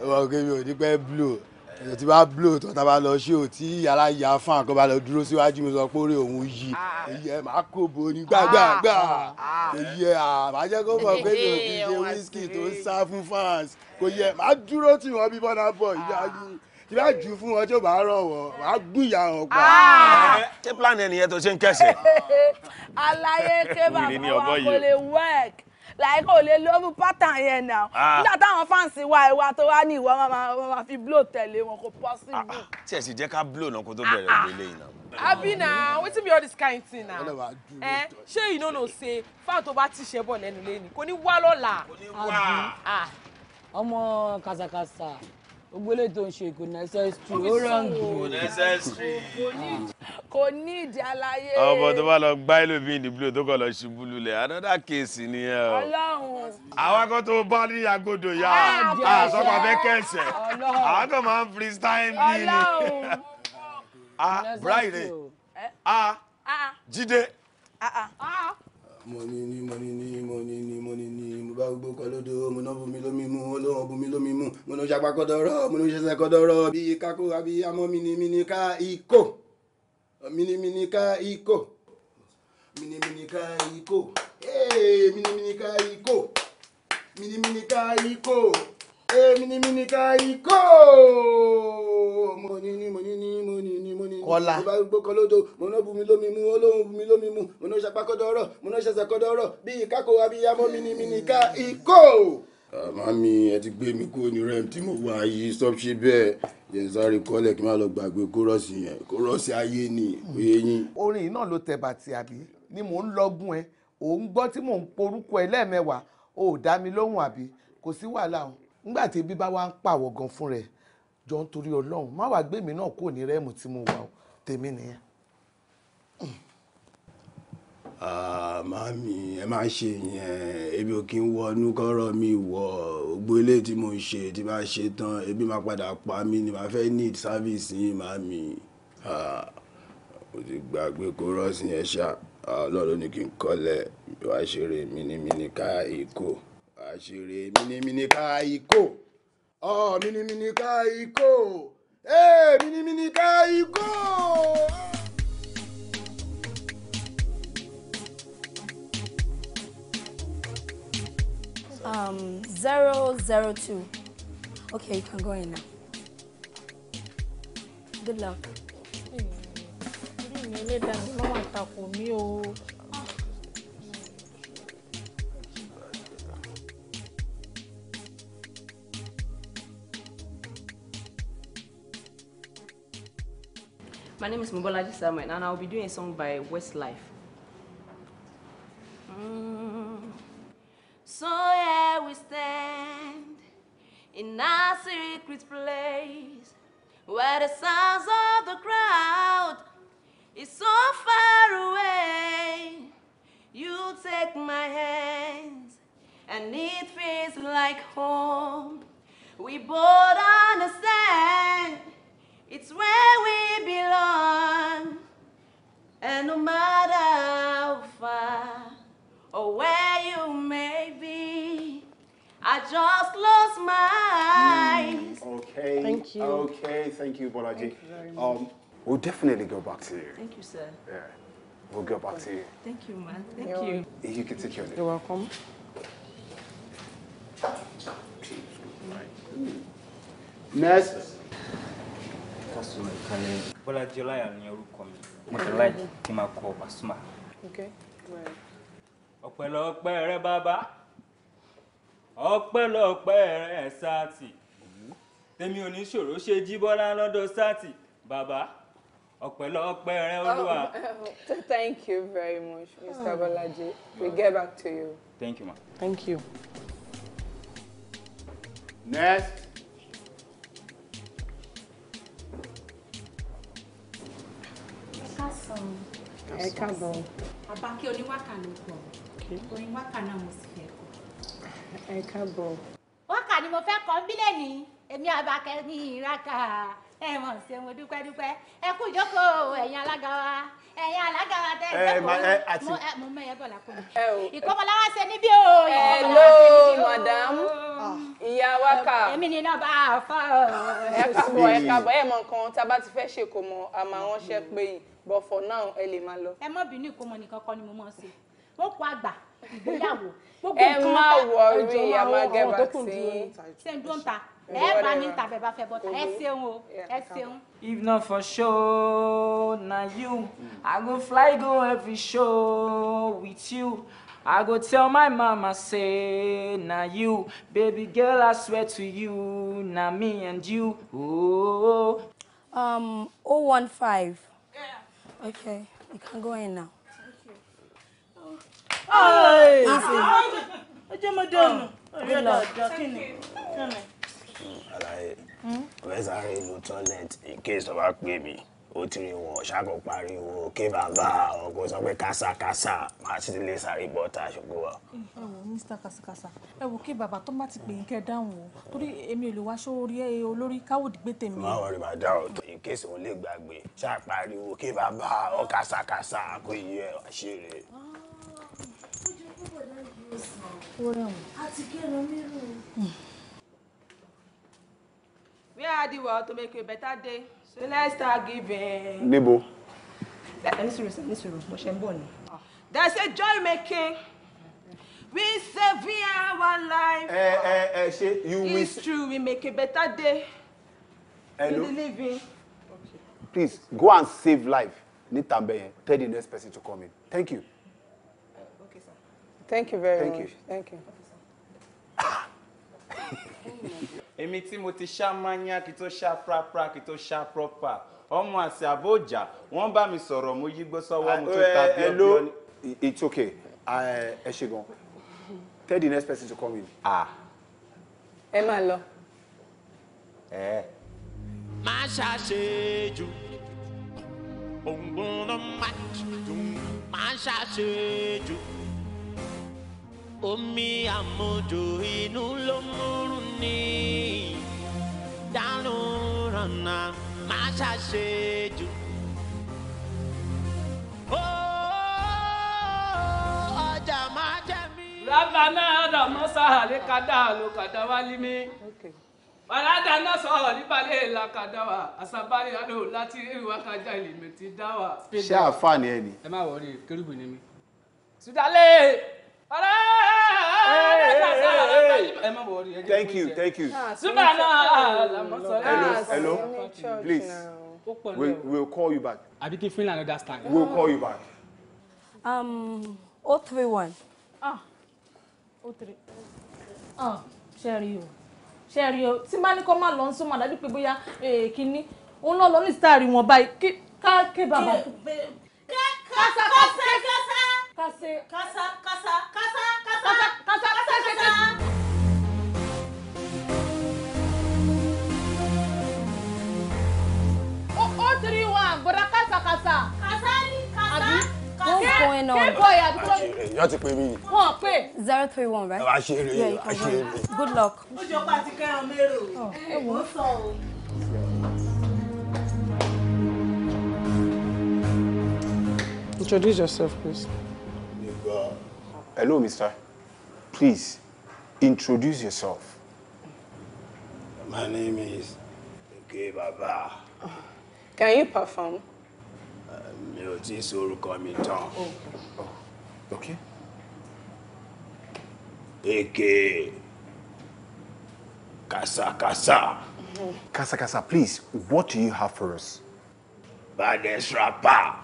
Speaker 6: Ọmọ òkè mi ò ní pẹ́ blow. Èyí tí bá blow tó tá bá lọ ṣé o tí yàrá ya fan kan bá lọ dúró síwájú mi sọ pé orí òun yí. Èyí ẹ̀ máa kó bo ní gbàgbàgbà. Èyí ẹ̀ máa jẹ́ kó mọ̀ pé mi ò fi ṣe whisky tó ń sá fún fans. Kò yẹ máa dúró tì wọ́n bí Burna Boy ìyá yìí. Tí bá jù fún wọn tí ó bá rọ̀ wọ́n, wàá gbúyà wọn pa.
Speaker 12: Ṣé plan ẹnìyẹn tó ṣe ń kẹsẹ̀?
Speaker 8: Aláyé ké bàbá wa kò lè work like kò lè lóru pattern yẹn náà. Nígbà táwọn fáǹsì wa ìwà tó wá ní ìwọ máa fi blow tẹ̀lé wọn kò possible.
Speaker 12: Tí ẹ sì jẹ́ ká blow náà kó tó bẹ̀rẹ̀ ìgbélé yìí náà.
Speaker 10: Abi na wetin be all this kind thing na? Ṣé you no know say fan tó bá ti ṣe bọ̀ lẹ́nu lẹ́ni kò ní wá lọ́la.
Speaker 11: Ọmọ kàsàkàsà ogbélé tó ń ṣe kò necessary ó rọǹgì.
Speaker 12: Kò necessary.
Speaker 8: Kò ní ìdí Aláyé.
Speaker 12: Ọmọ tó bá lọ gbá ẹlòmíì ní blue tó kọ lọ ṣubú lulẹ̀ another case nìyẹn o.
Speaker 8: Ọlọ́run.
Speaker 12: Àwọn kan tó bá ní agodo yá àsọpọ̀ fẹ́ kẹsẹ̀ àwọn kan máa ń freestyle bí ni. Bright Jídé.
Speaker 6: Money ni mo bá gbogbo kan lódò mo náà bumi lómi mu olóhùn bumi lómi mu mo náà ṣàpá kọdọrọ mo náà ṣẹṣẹ kọdọrọ bí kákó àbí amọ mi ni ká ikó
Speaker 2: Mini mini ka iko. Mini mini ka iko. Hey, mini mini ka iko. Mini mini ka iko. Hey, mini mini ka iko. Money.
Speaker 7: Kọ́lá.
Speaker 2: Bá gbó kan lódò, mo ná bu mi lómi mu, Ọlọ́run bu mi lómi mu, mo ná ṣapá kọ́dọ̀ọ́rọ̀, mo ná ṣẹ̀ṣẹ̀ kọ́dọ̀ọ́rọ̀, bí ìkákò abiyamọ mini mini ka iko. Mami, ẹ ti gbé mi kúrò ní rẹ́m tí mo wà yìí, stop ṣe bẹ́ẹ̀. Yẹn sáré kọ́lẹ̀ kí n má lọ gbàgbé kórọ́ọ̀sì yẹn, kórọ́ọ̀sì ayé ni, oyè yín.
Speaker 7: Orin yìí náà ló tẹ bàtì àbí ni mò ń lọ́gùn ẹ òun gbọ́ tí mò ń porúkọ ẹ lẹ́ẹ̀mẹwàá o ò dá mi lóhùn àbí kò sí wàhálà o nígbà tí ebi bá wá ń pàwọ̀ gan fún rẹ̀ jọ ń torí Ọlọ́run má wàá gbé mi náà kúrò ní rẹ́ẹ̀mù tí mo wà o tèmi nìyẹn.
Speaker 2: Mami, ẹ má ṣe yẹn, ebi ò kí ń wọnú kọ́rọ̀ mi wọ̀, gbogbo ilé tí mo ń ṣe tí bá ṣe tán ebi máa padà pa mí ni màá fẹ́ need service yín mami. Mo ti gbàgbé kórọ́ọ̀sì yẹn ṣá, Ọlọ́run ní kí n kọ́lẹ̀ wá ṣeré mínímíní ká ikó, wá ṣeré mínímíní ká ikó, mínímíní ká ikó, mínímíní ká ikó.
Speaker 18: 002. Okay, you can go in now. Good luck.
Speaker 19: My name is Mobolaji Samuel, and I'll be doing a song by Westlife. So here we stand in our secret place, where the sounds of the crowd is so far away. You take my hands, and it feels like home. We both understand it's where we belong, and no matter how far or where you may be, I just close my eyes.
Speaker 14: Okay.
Speaker 19: Thank you.
Speaker 14: Okay, thank you, Bolaji.
Speaker 19: Thank you very much.
Speaker 14: We'll definitely go back to you.
Speaker 19: Thank you, sir.
Speaker 14: Yeah, we'll go back to you.
Speaker 19: Thank you, man. Thank you.
Speaker 14: You can take your leave.
Speaker 19: You're welcome.
Speaker 14: Next.
Speaker 15: Customer ìkàlẹ̀ Bọ́lájí Ọláyà ni orúkọ mi. Mo tẹ̀ láì kí n máa kọ Pasuma.
Speaker 10: Okay. Right.
Speaker 15: Ọpẹ́lọpẹ́ rẹ bàbá. Ọpẹ́lọpẹ́ rẹ Sátì. Tèmi ò ní ṣòro ṣe Jíbọ́lá lọ́dọ̀ Sátì. Bàbá. Ọpẹ́lọpẹ́ rẹ Olúwa.
Speaker 10: Thank you very much, Mr. Bolaji. We'll get back to you.
Speaker 15: Thank you, ma.
Speaker 10: Thank you.
Speaker 14: Next.
Speaker 10: Ẹ káàbọ̀.
Speaker 20: Àbákẹ́ oníwákà ló pọ̀. Orin wákà náà mo sì fẹ́ kọ.
Speaker 10: Ẹ káàbọ̀.
Speaker 20: Wákà ni mo fẹ́ kọ bílẹ̀ ní èmi Àbákẹ́ ní ìrákà. Ẹ mọ̀ ṣe mo dúpẹ́. Ẹ kú ìjókòó ẹ̀yin alága wa. Ẹ̀yin alága wa tẹ́ ẹ jókòó. Mo mẹ́yẹ bọ̀ lápò mi. Ìkọ́mọláwá ṣe níbí o.
Speaker 10: Hello, madam. Ìyá wákà.
Speaker 20: Èmi ni náà bá a fọ́.
Speaker 10: Ẹ káàbọ̀. Ẹ mọ̀ nǹkan tá a bá ti fẹ́ ṣe kò mọ̀ àmọ́ àwọn ṣẹ́ pé yìí. But for now, ẹ lè máa lọ.
Speaker 20: Ẹ má bínú ìkómọ nìkan kọ́ ni mo mọ̀ sí. Ó kó àgbà ìgbéyàwó.
Speaker 10: Ẹ má worry, a máa get back sí.
Speaker 20: Ṣé ń dún ta? Ẹ bá mi ń ta bẹ́ẹ̀ bá fẹ́ bọ́ta. Ẹ ṣeun o. Ẹ ṣeun.
Speaker 15: If not for show, na you, I go fly go every show with you. I go tell my mama say, na you, baby girl, I swear to you, na me and you. Oh.
Speaker 18: 015. Okay, you can go in now.
Speaker 11: Hey!
Speaker 18: Good luck.
Speaker 2: Àlàyé, ọ̀rẹ́ sáré inú toilet in case tó bá pè mí, ó ti rí wọn ṣáàkó pariwo kí bàbá ọkọ sọ pé kásàkásà máa ti lè sáré bọ́ta ṣùgbọ́n wa.
Speaker 21: Ẹ wò Mr. Kasakasa, ẹ wò kí bàbá tó bá ti pè yín kẹ́ dáhùn o, torí èmi ò lè wá sórí olórí káwọ́dì gbé tèmi.
Speaker 2: Má wọrí máa dá ọ̀tọ̀ in case òun lè gbàgbé ṣáà pariwo kí bàbá ọ kásàkásà kó yí ẹ àṣírí.
Speaker 21: Àti kẹ́rọ mírù.
Speaker 19: We are the world to make a better day. So let's start giving.
Speaker 14: Níbo?
Speaker 15: There's a joy making. We save our life. It's true, we make a better day.
Speaker 2: Hello?
Speaker 15: In the living.
Speaker 2: Please, go and save life. Tell the next person to come in. Thank you.
Speaker 15: Okay, sir.
Speaker 10: Thank you very
Speaker 2: much.
Speaker 10: much. Thank you.
Speaker 14: Èmi tí mo ti ṣá manya kí tó ṣá prapra kí tó ṣá proper. Ọmọ àṣẹ àbójà, wọ́n bá mi sọ̀rọ̀ mo yí gbó sọ́wọ́ mo tó tàbí
Speaker 2: hello, it's okay. Eshegon. Tell the next person to come in.
Speaker 10: Ẹ máa lọ.
Speaker 5: Má ṣàṣejù. Ògbóná má ṣàṣejù. Omi àmujù inú ló múrun ní. Dánú rànà má ṣàṣejù. Ọjà má jẹ mí.
Speaker 11: Rábànà Dàmọ́sà àlékádà ló kàdá wálé mi. Bàládà náà sọ̀rọ̀ nípàdé làkàdáwà. Àṣàbárí àdó láti ìwà kájà ìlìmì ti dáwà.
Speaker 2: Ṣé àǹfààní ẹ ni?
Speaker 11: Ẹ má wọrí kérúbù ni mí. Sùdálẹ̀!
Speaker 2: Thank you. Hello. Please. We'll call you back.
Speaker 11: Abike Finland understand.
Speaker 2: We'll call you back.
Speaker 18: 031.
Speaker 21: 03. Ṣẹ́rí o. Tí bá ní kó má lọ ń súnmọ́ dájú pé bóyá kíní. Òun náà lọ ní sítárì wọn báyìí. Ké bàbá.
Speaker 18: What's going on?
Speaker 12: You have to pay me.
Speaker 18: 031, right? Yeah, you can go. Good luck.
Speaker 10: Introduce yourself, please.
Speaker 2: Hello, mister. Please, introduce yourself.
Speaker 12: My name is Baba.
Speaker 10: Can you perform?
Speaker 12: Mi ò tí sorúkọ mi tán.
Speaker 2: Okay.
Speaker 12: KASAKASA.
Speaker 2: KASAKASA, please, what do you have for us?
Speaker 12: Baddest rapper.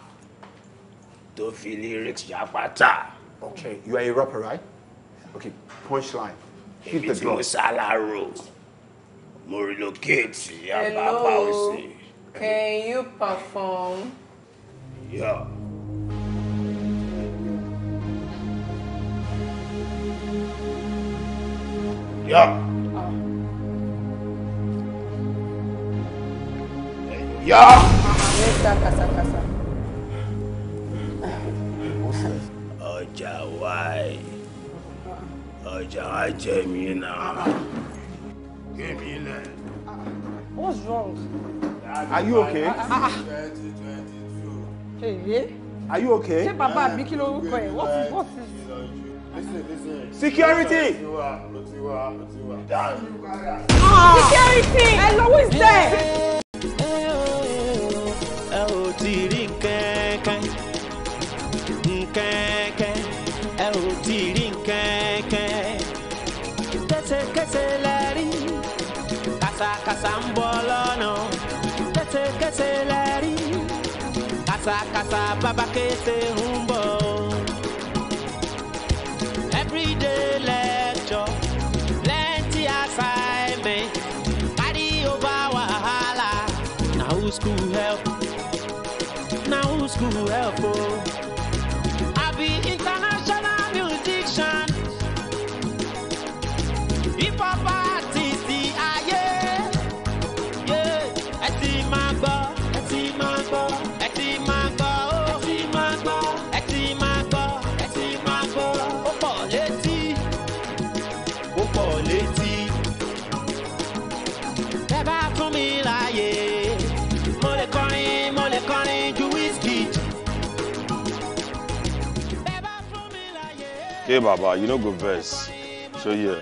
Speaker 12: To fi lyrics yapata.
Speaker 2: Okay, you are a rapper, right? Okay, punchline. Hit the drum.
Speaker 12: Salaro. Mo relocate.
Speaker 10: Hello. Can you perform?
Speaker 12: Yeah. Yeah. Yeah.
Speaker 10: Mr. KASAKASA.
Speaker 12: Ọjà wáì. Ọjà ajẹ́mínà. Kemi lẹ̀.
Speaker 10: What's wrong?
Speaker 2: Are you okay?
Speaker 10: Hey,
Speaker 2: are you okay?
Speaker 10: Ṣé bàbá àbí kí lorúkọ ẹ̀? What is?
Speaker 12: Listen.
Speaker 2: Security!
Speaker 10: Security! Hello, who is there?
Speaker 5: Ẹ ò tí rí nkẹ́kẹ́. Ẹ ò tí rí nkẹ́kẹ́. Kẹ́sẹ̀kẹ́sẹ̀ lẹ rí. Kàsàkàsà ń bọ̀ lọ́nà. Kẹ́sẹ̀kẹ́sẹ̀ lẹ rí. Kàsàkàsà bàbá kése ń bọ̀. Everyday lecture, plenty assignment. Carry over wahala. Now who school help? Oh. I be international musician. Hip hop artist, yeah. Ẹ ti máa gbọ́. Ó pọ̀ létí. Ẹ bá fún mi láyè. Mo lè kọrin ju Wizkid.
Speaker 4: Hey Baba, you no go vex. Show here.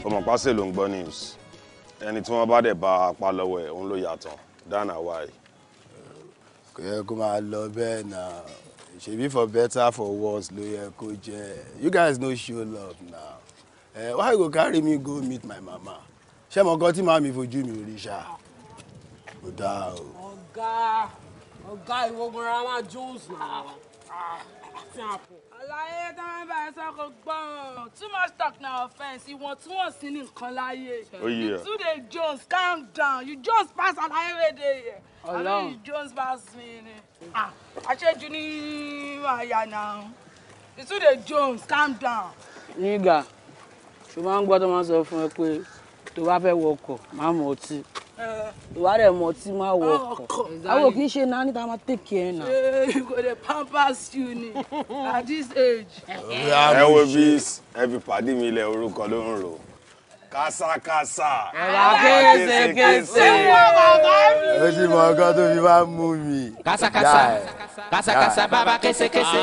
Speaker 4: Ọmọ pàṣẹ ló ń gbọ́ news. Ẹni tí wọ́n bá dẹ̀ bá apá lọ́wọ́ ẹ̀, òun ló yàtọ̀. Dáná wáyé.
Speaker 12: Kò yẹ kó máa lọ bẹ́ẹ̀ náà. Ṣebí for better for worse ló yẹ kó jẹ́. You guys no show love now. Why you go carry me go meet my mama? Ṣé mo nǹkan tí màmí fojú mi rí ṣá? Kò dáa o.
Speaker 10: Ọ̀gá ìwọ gbọ́dọ̀ máa Jones náà.
Speaker 8: Àlàyé tó ń bá ẹ sọ kò gbọ́n. Too much talk na offence. Ìwọ̀ntúnwọ̀nsí ní nǹkan láyé. You too dey Jones, calm down. You Jones pass àlàyé wey dey here. I know you Jones pass me ni. Àṣejù ní àyà náà. You too dey Jones, calm down.
Speaker 11: Nígà, ṣùgbọ́n ń gbọ́ tó máa sọ fún ẹ pé tó bá fẹ́ wọkọ̀ má mu ọtí. Tó bá dẹ̀ mu ọtí má wọkọ̀. Àwọn kì í ṣe náà níta máa take care náà.
Speaker 8: You go dey pampers you ni at this age.
Speaker 4: Ẹ wo bí ẹbí pàdé mi ilẹ̀ orúkọ ló ń rò. Kásàkásà.
Speaker 11: Késékésé.
Speaker 12: Ó ti mọ ọkọ tó fi máa ń mú mi.
Speaker 5: Kásàkásà. Kásàkásà bàbá késékésé.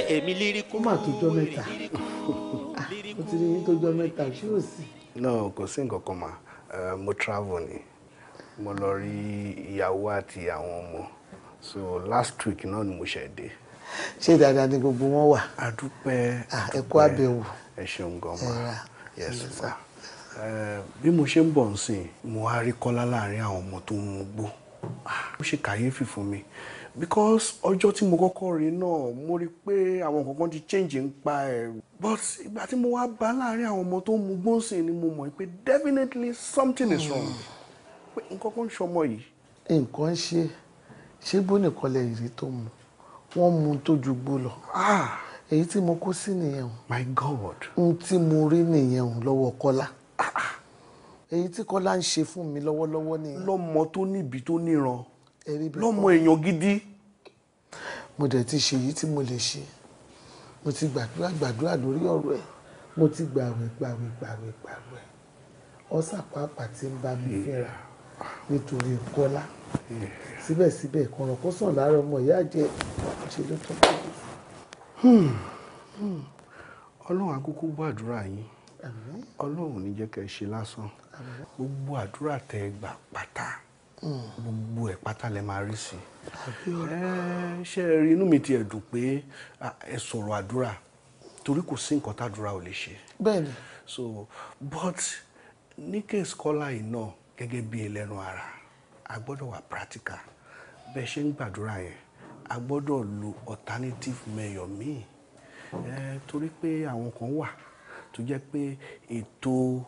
Speaker 5: Èmi líríkù.
Speaker 7: Ó mà tójọ́ mẹ́ta. Ó ti rí yín tójọ́ mẹ́ta, ṣé ò sí?
Speaker 2: No, kò sí nǹkan kan mà. Mo travel ni. Mo lọ rí ìyàwó àti àwọn ọmọ. So last week náà ni mo ṣẹ̀ dé.
Speaker 7: Ṣé dáadáa ni gbogbo wọn wà?
Speaker 2: A dúpẹ́.
Speaker 7: Ẹ kú àbẹ̀wò.
Speaker 2: Ẹ ṣeun gan ma. Yes ma. Bí mo ṣe ń bọ̀ nsìn, mo wá rí Kọ́lá láàrin àwọn ọmọ tó ń mugbó. Ó ṣe kàyéfì fún mi. Because ọjọ́ tí mo kọ́kọ́ rí náà, mo rí pé àwọn kankan ti change ń pa ẹ̀. But ìgbà tí mo wá bá láàrin àwọn ọmọ tó ń mugbó nsìn ni mo mọ̀ pé definitely something is wrong. Pé nǹkan kan ń ṣọmọ yìí.
Speaker 7: Nǹkan ṣe bó nìkan lẹ ìrí tó mu. Wọ́n mu tó ju gbó lọ. Èyí tí mo kó sí nìyẹn o.
Speaker 2: My God.
Speaker 7: Ohun tí mo rí nìyẹn o lọ́wọ́ Kọ́lá. Èyí tí Kọ́lá ń ṣe fún mi lọ́wọ́lọ́wọ́ nìyẹn.
Speaker 2: Lọ́mọ tó níbi tó níran. Lọ́mọ èèyàn gidi.
Speaker 7: Mo dẹ̀ ti ṣe èyí tí mo lè ṣe. Mo ti gbàdúrà lórí ọ̀rọ̀ ẹ̀. Mo ti gbàwẹ̀. Ọ̀sà pàápàá tí ń bá mi fẹ́ra nítorí Kọ́lá. Síbẹ̀síbẹ̀ kọ̀rọ̀ kó sàn lára ọmọ ìyá jẹ́ ṣe ló tọ́ pé.
Speaker 2: Ọlọ́run akúkú gbàdúrà yín. Ọlọ́run ò ní jẹ́ kẹ́ ẹ ṣe lásán. Gbogbo àdúrà tẹ́ ẹ gbà pátá. Gbogbo ẹ̀ pátá lẹ máa rí sí. Ṣé ẹ rí inú mi ti ẹ̀ dùn pé ẹ sọ̀rọ̀ àdúrà torí kò sí nǹkan tàdúrà ò lè ṣe.
Speaker 7: Bẹ́ẹ̀ni.
Speaker 2: So but ní case Kọ́lá yìí náà gẹ́gẹ́ bí ẹlẹ́ran ara a gbọ́dọ̀ wà practical. Bẹ́ẹ̀ ṣe ń gbàdúrà yẹn a gbọ́dọ̀ lo alternative mayor míì. Torí pé àwọn kan wà tó jẹ́ pé ètò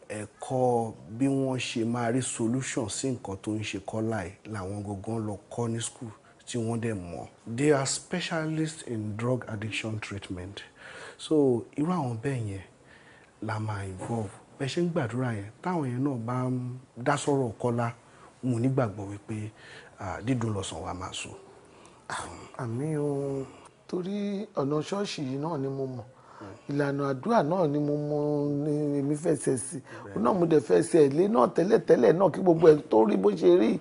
Speaker 2: ẹ̀kọ́ bí wọ́n ṣe máa rí solution sí nǹkan tó ń ṣe Kọ́lá yìí làwọn gangan lọ kọ́ ní school tí wọ́n dẹ̀ mọ̀. They are specialists in drug addiction treatment. So irú àwọn bẹ́ẹ̀ yẹn la máa involve. Bẹ́ẹ̀ ṣe ń gbàdúrà yẹn táwọn yẹn náà bá ń dá sọ̀rọ̀ Kọ́lá mo nígbàgbọ́ wípé dídùn lọ́sàn wa máa sùn.
Speaker 7: Àmín o. Torí ọ̀nà ṣọ́ọ̀ṣì yìí náà ni mo mọ̀. Ìlànà àdúrà náà ni mo mọ̀ ní èmi fẹsẹ̀ sí. Òun náà mo dẹ̀ fẹsẹ̀ lé náà tẹ́lẹ̀ náà kí gbogbo ẹ̀ tó rí bó ṣe rí.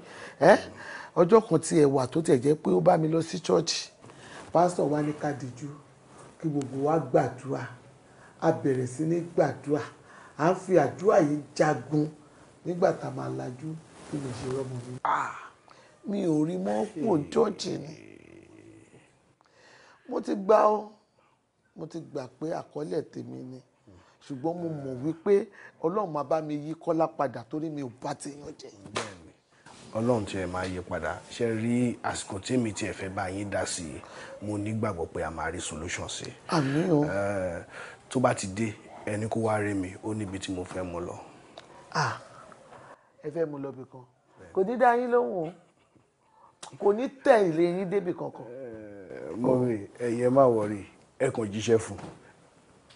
Speaker 7: Ọjọ́ kan tí ẹ wà tó tẹ̀ jẹ́ pé ó bá mi lọ sí ṣọ́ọ̀ṣì. Pásítọ̀ wa ní ká dijú kí gbogbo wa gbàdúrà. A bẹ̀rẹ̀ sí ní gbàdúrà. À ń fi àdúrà yìí jagun nígbà tá a máa lajú kí mo ṣe rọ́mọ mi. Mi ò rí mọ́ kúrò ṣọ́ọ̀ṣì ni. Mo ti gbà pé àkọlé tèmi ni ṣùgbọ́n mo mọ̀ wípé Ọlọ́run máa bá mi yí Kọ́lá padà torí mi ò bá tèèyàn jẹ́.
Speaker 2: Ọlọ́run tí ẹ máa yí padà ṣe rí àsìkò tí mi ti ẹ̀ fẹ́ bá yín dá sí i mo nígbàgbọ́ pé a máa rí solution sí i.
Speaker 7: Àmín o.
Speaker 2: Tó bá ti dé ẹni kó wá rí mi ó níbi tí mo fẹ́ mú lọ.
Speaker 7: Ẹ fẹ́ mú lọ bí kan kò ní dá yín lóhùn o kò ní tẹ̀lé yín débi kankan.
Speaker 2: Mọ́mí ẹ̀yin ẹ má wọrí ẹ kàn jíṣẹ́ fún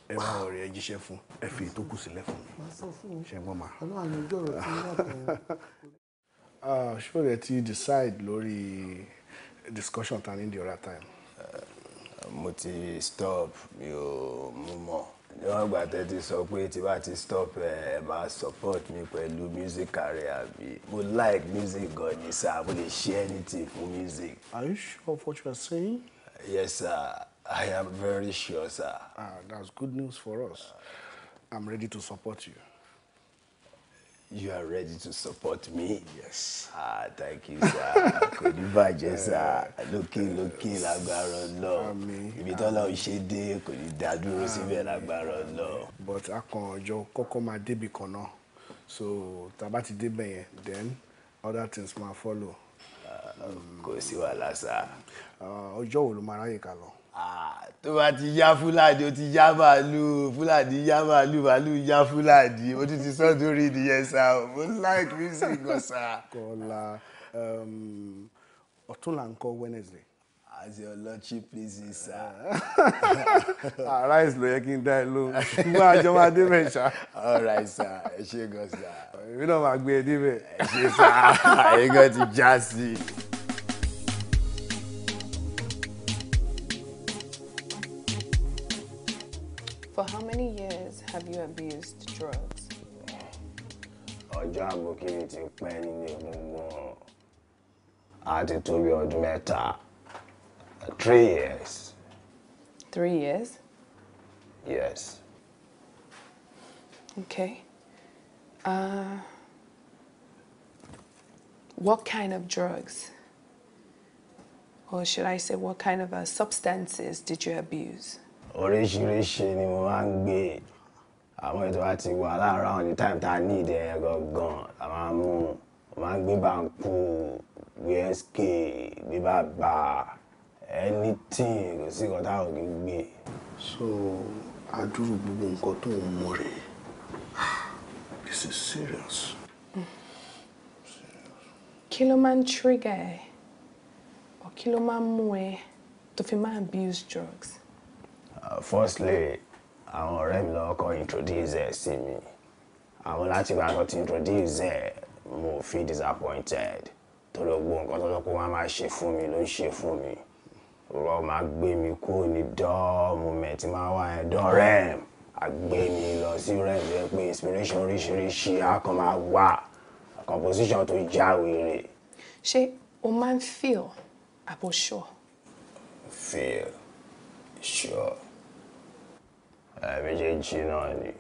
Speaker 2: ẹ má wọrí ẹ jíṣẹ́ fún ẹ fi ètò kù sílẹ̀ fún mi.
Speaker 7: Má sọ fún mi.
Speaker 2: Ṣé ń gbọ́ ma.
Speaker 7: Ọlọ́run àná ojú ọ̀rọ̀ tí wọ́n bọ̀.
Speaker 2: Ṣé o rẹ̀ ti decide lórí discussion ta ní the other time?
Speaker 12: Mo ti stop mi ò mú mọ́. Níwọ̀n ìgbà tẹ́ ti sọ pé tí bá ti stop ẹ máa support mi pẹ̀lú music career mi. Mo like music gan ni sir, mo lè share anything fún music.
Speaker 2: Are you sure of what you are saying?
Speaker 12: Yes sir, I am very sure sir.
Speaker 2: That's good news for us. I'm ready to support you. You are ready to support me?
Speaker 1: Yes.
Speaker 2: Thank you, sir. Kò ní bàjẹ́, sir. Lókè lágbára Ọlọ́run. Ibi tọ́lọ́run ṣe dé kò ní dá dúró síbẹ̀ lágbára Ọlọ́run.
Speaker 6: But a kàn ọjọ́ kọ́kọ́ máa débi kan náà. So tá a bá ti débẹ̀ yẹn, then other things máa follow.
Speaker 2: Kò sí wàhálà, sir.
Speaker 6: Ọjọ́ wo ló máa ráyè ká lọ?
Speaker 2: Tó bá ti yá Fúlàní, ó ti yá màálù, Fúlàní yá màálù, màálù yá Fúlàní, ó ti sọ́ dórí nìyẹn, sir. Mo like music gan, sir.
Speaker 6: Kọ́lá, ọ̀túnla ńkọ́ Wednesday.
Speaker 2: As your lordship pleases, sir.
Speaker 6: Rice ló yẹ kí n dá ẹ lóhùn. Ṣùgbọ́n àjọ máa débẹ̀ ṣá.
Speaker 2: All right, sir. Ẹ ṣé gan, sir.
Speaker 6: Èmi náà máa gbé ẹ débẹ̀.
Speaker 2: Ẹ ṣé, sir. Ẹ̀yin gan ti já sí.
Speaker 13: For how many years have you abused drugs?
Speaker 2: Ọjọ́ àbòkiri ti pẹ́ nínú egungun. A ti tó bí ọdún mẹ́ta. 3 years.
Speaker 13: 3 years?
Speaker 2: Yes.
Speaker 13: Okay. What kind of drugs? Or should I say, what kind of substances did you abuse?
Speaker 2: Oríṣiríṣi ni mo máa ń gbé. Àwọn ètò àti wà láàárọ̀ ní time tá a ní ìdẹ ẹ̀ gangan la máa ń mú. Mo máa ń gbé báńkù, gbé SK, gbé bàbá, anything, kò sí nǹkan táwọn kì í gbé.
Speaker 7: So, àdúrú gbogbo nǹkan tó ń mú rè. This is serious.
Speaker 13: Kí ló máa ń trigger ẹ? Or kí ló máa ń mú ẹ tó fi máa abuse drugs?
Speaker 2: Firstly, àwọn ọ̀rẹ́ mi lọ́wọ́ kọ́ introduce ẹ̀ sí mi. Àwọn láti bá tó ti introduce ẹ̀, mo feel disappointed. Torí gbogbo nǹkan tó lọ kó wọ́n máa ṣe fún mi ló ń ṣe fún mi. Ọ̀rọ̀ máa gbé mi kúrò ní dọ́ moment máa wá ẹ̀ dán rẹ́m. A gbé mi lọ sí rẹ́m tó yẹ pé inspiration oríṣiríṣi á kàn máa wà. Composition tó já wèrè.
Speaker 13: Ṣé o máa ń feel àbò sure?
Speaker 2: Feel sure. Méjèèjì náà ni.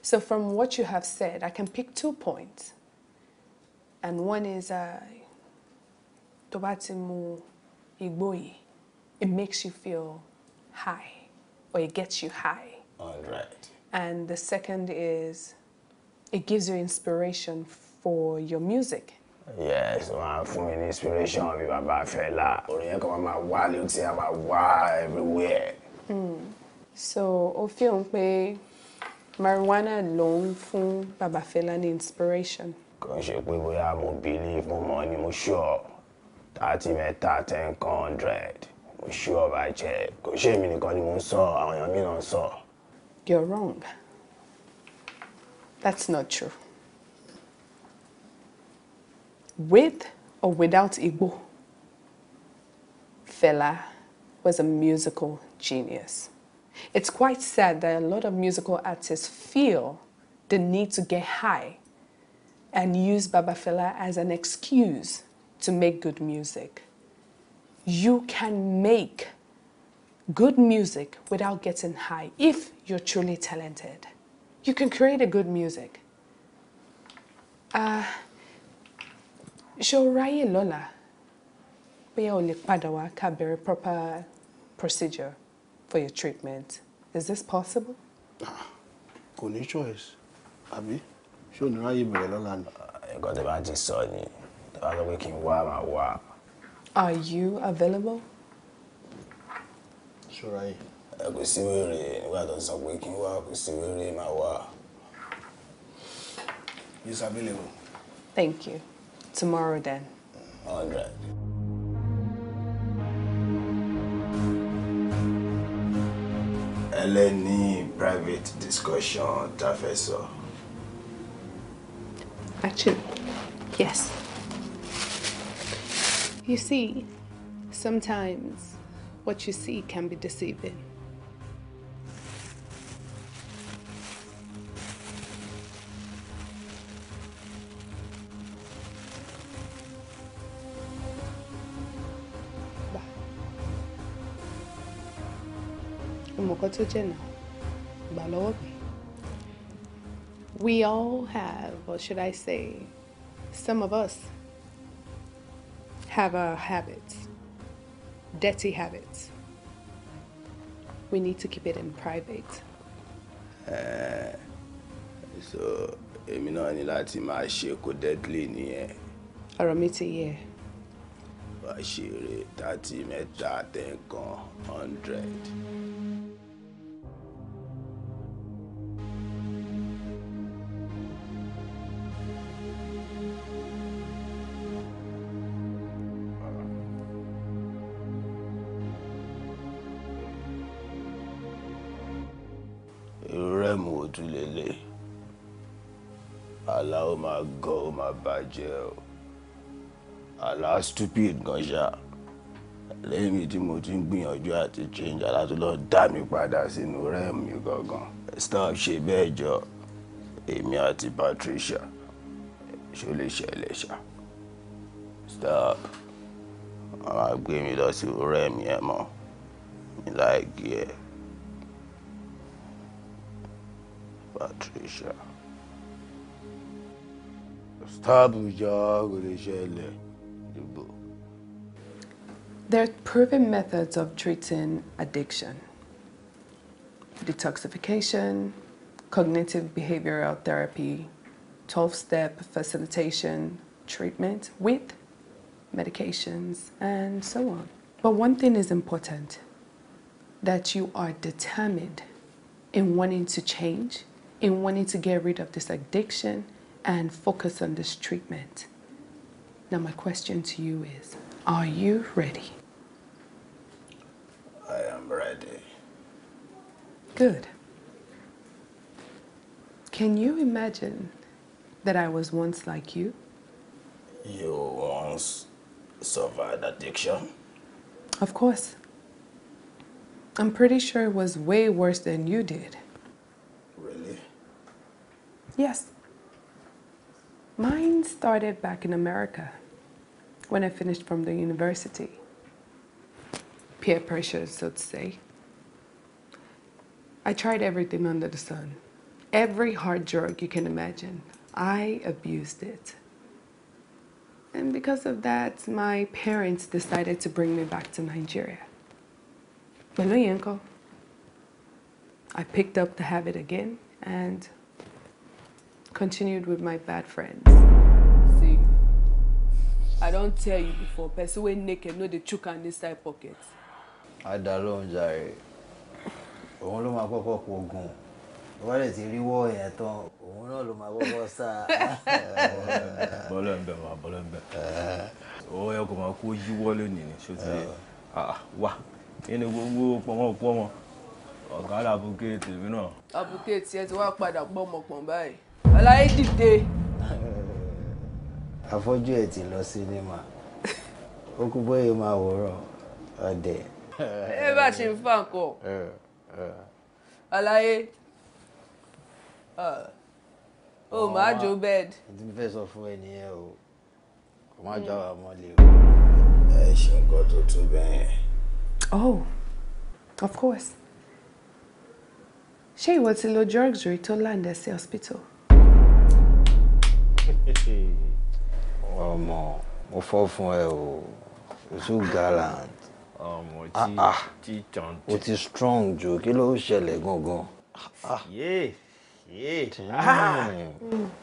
Speaker 13: So from what you have said, I can pick 2 points. And one is, tó bá ti mu igbó yìí, it makes you feel high, or it gets you high.
Speaker 2: All right.
Speaker 13: And the second is, it gives you inspiration for your music.
Speaker 2: Yes, wọ́n á fún mi ní inspiration bí bàbá Fẹlá. Orin yẹn kàn máa wá létí, á máa wá everywhere.
Speaker 13: So, o feel pé marijuana ló ń fún Baba Fẹlá ní inspiration.
Speaker 2: Kò ń ṣe pé bóyá mo believe mo mọ̀ ni mo sure 30 mẹ́ta 10 100 mo sure bàjẹ́. Kò ṣe èmi nìkan ni mo ń sọ, àwọn èèyàn mi náà ń sọ.
Speaker 13: You're wrong. That's not true. With or without Igbo, Fela was a musical genius. It's quite sad that a lot of musical artists feel the need to get high and use Baba Fela as an excuse to make good music. You can make good music without getting high if you're truly talented. You can create a good music. Shoraye Lola, bóyá o lè padà wá ká bẹ̀rẹ̀ proper procedure for your treatment. Is this possible?
Speaker 7: Kò ní choice. Àbí? Ṣé o ní ráyè bẹ̀rẹ̀ lọ́la ni?
Speaker 2: Nǹkan tó bá ti sọ ni, tó bá sọ pé kí n wá máa wá.
Speaker 13: Are you available?
Speaker 7: Ṣọ́ráyè.
Speaker 2: Kò sí wèrè nígbà tó sọ pé kí n wá, kò sí wèrè máa wá.
Speaker 7: He's available.
Speaker 13: Thank you. Tomorrow then.
Speaker 2: 100. Any private discussion, Professor?
Speaker 13: Actually, yes. You see, sometimes what you see can be deceiving. We all have, or should I say, some of us have our habits, dirty habits. We need to keep it in private.
Speaker 2: So, èmi náà ní láti máa ṣe kó deadly nìyẹn.
Speaker 13: Ọ̀rọ̀ mi ti yé.
Speaker 2: Wá ṣeré 30 mẹ́ta 10 kan 100. Rẹ́mu ò tún lélẹ̀. Àlá ó máa gọ̀ ó máa bàjẹ́ o. Àlá stupid gan ṣá. Lẹ́yìn tí mo ti ń gbìyànjú àti change àlá tó lọ dá mi padà sínú rẹ́mu mi gangan. Stop ṣe bẹ́ẹ̀ jọ. Èmi àti Patricia. Ṣó lè ṣẹlẹ̀ ṣá. Stop. Wọ́n máa gbé mi lọ sí rẹ́mu yẹn mọ́. Mi láìkí ẹ̀. Patricia. Stop,
Speaker 13: There are proven methods of treating addiction. Detoxification, cognitive behavioral therapy, 12-step facilitation, treatment with medications, and so on. But one thing is important, that you are determined in wanting to change, in wanting to get rid of this addiction and focus on this treatment. Now my question to you is, are you ready?
Speaker 2: I am ready.
Speaker 13: Good. Can you imagine that I was once like you?
Speaker 2: You once suffered addiction?
Speaker 13: Of course. I'm pretty sure it was way worse than you did.
Speaker 2: Really?
Speaker 13: Yes. Mine started back in America when I finished from the university. Peer pressure, so to say. I tried everything under the sun. Every hard drug you can imagine. I abused it. And because of that, my parents decided to bring me back to Nigeria. I picked up the habit again and continued with my bad friends.
Speaker 11: See, I don't tell you before, person wey naked no dey chook and inside pocket.
Speaker 16: Adalo njare. Òun ló máa kọ́kọ́ pogun. Wọ́n lè ti rí wọ́ yẹn tán. Òun náà ló máa kọ́kọ́ sá.
Speaker 3: Bọ́lẹ̀ ń bẹ̀ wá, bọ́lẹ̀ ń bẹ̀. Ó yẹ kó máa kó yíwọ́ lónìí ni, ṣó ti wà. Nínú gbogbo pọ̀mọ́pọ̀mọ́, ọ̀gá làbúkẹ́ tèmi náà.
Speaker 11: Àbùkẹ́ tiẹ̀ ti wá padà pọ̀mọ̀pọ̀n báyìí. Aláyé dìde.
Speaker 16: Afọ́jú ẹ̀ ti lọ sinimá. Ó kú bóyá máa wòrán ọdẹ.
Speaker 11: Ẹ bá ṣe ń fà nǹkan. Aláyé. O máa jó bed.
Speaker 16: Tí mo fẹ́ sọ fún ẹ nìyẹn o. Kò má jọ àwọn ọmọlé o.
Speaker 2: Ẹ ṣe nǹkan tó tó bẹ́ẹ̀.
Speaker 13: Oh, of course. Ṣé ìwọ ti lo drugs rí tó land ẹ sí hospital?
Speaker 16: Ọmọ, mo fọ́ fún ẹ o. O too gallant.
Speaker 3: Ọmọ tí jọ̀ǹtì.
Speaker 16: O ti strong jù, kí ló ṣẹlẹ̀ gangan?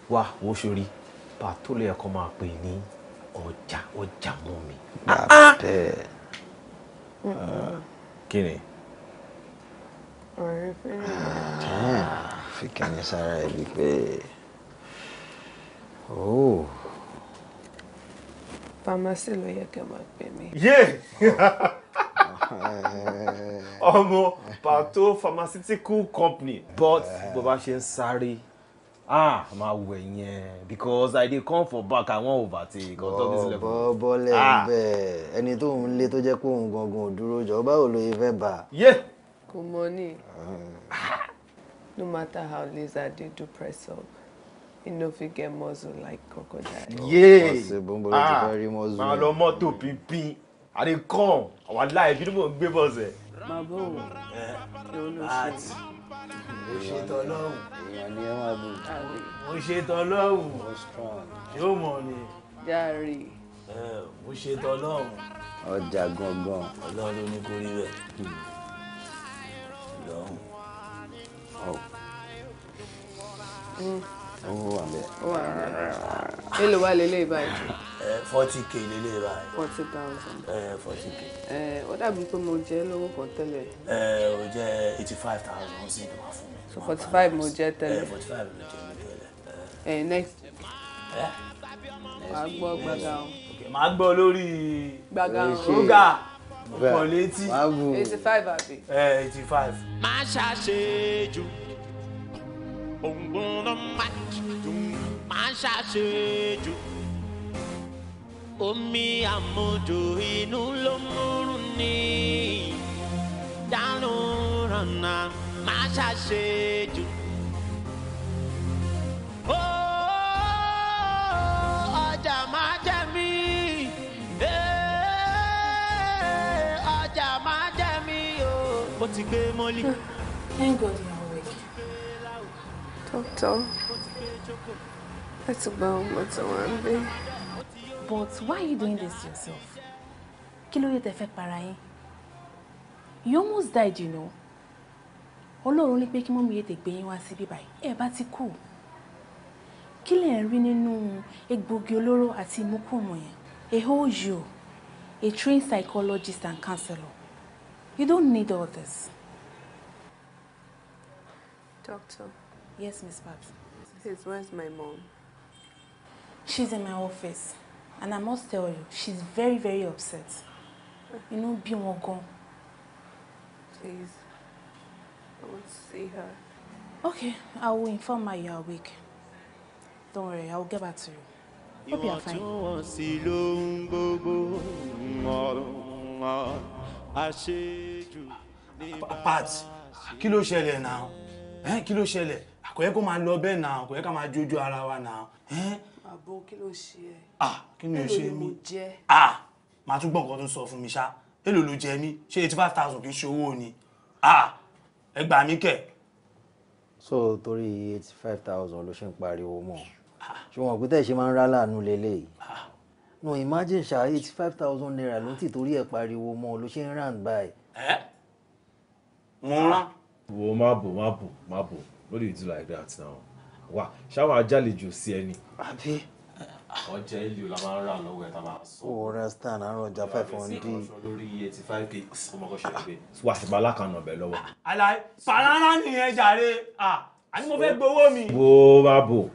Speaker 22: Wá, wo sórí, pàtó lè ẹ̀kọ́ máa pè ní ọjà mọ́ mi.
Speaker 16: Bẹ́ẹ̀.
Speaker 3: Kí ni?
Speaker 13: Ọ̀rẹ́ fẹ́ràn.
Speaker 16: Fi Kemi sára ẹ̀ bí pé. Oh.
Speaker 13: Pharmacy ló yẹ kẹ́ máa pè mí.
Speaker 22: Ọmọ pàtó pharmaceutical company. But bó bá ṣe ń sáré, máa wẹ̀ yẹn because I dey come for back, I wan overtake.
Speaker 16: Bọ́lẹ̀ bẹ́ẹ̀ ẹni tó ń lé tó jẹ́ pé òun gangan ò dúró jọ báwo ló yẹ fẹ́ bá.
Speaker 13: Kò mọ̀ ní. No matter how lizard dey do press up, e no fit get muscle like crocodile.
Speaker 22: Máa lọ mọ́tò pínpín. I dey come, our life, you no go gbé bọ́sẹ̀.
Speaker 11: Bàbá o.
Speaker 2: Àti mo ṣe tọ́lọ́hùn.
Speaker 16: Èèyàn ni ẹ máa bù.
Speaker 2: Mo ṣe tọ́lọ́hùn. Ṣé o mọ̀ ni?
Speaker 11: Jàre.
Speaker 2: Mo ṣe tọ́lọ́hùn.
Speaker 16: Ọjà gangan.
Speaker 2: Ọlọ́run ló ní kó rí bẹ́ẹ̀. Lọ́hùn.
Speaker 16: Owó wà bẹ́ẹ̀.
Speaker 11: Ó wà bẹ́ẹ̀. Èlò wà lélẹ̀ báyìí.
Speaker 2: 40k lélẹ̀ báyìí.
Speaker 11: 40,000.
Speaker 2: 40k.
Speaker 11: Ó dàbí pé mo jẹ́ lówó kan tẹ́lẹ̀.
Speaker 2: Ó jẹ́ 85,000 sí ìgbà fún mi.
Speaker 11: So 45 mo jẹ́ tẹ́lẹ̀.
Speaker 2: 45 ló jẹ́ mi tẹ́lẹ̀.
Speaker 11: Next. Màá gbọ́ gbàgà o.
Speaker 2: Màá gbọ́ lórí
Speaker 11: gbàgà o.
Speaker 2: Ọ̀gá pọ̀ létí.
Speaker 11: 85 àbí.
Speaker 2: 85.
Speaker 5: Má ṣàṣejù. Òǹgbọ́n má ṣàṣejù. Omi àmujù inú ló múrun ní. Dánú rànà má ṣàṣejù. Ọjà má jẹ mí. Ọjà má jẹ mí o. Mo ti gbé mọ́lì.
Speaker 13: Thank God you're awake.
Speaker 9: Doctor, let's go to one day.
Speaker 18: But why are you doing this to yourself? Kí ló dé tẹ́ fẹ́ para yín? You almost died, you know. Ọlọ́run ní pé kí mọ́mí yété gbé yín wá síbí báyìí. Ẹ bá ti kú. Kí lẹ̀ ń rí nínú egbògi olóró àti ìmúkùmù yẹn? A whole you, a trained psychologist and counselor. You don't need all this.
Speaker 9: Doctor.
Speaker 18: Yes, Miss Babs.
Speaker 9: Please, where's my mom?
Speaker 18: She's in my office. And I must tell you, she's very, very upset. You know, bí wọn gan.
Speaker 9: Please, I want to see her.
Speaker 18: Okay, I will inform her you're awake. Don't worry, I will get back to you. Hope you are fine.
Speaker 2: Pat, kí ló ṣẹlẹ̀ náà? Kí ló ṣẹlẹ̀? Kò yẹ kó máa lọ bẹ́ẹ̀ náà, kò yẹ ká máa jójú ara wa náà.
Speaker 11: Àbò kí ló ṣe ẹ́?
Speaker 2: Kí ni o ṣe mí?
Speaker 11: Èlò ni mo jẹ́.
Speaker 2: Màá tún gbọ́ nǹkan tó sọ fún mi ṣá. Èlò ló jẹ mí? Ṣé 85,000 kì í ṣe owó ni? Ẹ gbà mí kẹ̀.
Speaker 16: So torí 85,000 ló ṣe ń pariwo mọ́. Ṣùgbọ́n pé tẹ́ ṣe máa ń rá láàánú lélẹ́yìí. No, imagine ṣá 85,000 naira ló ti torí ẹ̀ pariwo mọ́ ló ṣe ń ràn báyìí.
Speaker 2: Mo rán.
Speaker 22: Wo má bò. What do you do like that now? Wá, ṣáwọn ajálejò sí ẹni.
Speaker 2: Àbí?
Speaker 22: Ọjà ìlú la máa ń rà lọ́wọ́ ẹ̀ tá máa sọ.
Speaker 16: Ó rẹ́sítàn àárọ̀ ọjà 500.
Speaker 22: Lórí 85k ọmọkọ ṣe pé wà á ti bá alákànnà bẹ̀ lọ́wọ́.
Speaker 2: Àlàyé pàrọ̀nà nìyẹn jàre. Àní mo fẹ́ gbowó mi.
Speaker 22: Wo má bò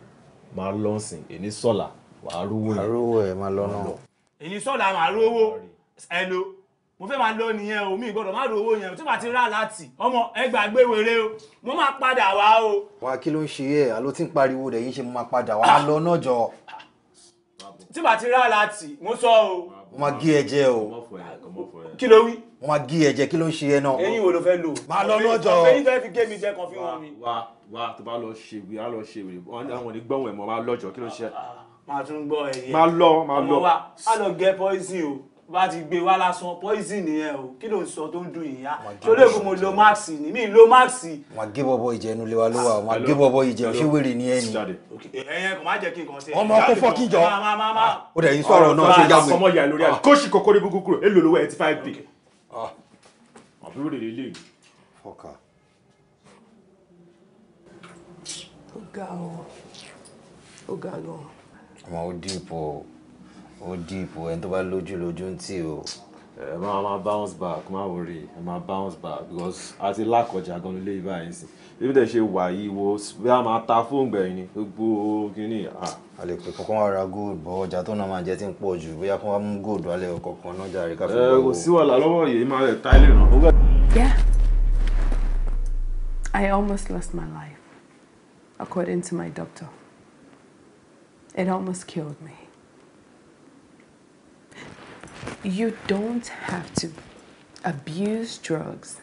Speaker 22: máa lọ sìn èní sọ̀là wàá rówó yẹn.
Speaker 16: Àrówó ẹ̀ máa lọ náà.
Speaker 2: Èní sọ̀là máa rówó. Ẹ̀lò mo fẹ́ máa lọ nìyẹn o, mi gbọ́dọ̀ má rówó yẹn tí màá ti rà láti. Ọmọ ẹ gbàgbé wèrè o, mo máa padà wá o.
Speaker 16: Wá kí ló ń ṣe ẹ́? Àló tí ń pariwo rẹ̀ yín ṣe mo máa padà wá lọ náà jọ.
Speaker 2: Tí màá ti rà láti, mo sọ o.
Speaker 16: Mo máa gé ẹ jẹ o.
Speaker 2: Kí ló wí?
Speaker 16: Mo máa gé ẹ jẹ, kí ló ń ṣe ẹ náà?
Speaker 2: Ẹyin wo ló fẹ́ lò?
Speaker 16: Máa lọ náà jọ.
Speaker 2: Ẹyin fẹ́ fi gé mi jẹ kan fi wọn mi.
Speaker 22: Wá tó bá lọ ṣe wí á lọ ṣe wèrè àwọn ní gbọ́hùn ẹ̀ mọ́ máa lọ́jọ́ kí ló ṣe.
Speaker 2: Máa tún gbọ́ ẹ̀yẹ.
Speaker 22: Máa lọ.
Speaker 2: Ọmọ wa á lọ gẹ poison o. Bá ti gbé wá lásán poison nìyẹn o. Kí ló ń sọ tó ń dùn yìí yá? Ṣé lè fún mo lo max ni? Mi lo max.
Speaker 16: Máa gé bọ́bọ́ ìjẹnu lé wa ló wà. Máa gé bọ́bọ́ ìjẹun ṣé wèrè ni ẹ ni?
Speaker 2: Ẹ̀yẹn kò má jẹ́ kí nǹkan ṣe.
Speaker 16: Ọmọ kó fọ́kí jọ.
Speaker 2: Ó
Speaker 16: dẹ̀ yín sọ̀rọ̀ náà ṣe jáwé.
Speaker 22: Ọmọ ìyá lórí àdé kóṣì kókó ní búkúrò èlò lówó 85p. Àbúrò lè lè.
Speaker 16: Fọ́kà.
Speaker 9: Ó ga gan.
Speaker 16: Ọmọ ó dìpọ̀ ẹni tó bá lójú ń tì o.
Speaker 22: Ẹ máa bounce back, má worry, ẹ máa bounce back because a ti lákọjá gan lé ibà yín sí. Ibi tẹ̀ ṣe wà yìí wo bí a máa ta fóònù gbẹ̀yìn ni gbogbo kínní.
Speaker 16: A lè pè kọ́kọ́ wá ra gold bọ́ ọjà tó náà máa jẹ́ tí ń pọ̀ jù bóyá kó wá mú gold wálé ọkọ̀ọ̀kan náà jàre ká fi gbọ́.
Speaker 22: Kò sí wàhálà lọ́wọ́ yìí máa rẹ̀ táìlì náà.
Speaker 9: Yeah. I almost lost my life, according to my doctor. It almost killed me. You don't have to abuse drugs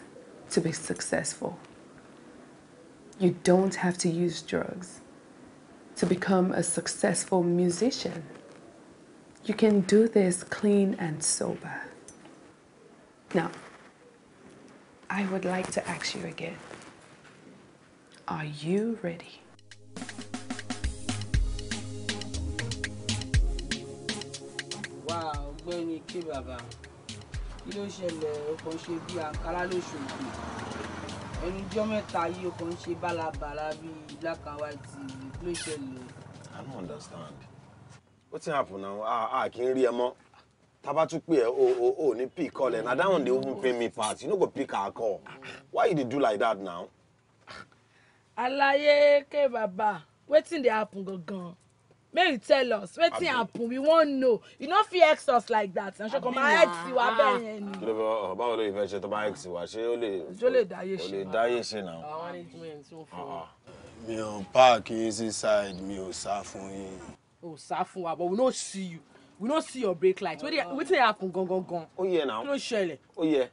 Speaker 9: to be successful. You don't have to use drugs to become a successful musician. You can do this clean and sober. Now, I would like to ask you again. Are you ready?
Speaker 11: Wow, ọ̀gbẹ́ni K bàbá. Kí ló ṣẹlẹ̀? O kàn ṣe bí àǹkárá lóṣogbo. Ẹnu jọ́ mẹ́ta yìí o kàn ṣe bálabàla bí black and white kí ló ṣẹlẹ̀?
Speaker 4: I don't understand. Wetin happen now? Kì í rí ẹ mọ́. Tá bá tún pè ẹ́ o ní pick call ẹ̀. Na that one dey even pay me pass. You no go pick our call. Why you dey do like that now?
Speaker 8: Àlàyé K bàbá, wetin dey happen gangan? May you tell us wetin happen, we wan know. You no fit ex us like that. Na ṣe ko ma ex wa bẹ́ẹ̀ yẹn ni.
Speaker 4: Kí ló fẹ́ báwo ló ìfẹ́ ṣe tó bá ex wa ṣé ó lè
Speaker 8: dáyé ṣe.
Speaker 4: Ó lè dáyé ṣe náà.
Speaker 11: Àwọn management wọn fún wa.
Speaker 12: Mi ò park easy side, mi ò sá fún yín.
Speaker 10: O sá fún wa, but we no see you. We no see your brake light. Wetin happen gangan?
Speaker 4: Ó yẹ náà.
Speaker 10: Kí ló ṣẹlẹ̀?
Speaker 4: Ó yẹ.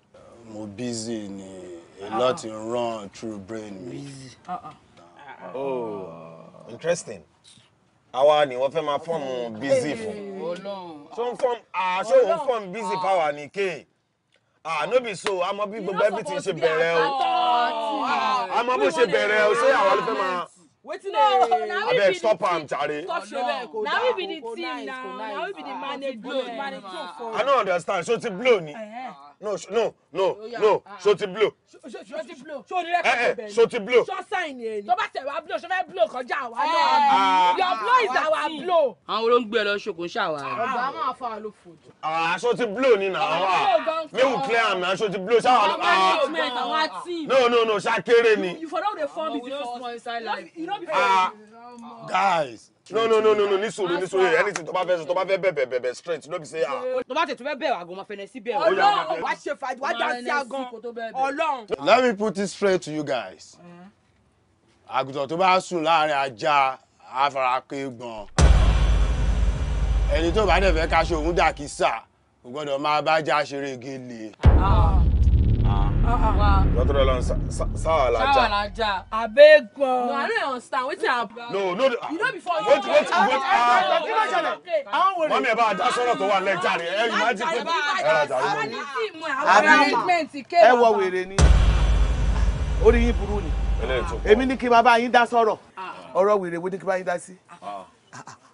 Speaker 12: Mo busy ni, a lot in run through brain mi.
Speaker 4: Oh, interesting. Àwa ni wọ́n fẹ́ máa form busy fún. So form busy power ni K. No be so. Àmọ́ bí gbogbo everything ṣe bẹ̀rẹ̀ o. Àmọ́ bó ṣe bẹ̀rẹ̀ o, ṣé àwa ló fẹ́ máa abeg stop am jare.
Speaker 8: Na we be the team now. Na we be the management.
Speaker 4: I no understand. So ti blow ni. No. So ti blow. So ti blow.
Speaker 8: So sign yẹn ni. Tó bá tẹ̀ wá blow, ṣó fẹ́ blow kọjá wa náà. Your blow is our blow.
Speaker 11: Àwọn ló ń gbé lọ ṣokùn ṣàwà.
Speaker 8: Ọba máa fa ló fojú.
Speaker 4: So ti blow ni na. Make we clear am na. So ti blow ṣá.
Speaker 8: Management our team.
Speaker 4: No, ṣá kéré ni.
Speaker 8: You for know the form is the first. You don't
Speaker 12: Guys.
Speaker 4: No. Ní sùúrù. Anything tó bá fẹ́ bẹ̀bẹ̀ straight. No be say
Speaker 10: Tó bá tẹ̀ tó fẹ́ bẹ̀rẹ̀ àgọ́ máa fẹ́nẹ̀ sí bẹ̀rẹ̀.
Speaker 8: Ọlọ́run wá ṣe fàájì wá dá sí àgàn. Ọlọ́run.
Speaker 12: Let me put it straight to you guys. Àgùntàn tó bá sùn láàrin ajá àfarakẹ́gbọ̀n. Ẹni tó bá dẹ̀ fẹ́ ká ṣòun dà kí sà, kò gbọ́dọ̀ máa bá já ṣeré gèlè.
Speaker 4: Lọ́tọ́rọ́ lọ́n sáwà lájà.
Speaker 8: Sáwà lájà. Abẹ́gbọ̀n.
Speaker 10: No, I don't understand. Wetin happen?
Speaker 4: No.
Speaker 10: You know before you.
Speaker 4: Wait. Mọ́mí ẹ̀ bá dá sọ́rọ̀ tó wà lẹ́jà rẹ̀. Ẹ imagine pé
Speaker 7: ẹ wọ wèrè ni. Orí yín burú ni. Èmi ní kí bàbá yín dá sọ́rọ̀. Ọ̀rọ̀ wèrè wo ní kí bàbá yín dá sí?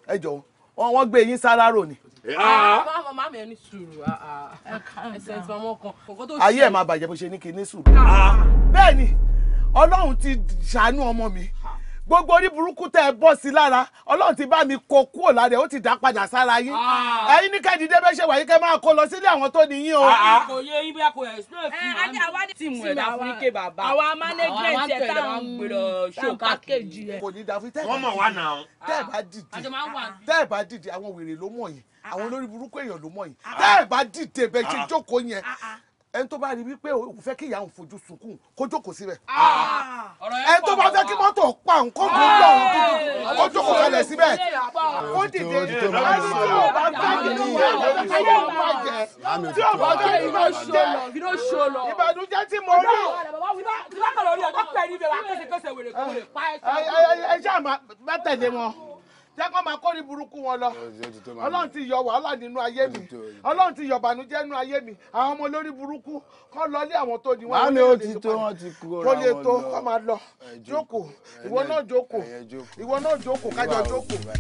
Speaker 7: Ẹ jọ̀wọ́, wọ́n gbé yín sálárò ni.
Speaker 10: Màmá mi ẹni sùúrù. Ẹsẹ̀ ìfọ̀ ọmọ kan.
Speaker 7: Ayé ẹ̀ máa bàjẹ́ bó ṣe ní kí ní sùúrù. Bẹ́ẹ̀ ni, Ọlọ́run ti ṣàánú ọmọ mi. Gbogbo orí burúkú tẹ́ ẹ bọ́ sí lára, Ọlọ́run ti bá mi kó kúrò lára ẹ̀, ó ti dá padà sára yín. Ẹ̀yin ní kẹ́ẹ̀dídé bẹ́ẹ̀ ṣe wáyé kẹ́ máa kó lọ sílé àwọn tó ní yín o.
Speaker 11: Kò yé yín bí a kò explain fún mi.
Speaker 8: Àwa ní
Speaker 11: tíìmù ẹ̀dá fún K bàbá.
Speaker 8: Àwa management ẹ̀ táwọn gbèrò show package ẹ̀.
Speaker 7: Kò ní dá fún tẹ́
Speaker 4: wọ́n mọ̀ wá náà.
Speaker 7: Tẹ́ ẹ̀ bá dìde àwọn wèrè ló mọ̀ yín. Àwọn olórí burúkú èèyàn ló mọ̀ yín. Tẹ́ ẹ̀ bá dìde bẹ́ẹ̀ ṣe jókòó yẹn. Ẹni tó bá rí wípé òun fẹ́ kí ìyá òun fojú sunkún kó jókòó síbẹ̀. Ẹni tó bá fẹ́ kí mọ́tò pa òun kó gbé lọ òun kó jókòó kalẹ̀ síbẹ̀. Ó dìde tí ó bá fẹ́ kí ìyá òun bàjẹ́ tí ó bá fẹ́ kí ìyá òun lọ. Ìbànújẹ́ tí mo rí. Ẹ ṣáà má tẹ̀lé wọn. Jẹ́ kó máa kórìí burúkú wọn lọ. Ọlọ́run ti yọ wàhálà nínú ayé mi. Ọlọ́run ti yọ ìbànújẹ́ nínú ayé mi. Àwọn ọmọ olórí burúkú kọ́ lọ lé àwọn tó ní wọn.
Speaker 12: Màámi ó ti tó wọn ti kúrò ra wọn lọ.
Speaker 7: Kó lè tó kó máa lọ. Jókòó. Ìwọ náà jókòó. Kájọ jókòó.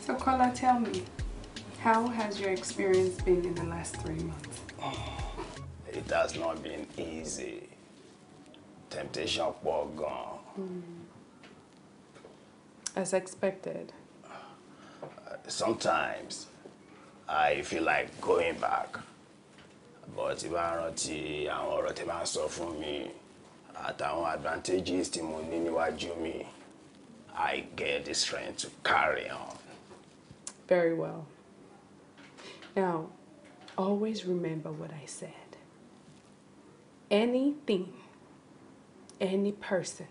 Speaker 9: So, Kola, tell me, how has your experience been in the last 3 months?
Speaker 2: It has not been easy. Temptation pọ̀ gan.
Speaker 9: As expected.
Speaker 2: Sometimes I feel like going back. But if I rántí àwọn ọ̀rọ̀ tí máa ń sọ fún mi, àtàwọn advantages tí mo ní níwájú mi, I get the strength to carry on.
Speaker 13: Very well. Now, always remember what I said. Anything, any person,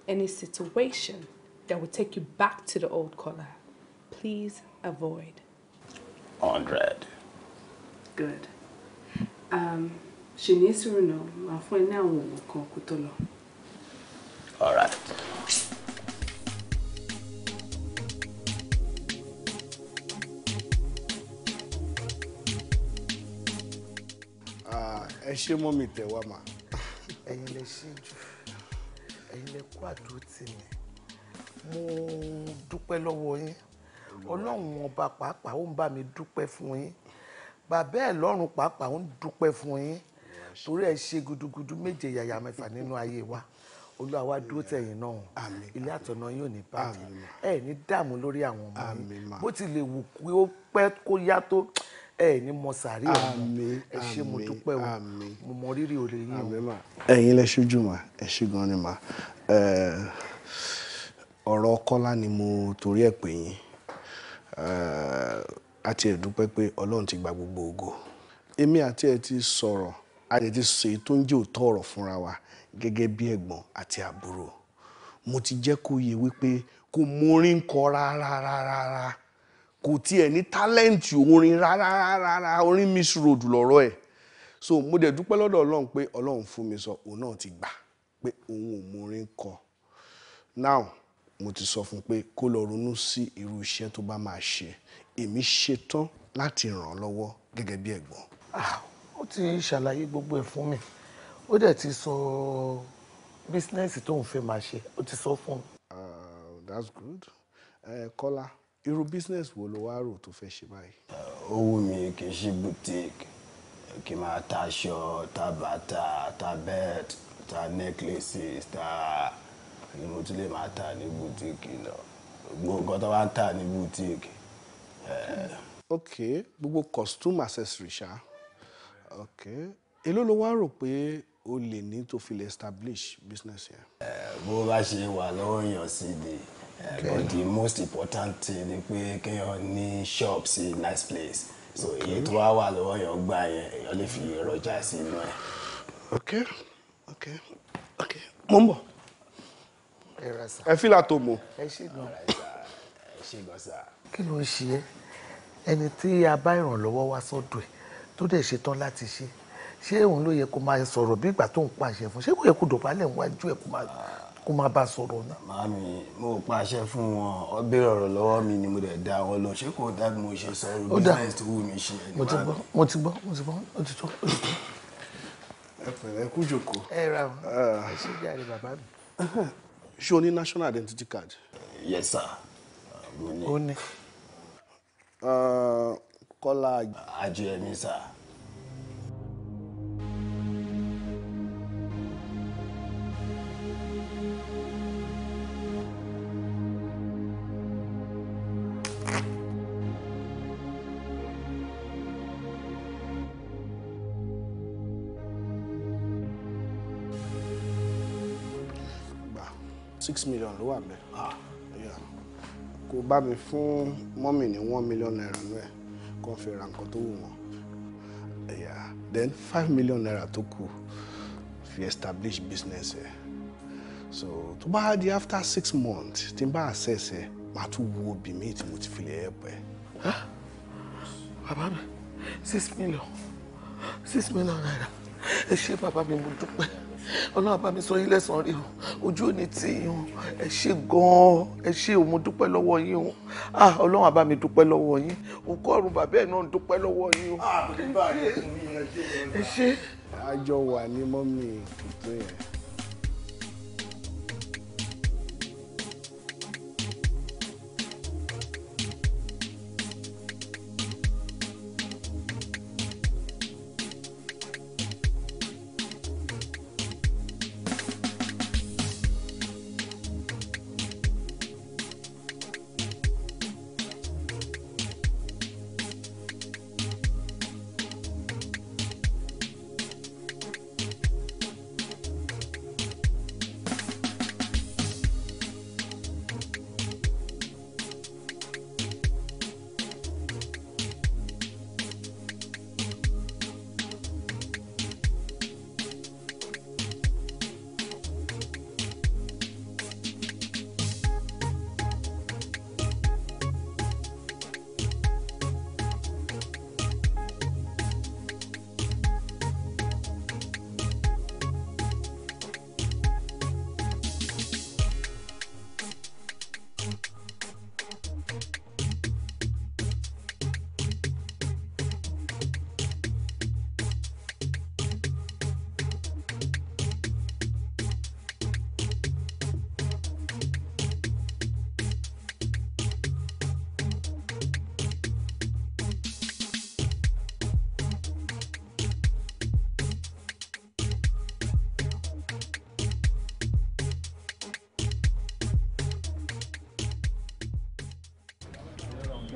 Speaker 13: any situation that will take you back to the old color, please avoid.
Speaker 2: 100.
Speaker 13: Good. She needs to know my friend now will come kutolo.
Speaker 2: All right.
Speaker 12: Ẹ ṣé mọ́ mi tẹ̀ wá mà.
Speaker 7: Ẹ̀yin lẹ ṣe jù, ẹ̀yin lẹ kú àdúró tì mí. Mo dúpẹ́ lọ́wọ́ yín. Ọlọ́run ọba pàápàá ó ń bá mi dúpẹ́ fún yín. Bàbá ẹ̀ lọ́run pàápàá ó ń dúpẹ́ fún yín. Torí ẹ ṣe gudugudu méje yàyà mẹ́fà nínú ayé wa. Olúwa wá dúró tẹ̀yìn náà. Ilé àtọ̀nà yóò ní bàjẹ́. Ẹ ní dààmú lórí àwọn ọmọ yín. Bó ti lè wù kí ó pẹ́ kó yá tó ẹ ní mọ sàárì ọmọ. Ẹ ṣé mo dúpẹ́ o. Mo mọ rírì oore yín o.
Speaker 12: Ẹ̀yin lẹ ṣojú mà, ẹ ṣé gan ni mà. Ọ̀rọ̀ Kọ́lá ni mo torí ẹ̀ pè yín. Àti ẹ̀ dúpẹ́ pé Ọlọ́run ti gba gbogbo ògo. Èmi àti ẹ̀ ti sọ̀rọ̀, a lè ti sọ èyí tó ń jẹ́ òótọ́ ọ̀rọ̀ fúnra wa gẹ́gẹ́ bí ẹ̀gbọ́n àti àbúrò. Mo ti jẹ́ kó yé wípé kò mọ orin kọ rárá. Kò tiẹ̀ ní tálẹ́ǹtì orin rárá. Orin Miss Road lọ́rọ̀ ẹ̀. So mo dẹ̀ dúpẹ́ lọ́dọ̀ Ọlọ́run pé Ọlọ́run fún mi sọ, òun náà ti gbà pé òun ò mọ orin kọ. Now mo ti sọ fún pé kó lọ ronú sí irú iṣẹ́ tó bá máa ṣe. Èmi ṣetán láti ràn án lọ́wọ́ gẹ́gẹ́ bí ẹ̀gbọ́n.
Speaker 7: Ó ti ṣàlàyé gbogbo ẹ̀ fún mi. Ó dẹ̀ ti sọ bísínẹ́sì tó ń fẹ́ máa ṣe. Ó ti sọ fún mi.
Speaker 12: That's good. Kọ́lá, irú bísínẹ́sì wo ló wá rò tó fẹ́ ṣe báyìí?
Speaker 2: Ó wù mí kí n ṣí boutique, kí n máa ta aṣọ, ta bàtà, ta belt, ta necklaces, ta ni mo tún lè máa ta ní boutique náà. Gbogbo nǹkan tó bá ń tà ní boutique.
Speaker 12: Ok, gbogbo costume accessory ṣá. Ok, èló ló wá rò pé o lè ní tó fi lè establish business yẹn?
Speaker 2: Bó bá ṣe wà lọ́wọ́ èèyàn sí ni. But the most important thing ni pé kéèyàn ní shop sí nice place. So èyí tó wá wà lọ́wọ́ èèyàn gbà yẹn, èèyàn lè fi èròjà sí inú ẹ̀.
Speaker 12: Ok. Mo ń bọ̀. Ẹ fílà tó mọ̀.
Speaker 7: Ẹ ṣé gan.
Speaker 2: Ẹ ṣé gan sá.
Speaker 7: Kí ló ń ṣe ẹ́? Ẹni tí a bá ìrànlọ́wọ́ wá sọ́dọ̀ ẹ̀ tó dẹ̀ ṣetán láti ṣé òun ló yẹ kó máa sọ̀rọ̀ bí ìgbà tó ń pàṣẹ fún? Ṣé kò yẹ kó dọ̀bálẹ̀ níwájú ẹ̀ kó máa bá sọ̀rọ̀ náà?
Speaker 2: Màámi, mo pàṣẹ fún wọn, ó béèrè ọ̀rọ̀ lọ́wọ́ mi ni mo dẹ̀ dá wọn lọ. Ṣé kò dá bí mo ṣe sọ̀rọ̀ business tó wù mí ṣe?
Speaker 7: Mo ti gbọ́, ó ti tó.
Speaker 12: Ẹ pẹ̀lẹ́, ẹ kú jókòó.
Speaker 7: Ẹ ra o, ẹ ṣe jàre bàbá mi.
Speaker 12: Ṣé o ní national identity card?
Speaker 2: Yes sir.
Speaker 7: Ó ní.
Speaker 12: Kọ́lá
Speaker 2: Ajẹ́mi sir.
Speaker 12: $6 million ló wà bẹ́ẹ̀. Kò bá mi fún mọ́mì ní $1 million nú ẹ̀ kó fi ra nǹkan tó wù wọ́n. Then $5 million tó kù fi establish business ẹ̀. So tó bá di after 6 months tí n bá access ẹ̀ máa tún wo obì mi tí mo ti fi lè help ẹ̀.
Speaker 7: Bàbá mi, $6 million naira. Ẹ ṣé bàbá mi, mo dúpẹ́. Ọlọ́run bá mi sọ yín lẹ́san rí o. Ojú ò ní tì yín o. Ẹ ṣé gan-an. Ẹ ṣé o, mo dúpẹ́ lọ́wọ́ yín o. Ọlọ́run bá mi dúpẹ́ lọ́wọ́ yín. Òkú ọ̀run bàbá ẹ̀ náà ń dúpẹ́ lọ́wọ́ yín o. Ẹ ṣé.
Speaker 12: A jọ wà ní mọ́mì tó yẹn.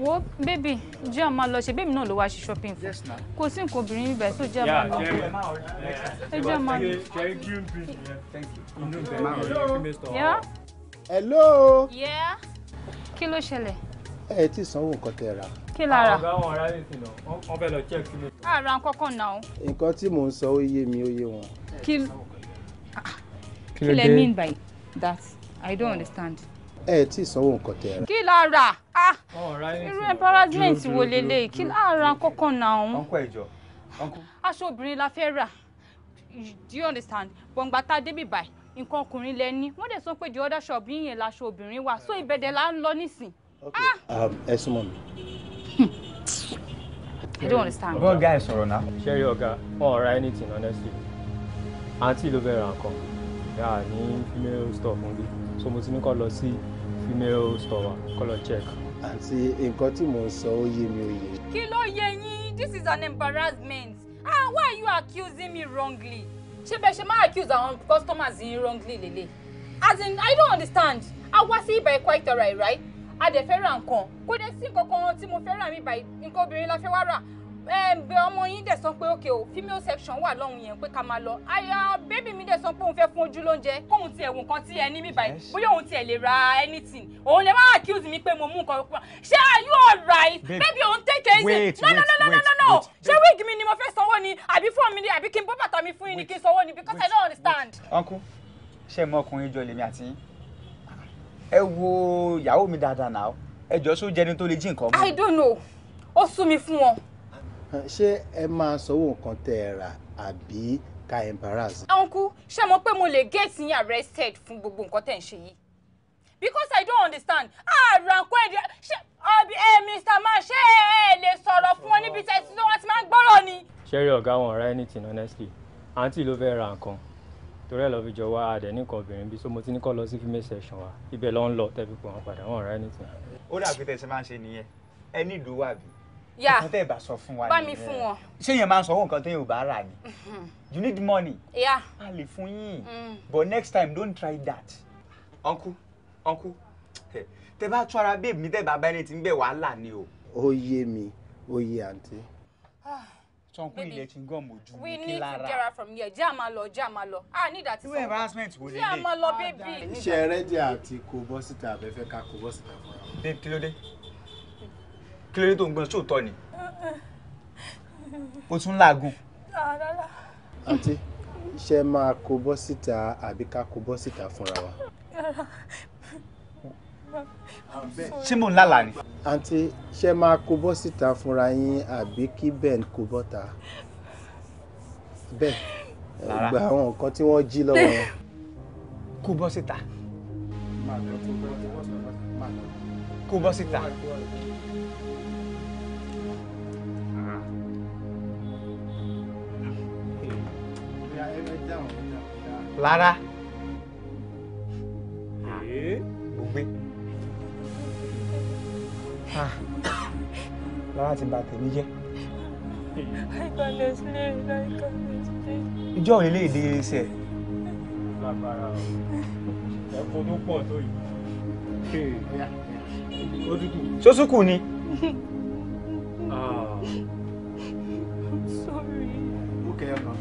Speaker 17: Wo baby, jẹ́ máa lọ ṣe baby náà ló wá ṣe shopping fún. Kò sí nǹkan obìnrin níbẹ̀ so jẹ́ máa lọ. Jẹ́ máa lọ. Yeah.
Speaker 20: Hello.
Speaker 17: Yeah. Kí ló ṣẹlẹ̀?
Speaker 20: Ẹ ti sanwó nǹkan tẹ́ rà.
Speaker 17: Kí la rà?
Speaker 20: Ọ̀gá wọn rà nìsín náà. Wọ́n fẹ́ lọ check sílé.
Speaker 17: Ra nǹkan kan náà.
Speaker 20: Nǹkan tí mò ń sọ ó yé mi ó yé wọn.
Speaker 17: Kí lẹ mean by that? I don't understand.
Speaker 20: Ẹ ti sanwó nǹkan tẹ́ rà.
Speaker 17: Kí la rà? Irú embarrassment wo leléyìí? Kí la rà nǹkan kan náà?
Speaker 20: Uncle ẹjọ́.
Speaker 17: Aṣọ obìnrin la fẹ́ rà. Do you understand? Bọ̀ǹgbà tá a débi báyìí, nǹkan ọkùnrin lẹ ní. Wọ́n dẹ̀ sọ pé the other shop yín yẹn laṣọ obìnrin wà. So ìbẹ̀dẹ̀ la ń lọ nísìn.
Speaker 20: Ẹ súnmọ́ mi.
Speaker 17: I don't understand.
Speaker 20: Bọ́ọ̀ guy sọ̀rọ̀ náà.
Speaker 23: Ṣẹ́rí ọ̀gá, wọn ò ra anything honestly. Àǹtí ló fẹ́ ra nǹkan. Yà ní female store fún bí. So mo ti ní kó lọ sí female store wa, kó lọ check.
Speaker 20: Àǹtí nǹkan tí mò ń sọ ó yé mi ó yé.
Speaker 17: Kí ló yé yín? This is an embarrassment. Why are you accusing me wrongly? Ṣé bẹ́ẹ̀ ṣe máa accuse àwọn customers yín wrongly lélẹ̀? As in, I don't understand. A wá sí ibà quite alright, right? A dẹ̀ fẹ́ ra nǹkan. Kò dẹ̀ sí nǹkan kan tí mo fẹ́ rà mí báyìí. Nǹkan obìnrin la fẹ́ wá rà. Ọmọ yín dẹ̀ sọ pé okay o, female section wà lọ́hùn yẹn pé ká máa lọ. Baby mi dẹ̀ sọ pé òun fẹ́ fún ojú lóúnjẹ. Kóhun tiẹ̀ wo nǹkan tí ẹ ní mi báyìí. Bóyá òun tiẹ̀ lè ra anything. Òun lè máa accuse mi pé mo mú nǹkan pọ̀. Ṣé are you alright? Baby òun take it easy. No. Ṣé wig mi ni mo fẹ́ sanwó ni? Àbí fún mi ni? Àbí kí n bọ́ bàtà mi fún yín ni kí n sanwó ni? Because I don't understand.
Speaker 15: Uncle, ṣé mọ ọkùnrin jọ lèmi àti yín? Ẹ wo ìyàwó mi dáadáa náà. Ẹ jọ sọ jẹni tó lè jí nǹkan mú.
Speaker 17: I don't know. Ó sú mi fún wọn.
Speaker 20: Ṣé ẹ máa sanwó nǹkan tẹ́ ẹ rà àbí ká embarrass?
Speaker 17: Uncle, ṣé mo pé mo lè get yín arrested fún gbogbo nǹkan tẹ́ ń ṣe yìí? Because I don't understand. Ranko ẹ̀dẹ̀ ṣé Mr. Man ṣé ẹ lè sọ̀rọ̀ fún wọn níbi tẹ̀sí tí wọ́n ti máa ń gbọ́rọ̀ ni?
Speaker 23: Ṣẹ́rí ọ̀gá wọn ò ra anything honestly. Àǹtí ló fẹ́ ra nǹkan. Torí ẹ̀ lọ fi jọ wá adẹ̀ ní nǹkan obìnrin bí so mo ti ní kó lọ sí female section wa. Ibẹ̀ ló ń lọ tẹ́bí pé wọ́n padà wọn ò ra anything.
Speaker 15: Ó dàbí tẹ̀sí máa ń ṣe nìyẹn. Ẹ ní ìlú wà bí.
Speaker 17: Yeah.
Speaker 15: Nǹkan tẹ́ ẹ bá sọ fún wa.
Speaker 17: Bá mi fún wọn.
Speaker 15: Ṣé yẹn máa ń sanwó nǹkan tó yẹn ò bá rà ni? You need money.
Speaker 17: Yeah.
Speaker 15: A lè fún yín. But next time don't try that. Uncle. Tẹ́ bá tún ara babe mi tẹ́ bá bá ẹni tí ń bẹ̀ wàhálà ni o.
Speaker 20: Ó yé mi, ó yé àǹtí.
Speaker 15: Sọ̀nkún ilẹ̀ ti ń gàn mojú
Speaker 17: We
Speaker 15: ní kí
Speaker 17: need to
Speaker 15: lára.
Speaker 17: get her from here. Jẹ́ àmà lọ. Need that.
Speaker 15: Irú embarrassment wo lélẹ̀?
Speaker 17: Jẹ́ àmà lọ, baby.
Speaker 20: Ṣé rẹ́dí àti kò bọ́ síta àbẹ́fẹ́ ká kò bọ́ síta fún wa?
Speaker 15: Babe, kí ló dé? Kí ló dé tó ń gbọ́n sóòótọ́ ni? O tún làágùn.
Speaker 20: Àǹtí, ṣé máa kò bọ́ síta àbí ká kò bọ́ síta fúnra wa?
Speaker 15: Ṣé mò ń lálàá ni?
Speaker 20: Àǹtí, ṣé máa kò bọ́ síta fúnra yín àbí kí Ben kò bọ́ta? Ben, gba àwọn nǹkan tí wọ́n jí lọ́wọ́ wọn.
Speaker 15: Kò bọ́ síta. Kò bọ́ síta. Lára. Gbogbo. Lára ti bà tèmi jẹ́. Ìjọ́ òní lè dé iṣẹ́.
Speaker 23: Lágbára o. Ẹ̀kọ́ tó pọ̀ tó yìí. Ó dúkù.
Speaker 15: Sósùkù ni.
Speaker 17: Sorry.
Speaker 20: Okay, ọkàn.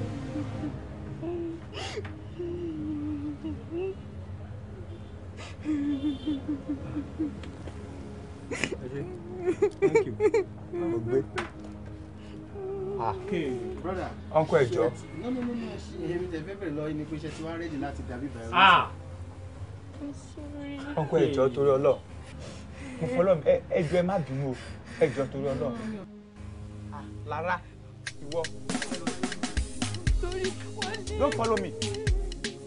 Speaker 23: Thank you.
Speaker 15: Gbogbo.
Speaker 20: Okay, brother.
Speaker 15: Uncle ẹjọ́.
Speaker 20: No. Èmi tẹ́ fẹ́ bẹ̀rẹ̀ lọ ní pé ṣe ti wá ready láti dàbí bẹ̀rẹ̀.
Speaker 15: Uncle ẹjọ́ torí Ọlọ́run. Mo fọlọ́ ẹjọ́ ẹ má bínú o. Ẹjọ́ torí Ọlọ́run. Lára, ìwọ. Don't follow me.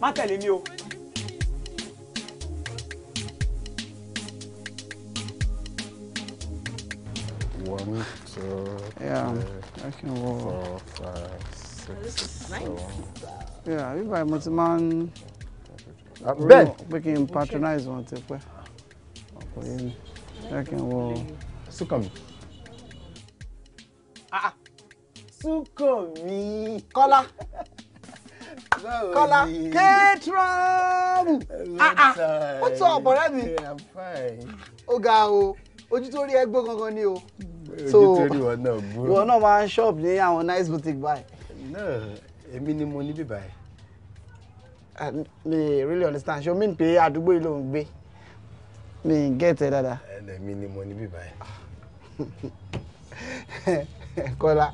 Speaker 15: Má tẹ̀lé mi o.
Speaker 20: One, two,
Speaker 24: Yeah,
Speaker 20: three,
Speaker 24: I can walk.
Speaker 20: 4, 5, 6, 7.
Speaker 24: Yeah, if I'm a man,
Speaker 20: Ben,
Speaker 24: we can patronize one tip. I can walk.
Speaker 20: Sukanmi.
Speaker 16: Sukanmi. Kọ́lá. Kọ́lá. K-Tram. What's up, ọ̀rẹ́ mi?
Speaker 20: I'm fine.
Speaker 16: Ó ga o.
Speaker 24: ojú tó rí ẹgbó gangan ni o.
Speaker 12: Ojú tó rí wọn náà gbó.
Speaker 24: Ìwọ náà máa ń shop ní àwọn nice boutique báyìí.
Speaker 12: Náà èmi ni mo ní bíbá ẹ̀.
Speaker 24: Mi really understand ṣé o mean pé àdúgbò yìí ló ń gbé mi get ẹ dáadáa.
Speaker 12: Èmi ni mo ní bíbá ẹ̀.
Speaker 24: Kọ́lá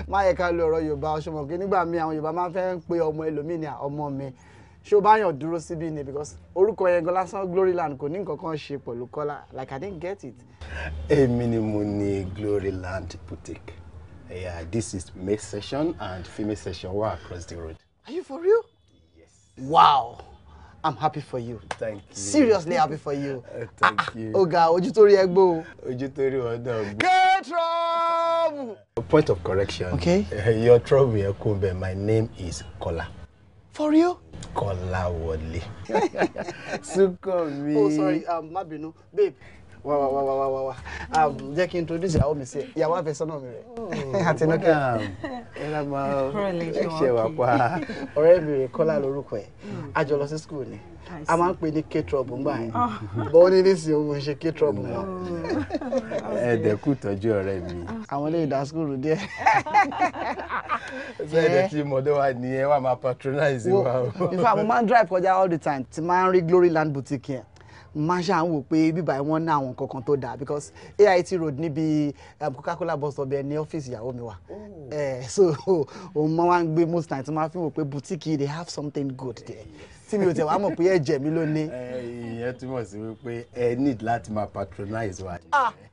Speaker 24: má yẹ ká lo ọ̀rọ̀ Yorùbá ọ̀ṣọ́mọ̀ pé nígbà míì àwọn Yorùbá máa ń fẹ́ pe ọmọ ẹlòmíì ní ọmọ mi ṣé o bá yàn dúró síbí ni because orúkọ yẹn gan lásán Gloryland kò ní nǹkan kan ṣe pẹ̀lú Kọ́lá like I didn't get it.
Speaker 12: Èmi ni mo ní Gloryland boutique. Yeah, this is male section and female section were across the road.
Speaker 24: Are you for real?
Speaker 12: Yes.
Speaker 24: Wow. I'm happy for you.
Speaker 12: Thank you.
Speaker 24: Seriously happy for you.
Speaker 12: Thank you.
Speaker 24: Ọ̀gá, ojú tó rí ẹgbó.
Speaker 12: Ojú tó rí wọn náà gbó.
Speaker 24: K-Trouble!
Speaker 12: A point of correction.
Speaker 24: Okay.
Speaker 12: Your trouble here, Kumbe. My name is Kola.
Speaker 24: For real?
Speaker 12: Kola Wole. Sukomi.
Speaker 24: Oh, sorry. Má bínú. Babe. Wá. Jẹ́ kí n introduce ìyàwó mi sí ẹ. Ìyàwó àfẹ́sọ́nà mi rẹ̀. Àtinúkẹ́.
Speaker 12: Ẹ máa ṣe wà pa.
Speaker 24: Ọ̀rẹ́ mi rẹ̀ Kọ́lá lórúkọ ẹ̀. A jọ lọ sí school ni. A máa ń pè ní K-Trouble ńgbà yẹn. Bọ́ ó ní nísìnyí òun ṣe K-Trouble mọ́.
Speaker 12: Ẹ̀ẹ́dẹ̀kú tọ́jú ọ̀rẹ́ mi.
Speaker 24: Àwọn ilé ìdá school díẹ̀.
Speaker 12: Ẹ̀ẹ́dẹ̀ tí mọ̀dé wa ni ẹ wà máa patronize wa.
Speaker 24: In fact, mo máa ń drive kọjá all the time tí máa ń rí Gloryland boutique yẹn. Máa ṣáà ń wò pé bíbá wọn ní àwọn nǹkan kan tó dáa because AIT road níbi Coca-Cola bus stop ní ọ́fíìsì ìyàwó mi wà. So òun máa ń gbé most times tí máa fi wò pé boutique yìí they have something good there. Tí mi ò tẹ̀ wá mọ̀ pé ẹ̀jẹ̀ mi ló ní.
Speaker 12: Ìyẹn túmọ̀ sí wípé ẹ need láti máa patronize wa.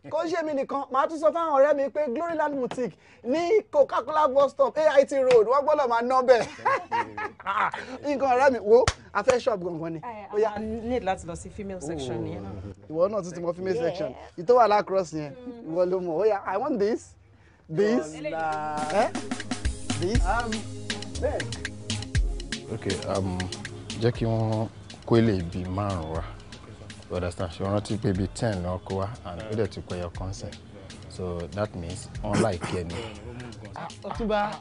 Speaker 24: Kò ṣe mí nìkan màá tún sọ fáwọn ọ̀rẹ́ mi pé Gloryland boutique ní Coca-Cola bus stop AIT road wọ́n gbọ́dọ̀ máa ná bẹ́ẹ̀. Nǹkan ọ̀rẹ́ mi wo a fẹ́ shop gangan ni.
Speaker 1: Ó yá need láti lọ sí female section yẹn náà.
Speaker 24: Ìwọ náà tún ti mọ female section ìtọ́ wà lácross yẹn ìwọ ló mọ̀ ó yá I want this. This.
Speaker 2: Okay, jẹ́ kí wọ́n kó ilé ibi márùn-ún wá. You understand? Ṣé wọ́n rántí pé bíi 10 náà kó wá and ó dẹ̀ ti pẹ́ your consent. So that means unlike ẹni.
Speaker 24: Ọ̀túnba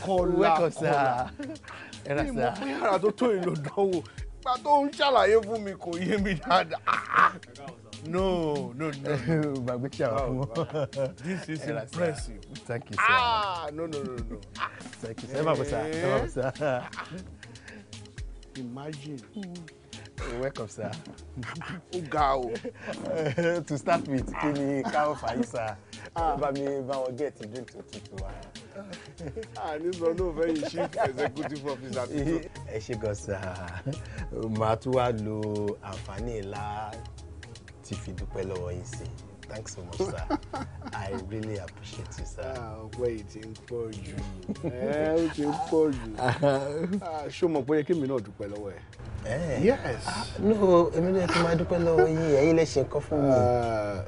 Speaker 2: Kọ́lá. Welcome sir.
Speaker 24: Ẹ̀rọ
Speaker 2: sir.
Speaker 24: mo
Speaker 2: fún yàrá tó tó ìlò dánwò. Ìgbà tó ń ṣàlàyé fún mi kò yé mi dáadáa. No. Gbàgbé ṣàwọn fún wọn.
Speaker 6: This is impressive.
Speaker 2: Thank you sir.
Speaker 6: No.
Speaker 2: Thank you sir. Ẹ máa bọ̀ sir.
Speaker 6: Imagine.
Speaker 2: Welcome sir.
Speaker 6: Ó ga o.
Speaker 2: To start with, kí ni káwọ́ fàyí sir? Bá wọn get drink to tutù wa.
Speaker 6: This one no very chief executive officer.
Speaker 12: Ẹ ṣé gan sir. Màá tún wá lo àǹfààní ńlá tí fi dúpẹ́ lọ́wọ́ yín sí. Thanks so much sir. I really appreciate you sir.
Speaker 6: Ọpẹ́ yìí ti ń pọ̀ jù. Ó ti ń pọ̀ jù. Ṣé o mọ̀ pé kí mi náà dúpẹ́ lọ́wọ́ ẹ? Yes.
Speaker 12: No, èmi náà ti máa dúpẹ́ lọ́wọ́ yín, ẹ̀yin lẹ ṣe nǹkan fún mi.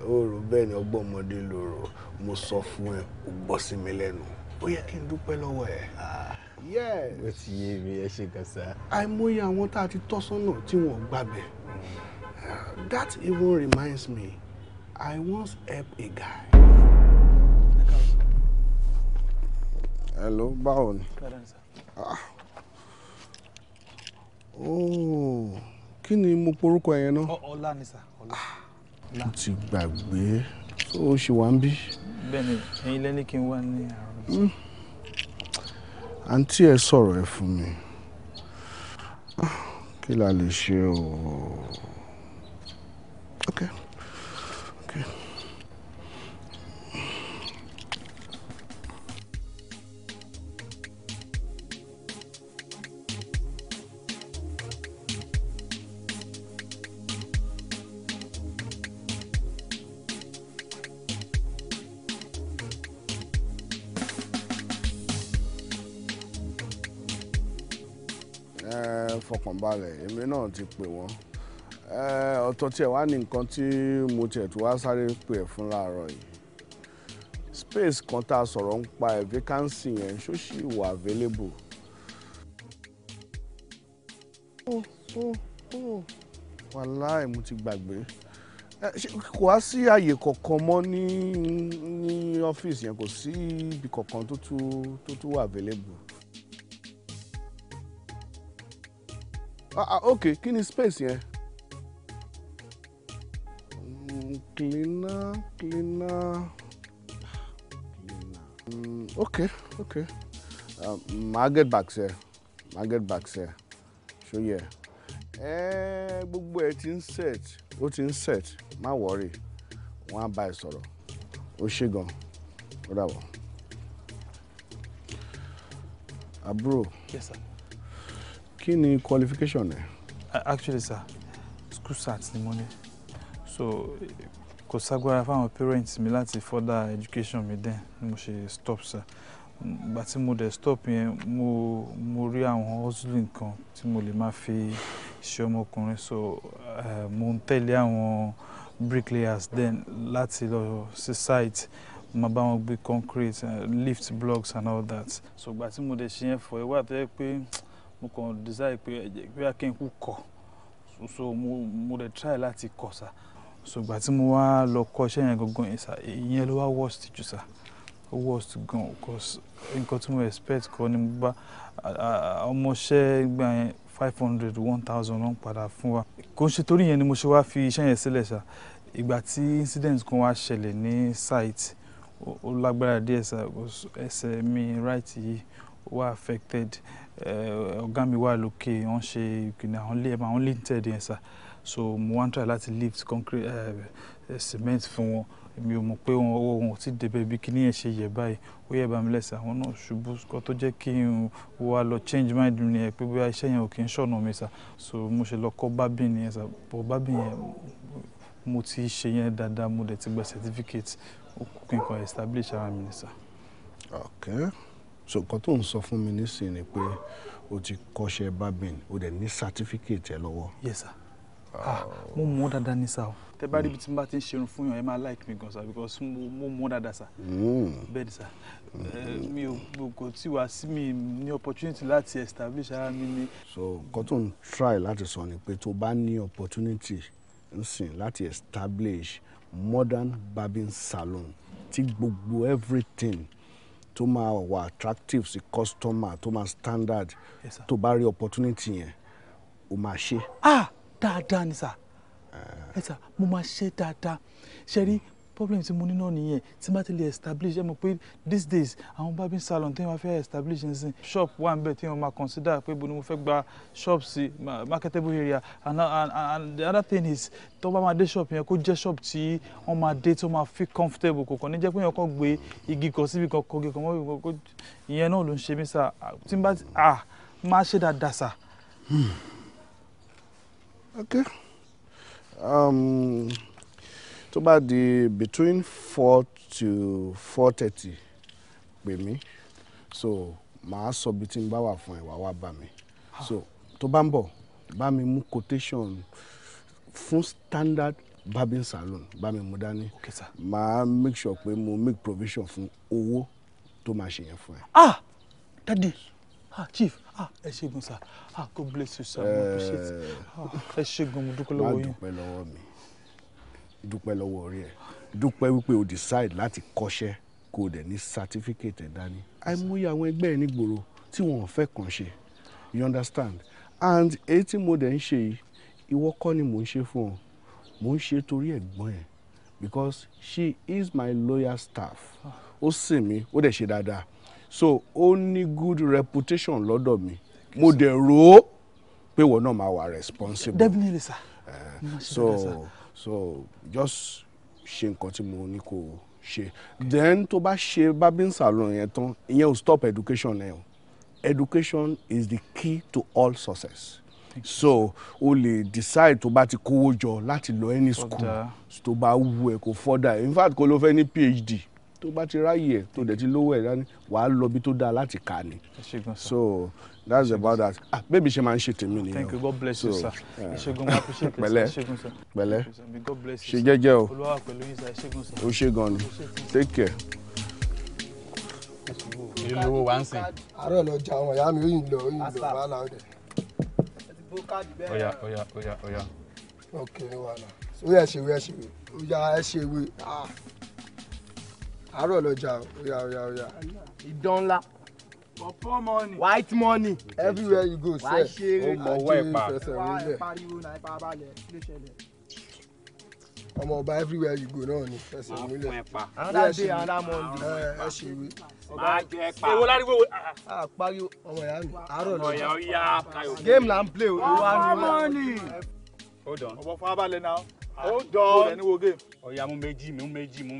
Speaker 6: Ó rò bẹ́ẹ̀ ni ọgbọ́n ọmọdé ló rò. Mo sọ fún ẹ, ó gbọ́ sí mi lẹ́nu. Ó yẹ kí n dúpẹ́ lọ́wọ́ ẹ. Yes.
Speaker 12: Ó ti yé mi, ẹ ṣé gan sir.
Speaker 6: Àìmọye àwọn tá a ti tọ́ sọ́nà tí wọ́n gbàgbẹ́. That even reminds me, I once helped a guy. Hello, báwo ni? Oh, kí ni mo porúkọ yẹn náà?
Speaker 14: Ọlá ni sà.
Speaker 6: Mo ti gbàgbé. So o ṣì wà ń bí?
Speaker 14: Bẹ́ẹ̀ni, ẹ̀yin lẹ́ni kí n wá ní àárọ̀.
Speaker 6: Àǹtí ẹ sọ̀rọ̀ ẹ fún mi. Kí la lè ṣe o? Okay. Fọkànbalẹ̀, èmi náà ti pè wọ́n. Ọ̀tọ̀ tí ẹ̀ wá ní nǹkan tí mo tiẹ̀ tó wá sáré pè ẹ̀ fún láàárọ̀ yìí. Space kan tá a sọ̀rọ̀ ń pa ẹ̀ vacancy yẹn ṣó ṣì wà available. Wàláì mo ti gbàgbé. Kò wá sí àyè kankan mọ́ ní ọ́fíìsì yẹn, kò sí ibi kankan tó tún wà available. Okay, kí ni space yẹn? Cleaner. Okay. I'll get back sir. So yeah. Gbogbo ẹ ti ń set. Má worry. Wọ́n á bá ẹ sọ̀rọ̀. Ó ṣe gan. Ó dàbọ̀. Àbúrò.
Speaker 14: Yes, sir.
Speaker 6: Kí ni qualification ẹ?
Speaker 14: Actually, sir, school start ni mo ní. So, kò ságbára fáwọn parents mi láti further education mi then ni mo ṣe stop, sir. Ìgbà tí mo dẹ̀ stop yẹn, mo rí àwọn hustling kan tí mo lè máa fi ṣe ọmọkùnrin. So, mo ń tẹ̀lé àwọn bricklayers then láti lọ sí site. Mo bá wọn gbé concrete, lift blocks and all that. So ìgbà tí mo dẹ̀ ṣe yẹn for a while tó yẹ pé mo kàn decide pé kí n kú kọ́. So mo dẹ̀ try láti kọ́, sir. So ìgbà tí mo wá lọ kọ́ iṣẹ́ yẹn gangan yẹn, sir, ìyẹn ló wá worst jù, sir. Ó worst gan because nǹkan tí mo expect kọ́ ni mo bá ọmọọṣẹ́ gbà yẹn 500, 1,000 wọ́n padà fún wa. Kò ṣe torí yẹn ni mo ṣe wá fi iṣẹ́ yẹn sílẹ̀, sir. Ìgbà tí incident kan wá ṣẹlẹ̀ ní site, ó lágbára díẹ̀, sir, ẹsẹ̀ mi right yìí wà affected. Ọ̀gá mi wà lókè, wọ́n ṣe Yekini, àwọn linted yẹn, sir. So mo wá ń try láti lift concrete cement fún wọn. Èmi ò mọ̀ pé wọn ò tí débẹ̀ bí kíní yẹn ṣe yẹ̀ báyìí. Ó yẹ̀ bá mi lẹ́sẹ̀, àwọn náà ṣubú kọ́ tó jẹ́ kí n wá lọ change mind mi yẹn pé bóyá iṣẹ́ yẹn ò kí ń ṣọ̀nà mi, sir. So mo ṣe lọ kọ́ barbing yẹn, sir. But barbing yẹn mo ti ṣe yẹn dáadáa, mo dẹ̀ ti gba certificate. Ó kú kí n kan establish ara mi ni, sir.
Speaker 6: Okay. So nǹkan tó ń sọ fún mi nísìnyí ni pé o ti kọ́ṣẹ́ barbing, o dẹ̀ ní certificate ẹ lọ́wọ́.
Speaker 14: Yes, sir. Mo mọ̀ dáadáa ní, sir. Tẹ́ bá rí ibi tí mo bá ti ń ṣerun fún yàn, ẹ máa like mi gan, sir, because mo mọ̀ dáadáa, sir. Bẹ́ẹ̀ ni, sir. Mi ò kò tí wá sí mi ní opportunity láti establish ara mi ni.
Speaker 6: So nǹkan tó ń try láti sọ ni pé tó bá ní opportunity nsìn láti establish modern barbing salon tí gbogbo everything tó máa wà attractive sí customer, tó máa standard.
Speaker 14: Yes, sir.
Speaker 6: Tó bá rí opportunity yẹn o máa ṣe.
Speaker 14: Dáadáa ni, sir. Ẹ sà, mo máa ṣe dáadáa. Ṣé rí problem tí mo ní náà nìyẹn, tí má ti lè establish, ẹ mọ̀ pé these days àwọn barbing salon tí wọ́n fẹ́ establish nsìn shop wà ń bẹ̀ tí wọ́n máa consider pé bo ni mo fẹ́ gba shop sí marketable area and the other thing is tó bá máa dé shop yẹn kó jẹ́ shop tí wọ́n máa dé tó máa feel comfortable, kò kàn ní jẹ́ pé yẹn kàn gbé igi kan síbi kan kọ́gi kan mọ́ ibi kan, ìyẹn náà ló ń ṣe mí, sà. Tí n bá máa ṣe dáadáa, sà.
Speaker 6: Okay. Tó bá di between 4 to 4:30 pè mí, so màá sọ bí tí n bá wà fún ẹ wá bá mi. So tó bá ń bọ̀ bá mi mú quotation fún standard barbing salon, bá mi mú dání.
Speaker 14: Okay, sir.
Speaker 6: Màá make sure pé mo make provision fún owó tó máa ṣe yẹn fún ẹ.
Speaker 14: Daddy. Chief, ẹ ṣé gan, sir. God bless you, sir. I appreciate it. Ẹ ṣé gan, mo dúpẹ́ lọ́wọ́ yín.
Speaker 6: Má dúpẹ́ lọ́wọ́ mi. Dúpẹ́ lọ́wọ́ orí ẹ̀. Dúpẹ́ wípé o decide láti kọ́ṣẹ́ kó o dẹ̀ ní certificate ẹ̀ dání. Àìmọye àwọn ẹgbẹ́ ẹ̀ nígboro tí wọn ò fẹ́ kàn ṣe. You understand? And èyí tí mo dẹ̀ ń ṣe yìí, ìwọ kọ́ ni mò ń ṣe fún ọ. Mò ń ṣe torí ẹ̀gbọ́n ẹ̀ because she is my loyal staff. Ó sìn mí, ó dẹ̀ ṣe dáadáa. So ó ní good reputation lọ́dọ̀ mi. Mo dẹ̀ rò ó pé ìwọ náà máa wà responsible.
Speaker 14: Definitely, sir.
Speaker 6: So just ṣe nǹkan tí mo ní kó ṣe. Then tó bá ṣe barbing salon yẹn tán, ìyẹn ò stop education ẹ o. Education is the key to all success. So o lè decide tó bá ti kówó jọ láti lọ any school tó bá wù ẹ́ kó further. In fact kó ló fẹ́ ní PhD. Tó bá ti ráyè ẹ̀ tó dẹ̀ ti lówó ẹ̀ dání wàá lọ bí tó dáa láti kà ní. So that's about that. Bébí ṣe máa ń ṣe tèmi nìyẹn.
Speaker 14: Thank you, God bless you, sir. Ẹ ṣé gan, I appreciate it.
Speaker 6: Pẹ̀lẹ́ pẹ̀lẹ́ ṣe jẹ́jẹ́ o.
Speaker 14: Olúwa pẹ̀lú yín, sir. Ẹ ṣé gan, sir.
Speaker 6: O ṣé gan ni. Take care.
Speaker 3: Ìlú owó wa ń sìn.
Speaker 12: Àárọ̀ lọ jà àwọn ìyá mi ó yìn lọ wàhálà ọ̀dẹ̀.
Speaker 3: Oya.
Speaker 12: Ok, wàhálà. Ó yẹ ṣèwé ó yá ẹ ṣèwé. Àárọ̀ lọ jà oya.
Speaker 3: Ìdán ńlá.
Speaker 12: Pọ̀pọ̀ money.
Speaker 3: White money.
Speaker 12: Everywhere you go,
Speaker 3: Wàá
Speaker 12: sir.
Speaker 3: ṣeré.
Speaker 12: Ó mọ̀ ọwọ́ ẹ̀ pa.
Speaker 3: Wàá pariwo náà ẹ pa balẹ̀ kí ló ṣẹlẹ̀.
Speaker 12: ọmọ ọba everywhere you go náà ni ẹsẹ̀ múlẹ̀.
Speaker 3: another day another Monday.
Speaker 12: ẹ ṣe ìwé.
Speaker 3: máa jẹ pa.
Speaker 12: èwo láriwo wo. pariwo ọmọ ìyá mi àárọ̀ lọ.
Speaker 3: ọ̀yà ọ̀yà kayo.
Speaker 12: game la ń play o.
Speaker 3: hold on.
Speaker 6: ọ̀bọ̀ fún abalẹ̀ náà. hold on.
Speaker 3: ẹni wo game. ọ̀yà mú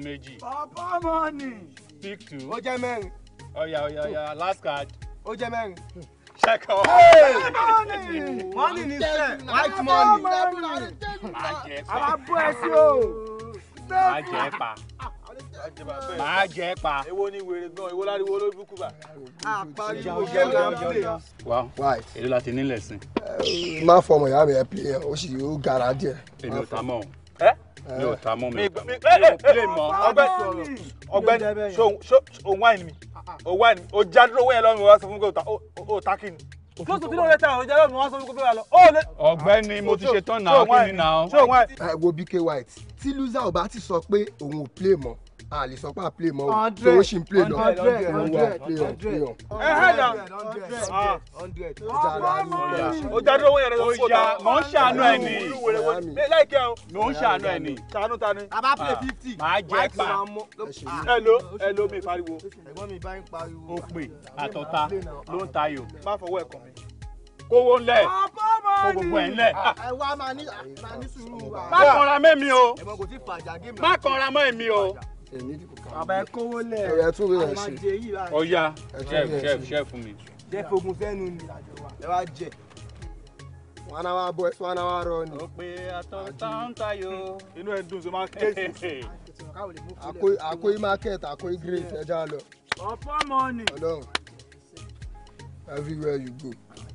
Speaker 3: méjì.
Speaker 6: papa money.
Speaker 3: pick two.
Speaker 12: ó jẹ́ mẹ́rin.
Speaker 3: ọ̀yà last card.
Speaker 12: ó jẹ́ mẹ́rin.
Speaker 3: check out.
Speaker 12: money ni sẹ́ white money.
Speaker 3: máa jẹ pa.
Speaker 6: àbá bọ́ ẹ sí o.
Speaker 3: máa jẹ pa. máa jẹ pa.
Speaker 6: èwo ni wèrè gan èwo láriwo ló búkú bá.
Speaker 12: àpariwo game la ń play.
Speaker 3: wá èlò láti nílẹ̀ sìn.
Speaker 12: má fọ ọmọ ìyá mi ẹ play yẹn ó sì ó gara díẹ̀.
Speaker 3: èmi ò ta mọ́ mi ò ta mọ́ mi. play mọ́.
Speaker 6: ọ̀gbẹ́ni ṣó wáìnì mi o já dúró wẹ́yẹ lọ́rùn wá sọ fún mi pé o ta kí ni. lóṣù tí ló lè ta àwọn ìjà lọ́rùn wá sọ fún mi pé o lọ.
Speaker 3: ọ̀gbẹ́ni mo ti ṣe tán náà kí ni náà.
Speaker 6: ṣó wáìnì.
Speaker 12: ẹ wo BK White tí loser ò bá ti sọ pé òun ò play mọ́ a lè sọ pé a play mọ́ o tó o ṣì ń play lọ. 100
Speaker 6: ẹ hẹ́dà. o já dúró wẹ́yẹ lọ́rùn.
Speaker 3: ó yá mò ń ṣàánú ẹ ní.
Speaker 6: láìkẹ́ o.
Speaker 3: mò ń ṣàánú ẹ ní.
Speaker 6: ṣàánú ta ni.
Speaker 12: àbá play 50.
Speaker 3: máa jẹ pa.
Speaker 6: hello mi pariwo.
Speaker 12: ẹ̀gbọ́n mi bá ń pariwo.
Speaker 3: ó pè àtọ̀tá ló ń tayò.
Speaker 6: má fọwọ́ ẹ̀kọ́ mi.
Speaker 3: kówó ńlẹ̀ kó gbogbo ẹ̀ ńlẹ̀.
Speaker 12: ẹ wá máa ní sùúrù wa.
Speaker 3: má kanra mọ́ èmi o.
Speaker 12: ẹ̀gbọ́n kò tí fàjà géèmù.
Speaker 3: má kanra mọ́ èmi o.
Speaker 12: bàbá ẹ kówó lẹ̀. ẹ tún rí ẹ ṣe.
Speaker 3: ọ̀ya ṣẹ́ fún mi.
Speaker 12: jẹ́ fogun sẹ́nu ni ẹ wá jẹ. wọn náà wá bọ ẹ wọn náà wá rọ ni.
Speaker 3: ó pe àtọ̀tá ń tayò.
Speaker 6: inú ẹ dùn sí máa kéèsì.
Speaker 12: àkóyí market àkóyí grace ẹja lọ.
Speaker 6: ọ̀pọ̀ mọ́ọ̀nì.
Speaker 12: Ọlọ́run everywhere you go.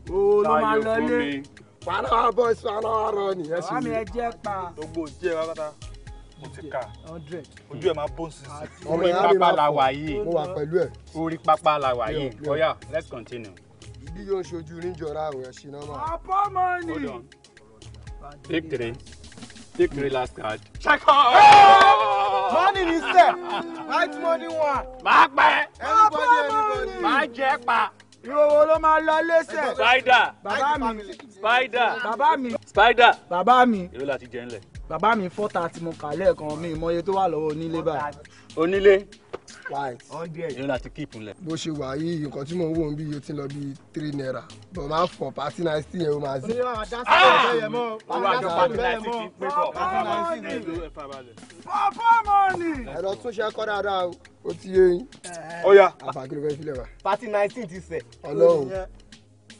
Speaker 6: o ló máa lọ lé.
Speaker 12: wọn náà wá bọ ẹ wọn náà wá rọ ni.
Speaker 6: àmì ẹ jẹ́ pa. gbogbo jẹ́ wákàtà mo ti kà. 100. ojú ẹ máa bó sí.
Speaker 3: orí pápá la wà yìí.
Speaker 12: mo wà pẹ̀lú ẹ.
Speaker 3: orí pápá la wà yìí. ọ̀ya let's continue.
Speaker 12: ìdí yóò ṣojú níjọra àwọn ẹ̀ṣin náà máa.
Speaker 6: ọ̀pọ̀ mọ́ọ̀nì.
Speaker 3: hold on. take three last card. check out.
Speaker 12: money ni sẹ́ white money one.
Speaker 3: máa pẹ́.
Speaker 12: anybody.
Speaker 3: máa jẹ́ pa.
Speaker 6: ìrọ̀wọ́ ló máa lọ lẹ́sẹ̀.
Speaker 3: spider.
Speaker 6: bàbá mi.
Speaker 3: spider.
Speaker 6: bàbá mi.
Speaker 3: spider.
Speaker 6: bàbá mi.
Speaker 3: èrò láti jẹ ńlẹ̀.
Speaker 6: bàbá mi 430 mo kà lẹ́ẹ̀kan mi ìmọye tó wà lọ́wọ́ onílé báyìí.
Speaker 3: onílé.
Speaker 12: white.
Speaker 6: 100.
Speaker 3: èrò láti keep ńlẹ̀.
Speaker 12: bó ṣe wà yìí nǹkan tí mò ń wò ń bí yóò ti lọ bí 3 naira bọ̀ máa fọ̀ pàtí náà sí yẹn o máa sí.
Speaker 6: papa money.
Speaker 12: ẹ̀rọ tún ṣe kọ́ dáadáa o ó ti yé yín.
Speaker 6: ó yá.
Speaker 12: àfàkìrì fẹ́ filẹ̀ wa.
Speaker 6: pati 19 ti sẹ̀.
Speaker 12: Ọlọ́run.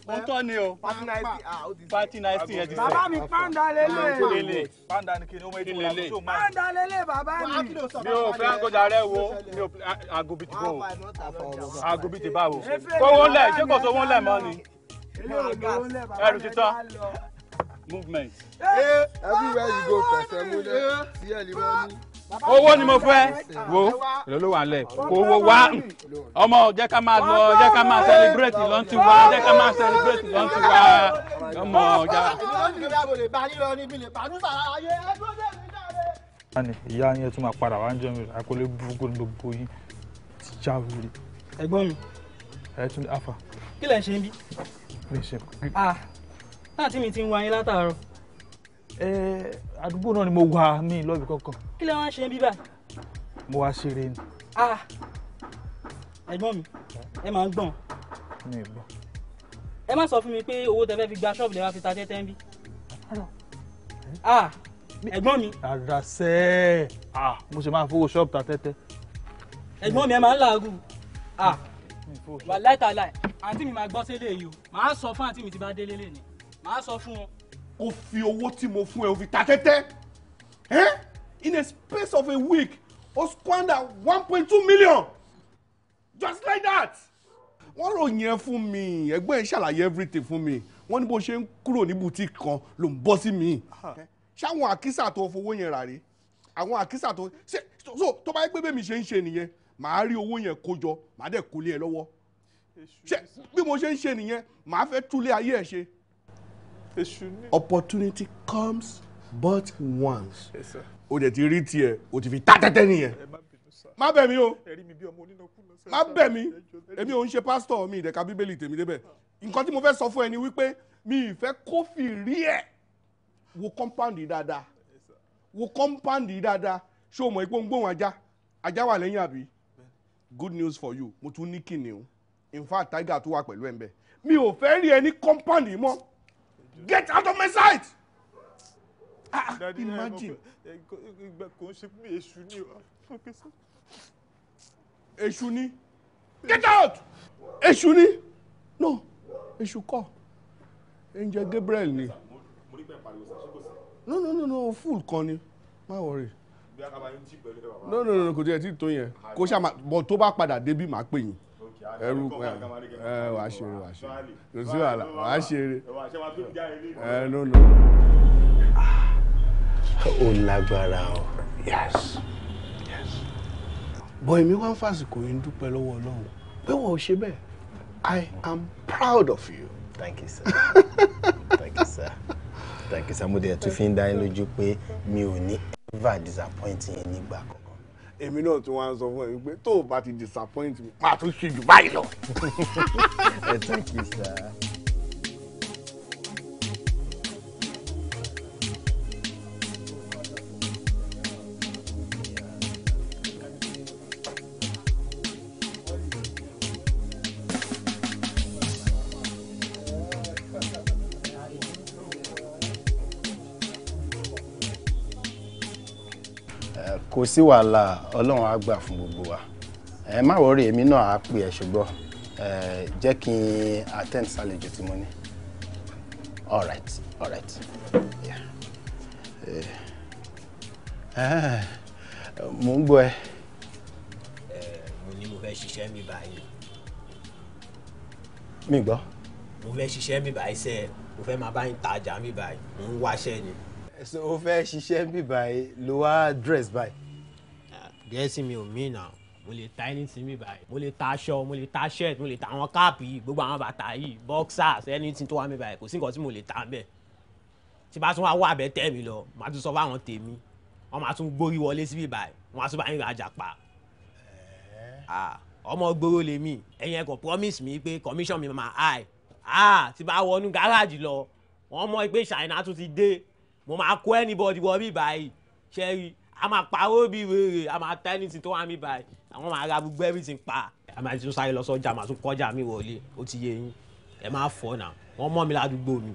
Speaker 3: ó tọ́ ni o.
Speaker 6: pati 19.
Speaker 3: pati 19 yẹn ti sẹ̀.
Speaker 6: bàbá mi panda lélẹ̀.
Speaker 3: lélẹ̀.
Speaker 6: panda ni kí ni ó mọ ètò ìlànà tó máa. panda lélẹ̀ bàbá mi.
Speaker 3: mi ò fẹ́ àgọ́jà rẹ wo mi ò àgọ́bí ti bò ó àgọ́bí ti bá o. kówó lẹ̀ ṣé kò sówó lẹ̀ mọ́ ni. ẹrù ti tán. movement.
Speaker 12: everywhere you go fẹsẹ̀ múlẹ̀ sí ẹ̀lì mọ́ ní.
Speaker 3: owó ni mo fẹ́ wo èlò ló wà lẹ̀ owó wá ọmọ jẹ́ ká máa lọ jẹ́ ká máa celebrate lọ́ntì wá jẹ́ ká máa celebrate lọ́ntì wá ọmọ ọjà.
Speaker 14: ìyá yẹn tún máa padà wá ń jẹun rẹ̀ àkọlé burúkú ní gbogbo yín ti já wúri.
Speaker 15: ẹ̀gbọ́n mi.
Speaker 14: ẹ tún afa.
Speaker 15: kí lẹ̀ ń ṣe ń bí.
Speaker 14: lè ṣe.
Speaker 15: láti mi ti ń wá yín látàárọ̀.
Speaker 14: àdúgbò náà ni mo wà mí lọ́bì kankan.
Speaker 15: kí lẹ̀ wá ń ṣe ń bí báyìí.
Speaker 14: mo wá ṣeré ni.
Speaker 15: ẹ̀gbọ́n mi ẹ máa ń gbọ̀n.
Speaker 14: mi ò gbọ́.
Speaker 15: ẹ má sọ fún mi pé owó tẹ fẹ́ fi gba ṣọ́ọ̀bù lẹ wá fi ta tẹ́tẹ́ ń bí. ẹ̀gbọ́n mi.
Speaker 14: àdàsẹ́ mo ṣe máa fowó ṣọ́ọ̀bù ta tẹ́tẹ́.
Speaker 15: ẹ̀gbọ́n mi ẹ máa ń làágùn. wà láìtàláì àǹtí mi máa gbọ́ sí eléyìí o màá sọ fún àǹtí mi tí bá délé lé ní màá sọ fún wọn.
Speaker 7: o fi owó tí mo fún ẹ o fi ta tẹ́tẹ́ in a space of a week o squander 1.2 million just like that. wọ́n ròyìn ẹ fún mi ẹgbẹ́ ẹ ṣàlàyé everything fún mi wọ́n ní bó ṣe ń kúrò ní boutique kan ló ń bọ́ sí mi ṣáwọn àkísà tó fowó yẹn rà rí àwọn àkísà tó ṣe tó bá yẹ pé bẹ́ẹ̀ mi ṣe ń ṣe nìyẹn màá rí owó yẹn kó jọ màá dẹ̀ kó lé ẹ lọ́wọ́ ṣe bí mo ṣe ń ṣe nìyẹn màá fẹ́ túlé ayé ẹ ṣe. opportunity comes but once. o dẹ̀ ti rí tiẹ̀ o ti fi ta tẹ́tẹ́ nìyẹn. má bẹ̀ mí o má bẹ̀ mí èmi ò ń ṣe pásítọ̀ mi ìdẹ̀ka bíbélì tèmi débẹ̀ nǹkan tí mo fẹ́ sọ fún ẹ ni wípé mi ì fẹ́ kó fi rí ẹ̀ wo compound yìí dáadáa
Speaker 6: wo compound yìí dáadáa ṣé o mọ̀ ipò ń gbóhùn ajá wà lẹ́yìn àbí good news for you mo tún ní kìnìún in fact tiger tó wà pẹ̀lú ẹ̀ ń bẹ̀ mi ò fẹ́ rí ẹ ní compound yìí mọ́ get out of my sight. Imagine.
Speaker 3: Kò ń ṣe pé èṣù ni o.
Speaker 6: Èṣù ni get out èṣù ni no èṣù kọ́ angel Gabriel ni no fool kan ni má worry no kò tí ẹ ti tó yẹn kó ṣáà bọ̀ tó bá padà débí màá pè yín ẹrú wàá ṣeré kò sí wàhálà wàá ṣeré no.
Speaker 12: Ó lágbára o yes.
Speaker 6: Bọ̀ èmi wá ń fàsìkò yìí ń dúpẹ́ lọ́wọ́ Ọlọ́run pé wọ́n ò ṣe bẹ́ẹ̀. I am proud of you.
Speaker 12: Thank you sir. Thank you sir. Thank you sir. Mo dẹ̀ tún fi ń dá yín lójú pé mi ò ní ever disappoint yín nígbà kankan.
Speaker 6: Èmi náà tún wá ń sọ fún ẹ wípé tó o bá ti disappoint mi máa tún ṣe jù báyìí lọ.
Speaker 12: Thank you sir. Kò sí wàhálà Ọlọ́run á gbà fún gbogbo wa ẹ má wọrí èmi náà á pè ẹ́ ṣùgbọ́n jẹ́ kí n attend sálejò tí mo ní all right mo ń gbọ́ ẹ.
Speaker 5: Mo ní mo fẹ́ ṣiṣẹ́ mi báyìí.
Speaker 12: Mi gbọ́.
Speaker 5: Mo fẹ́ ṣiṣẹ́ mi báyìí sẹ́ẹ̀ mo fẹ́ máa bá yín tajà mi báyìí mo ń wáṣẹ́ ni.
Speaker 12: So o fẹ́ ṣiṣẹ́ bí báyìí ló wá dress báyìí.
Speaker 5: Gẹ̀ẹ́sì mi ò mí nà mo lè ta anything mi báyìí mo lè ta aṣọ mo lè ta shirt mo lè ta àwọn káàpù yìí gbogbo àwọn bàtà yìí boxers anything tó wà mí báyìí kò sí nǹkan tí mo lè ta bẹ́ẹ̀ tí bá tún wá wà bẹ́ẹ̀ tẹ́ mi lọ màá tún sọ fáwọn tèmi wọ́n máa tún gbórí wọlé síbí báyìí wọ́n á tún bá yín rajà pa ọmọ gbòòrò lèmi ẹ̀yin ẹ̀kọ́ promise mi pé commission mi máa high tí bá wọnú gáràjì lọ wọ́n mọ̀ pé ṣàìnà tún ti dé mo máa kó anybody wọ bí báyìí ṣẹ́rí a máa pawó bí wèrè a máa tẹ́ anything tó wà mí báyìí àwọn máa ra gbogbo everything pa a máa tún sáré lọ sọ́jà máa tún kọjá mi wọlé ó ti yé yín ẹ máa fọ́ náà wọ́n mọ̀ mi ládùúgbò mi.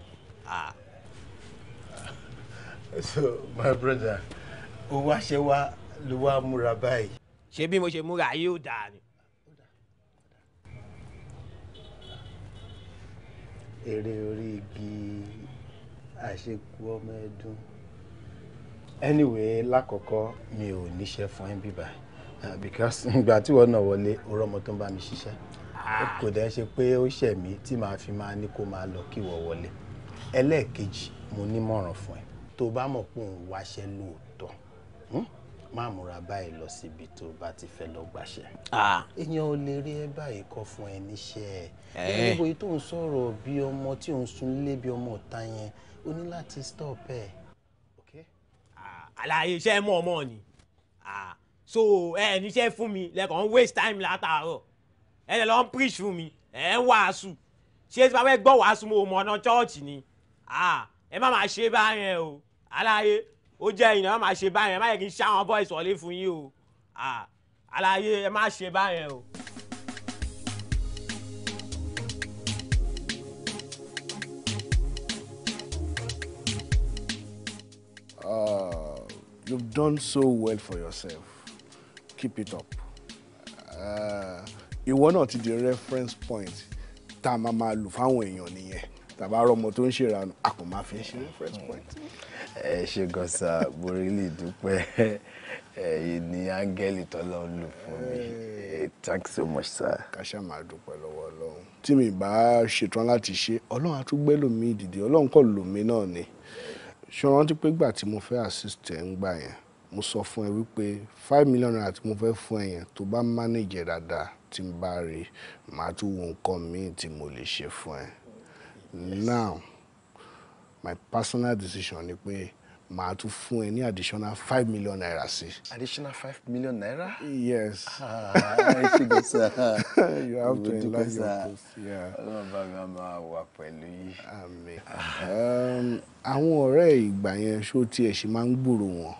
Speaker 12: So my brother o wá ṣe wá ló wá múra báyìí.
Speaker 5: ṣé bí mo ṣe múra yìí ò dáa ni.
Speaker 12: Èrè orí igi àṣekú ọmọ ẹdún. Anyway lákọ̀ọ́kọ́ mi ò níṣẹ́ fún ẹ́ bíbá because ìgbà tí wọ́n náà wọlé oró ọmọ tó ń bá mi ṣiṣẹ́ kò dẹ̀ ṣe pé ó ṣẹ̀ mí tí màá fi máa ní kó máa lọ kí wọ́n wọlé. Ẹlẹ́ẹ̀kejì mo nímọ̀ràn fún ẹ tó bá mọ̀ pé òun wáṣẹ́ lóòótọ́ má múra báyìí lọ síbi tó bá ti fẹ́ lọ gbàṣẹ́. Èèyàn ò lè rí ẹ báyìí kọ́ fún ẹ níṣẹ́ ẹ níbo yìí tó ń sọ̀rọ̀ bí ọmọ tí ò ń sunlé bí ọmọ ọ̀tá yẹn o ní láti stop ẹ.
Speaker 5: Àlàyé iṣẹ́ mọ̀ ọmọ ni so ẹ níṣẹ́ fún mi lẹ́kọ̀ọ́ waste time látàárọ̀ ẹ lè lọ ń preach fún mi ẹ ń wàásù ṣé tí bá fẹ́ gbọ́ wàásù mo mọ̀ ọ̀nà chọ́ọ̀chì ni ẹ má máa ṣe báyẹn o àlàyé ó jẹ́ ìyìn má máa ṣe báyẹn má yẹ kí n ṣáwọn boys wọlé fún yín o àlàyé ẹ má ṣe báyẹn o.
Speaker 6: You've done so well for yourself. Keep it up. Ìwọ náà ti di reference point tá a máa lò fáwọn èèyàn nìyẹn. Tàbá rọmọ tó ń ṣèrànù, a kò máa fi ṣe reference point.
Speaker 12: Ẹ ṣé gọ́sà, mo really dúpẹ́. Ẹ̀yin ni áńgẹ́lì tọ́lọ́ ń lò fún mi. Thanks so much sir.
Speaker 6: Ká ṣá máa dúpẹ́ lọ́wọ́ Ọlọ́run. Tí mi bá ṣetán láti ṣe, Ọlọ́run á tún gbé lòmí dìde. Ọlọ́run kọ́ lòmí náà ni. Ṣé o rántí pé ìgbà tí mo fẹ́ assist ẹ̀ ń gbà yẹn mo sọ fún ẹ wípé 5 million naira tí mo fẹ́ fún ẹ yẹn tó bá manage dáadáa tí n bá rí màá tún wo nǹkan míì tí mo lè ṣe fún ẹ. Now my personal decision ni pé màá tún fún ẹ ní additional 5 million naira sí.
Speaker 12: Additional 5 million naira?
Speaker 6: Yes. You have to enlarge your post.
Speaker 12: Ọlọ́run bá mi máa wà pẹ̀lú yìí.
Speaker 6: Àmín. Àwọn ọ̀rẹ́ ìgbà yẹn ṣó tiẹ̀ ṣe máa ń gbúrò wọn.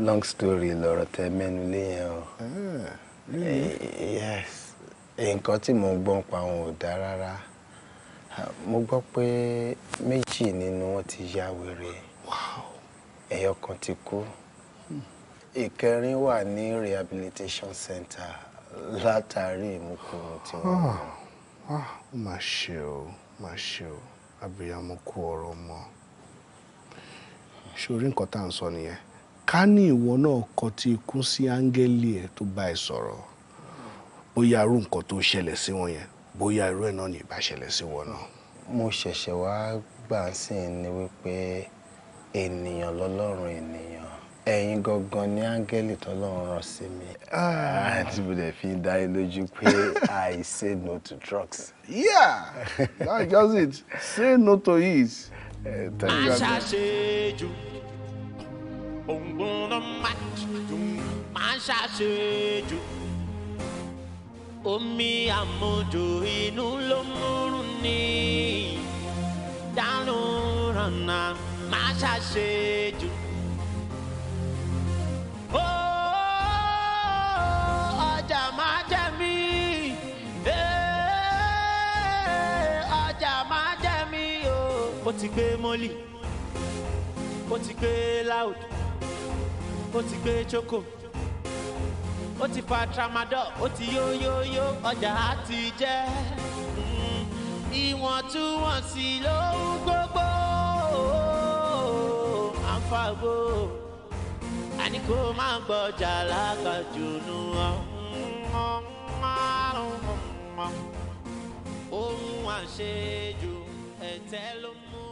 Speaker 2: Long story lọ̀rọ̀ tẹ mẹ́nu lé yẹn o. Yes. Nǹkan tí mo gbọ́ pa wọn ò dáa rárá. Mo gbọ́ pé méjì nínú wọn ti ya wèrè. Ẹyọ kan ti kú. Ìkẹrin wà ní rehabilitation center látàrí ìmúkúmu tí wọ́n mú.
Speaker 12: Ó mà ṣe o, abiyamọ kú ọ̀rọ̀ mọ́. Ṣorí nǹkan tá à ń sọ nìyẹn. Ká ní ìwọ náà kọtí ikú sí áńgẹ́lì ẹ̀ tó bá ẹ sọ̀rọ̀. Bóyá irú nǹkan tó ṣẹlẹ̀ sí wọn yẹn, bóyá irú ẹ̀ náà ní ìbá ṣẹlẹ̀ sí wọn náà.
Speaker 2: Mo ṣẹ̀ṣẹ̀ wá gbà sí ni wípé ènìyàn lọ́lọ́run ènìyàn. Ẹ̀yin gangan ni áńgẹ́lì tọ́lọ́run rán sí mi. Àti mo dẹ̀ fi dá yín lójú pé I say no to drugs.
Speaker 12: Yeah, that's just it. Say no to it.
Speaker 5: Máṣáṣejù, òǹgbọ́n máṣáṣejù, omi àmujù inú ló múrun ní dánú rànà máṣáṣejù. Ọjà máa jẹ mí, ọjà máa jẹ mí o. Ó ti gbé mọ́lì, ó ti gbé loud, ó ti gbé choco, ó ti fa tramadol, ó ti yóyóyó, ọjà á ti jẹ́. Ìwọ̀ntúnwọ̀nsì lóhun gbogbo, àǹfààgbò. Àní kó má gbọ́jà lágbàjù nù ohun àṣejù ẹ̀tẹ́ ló mú.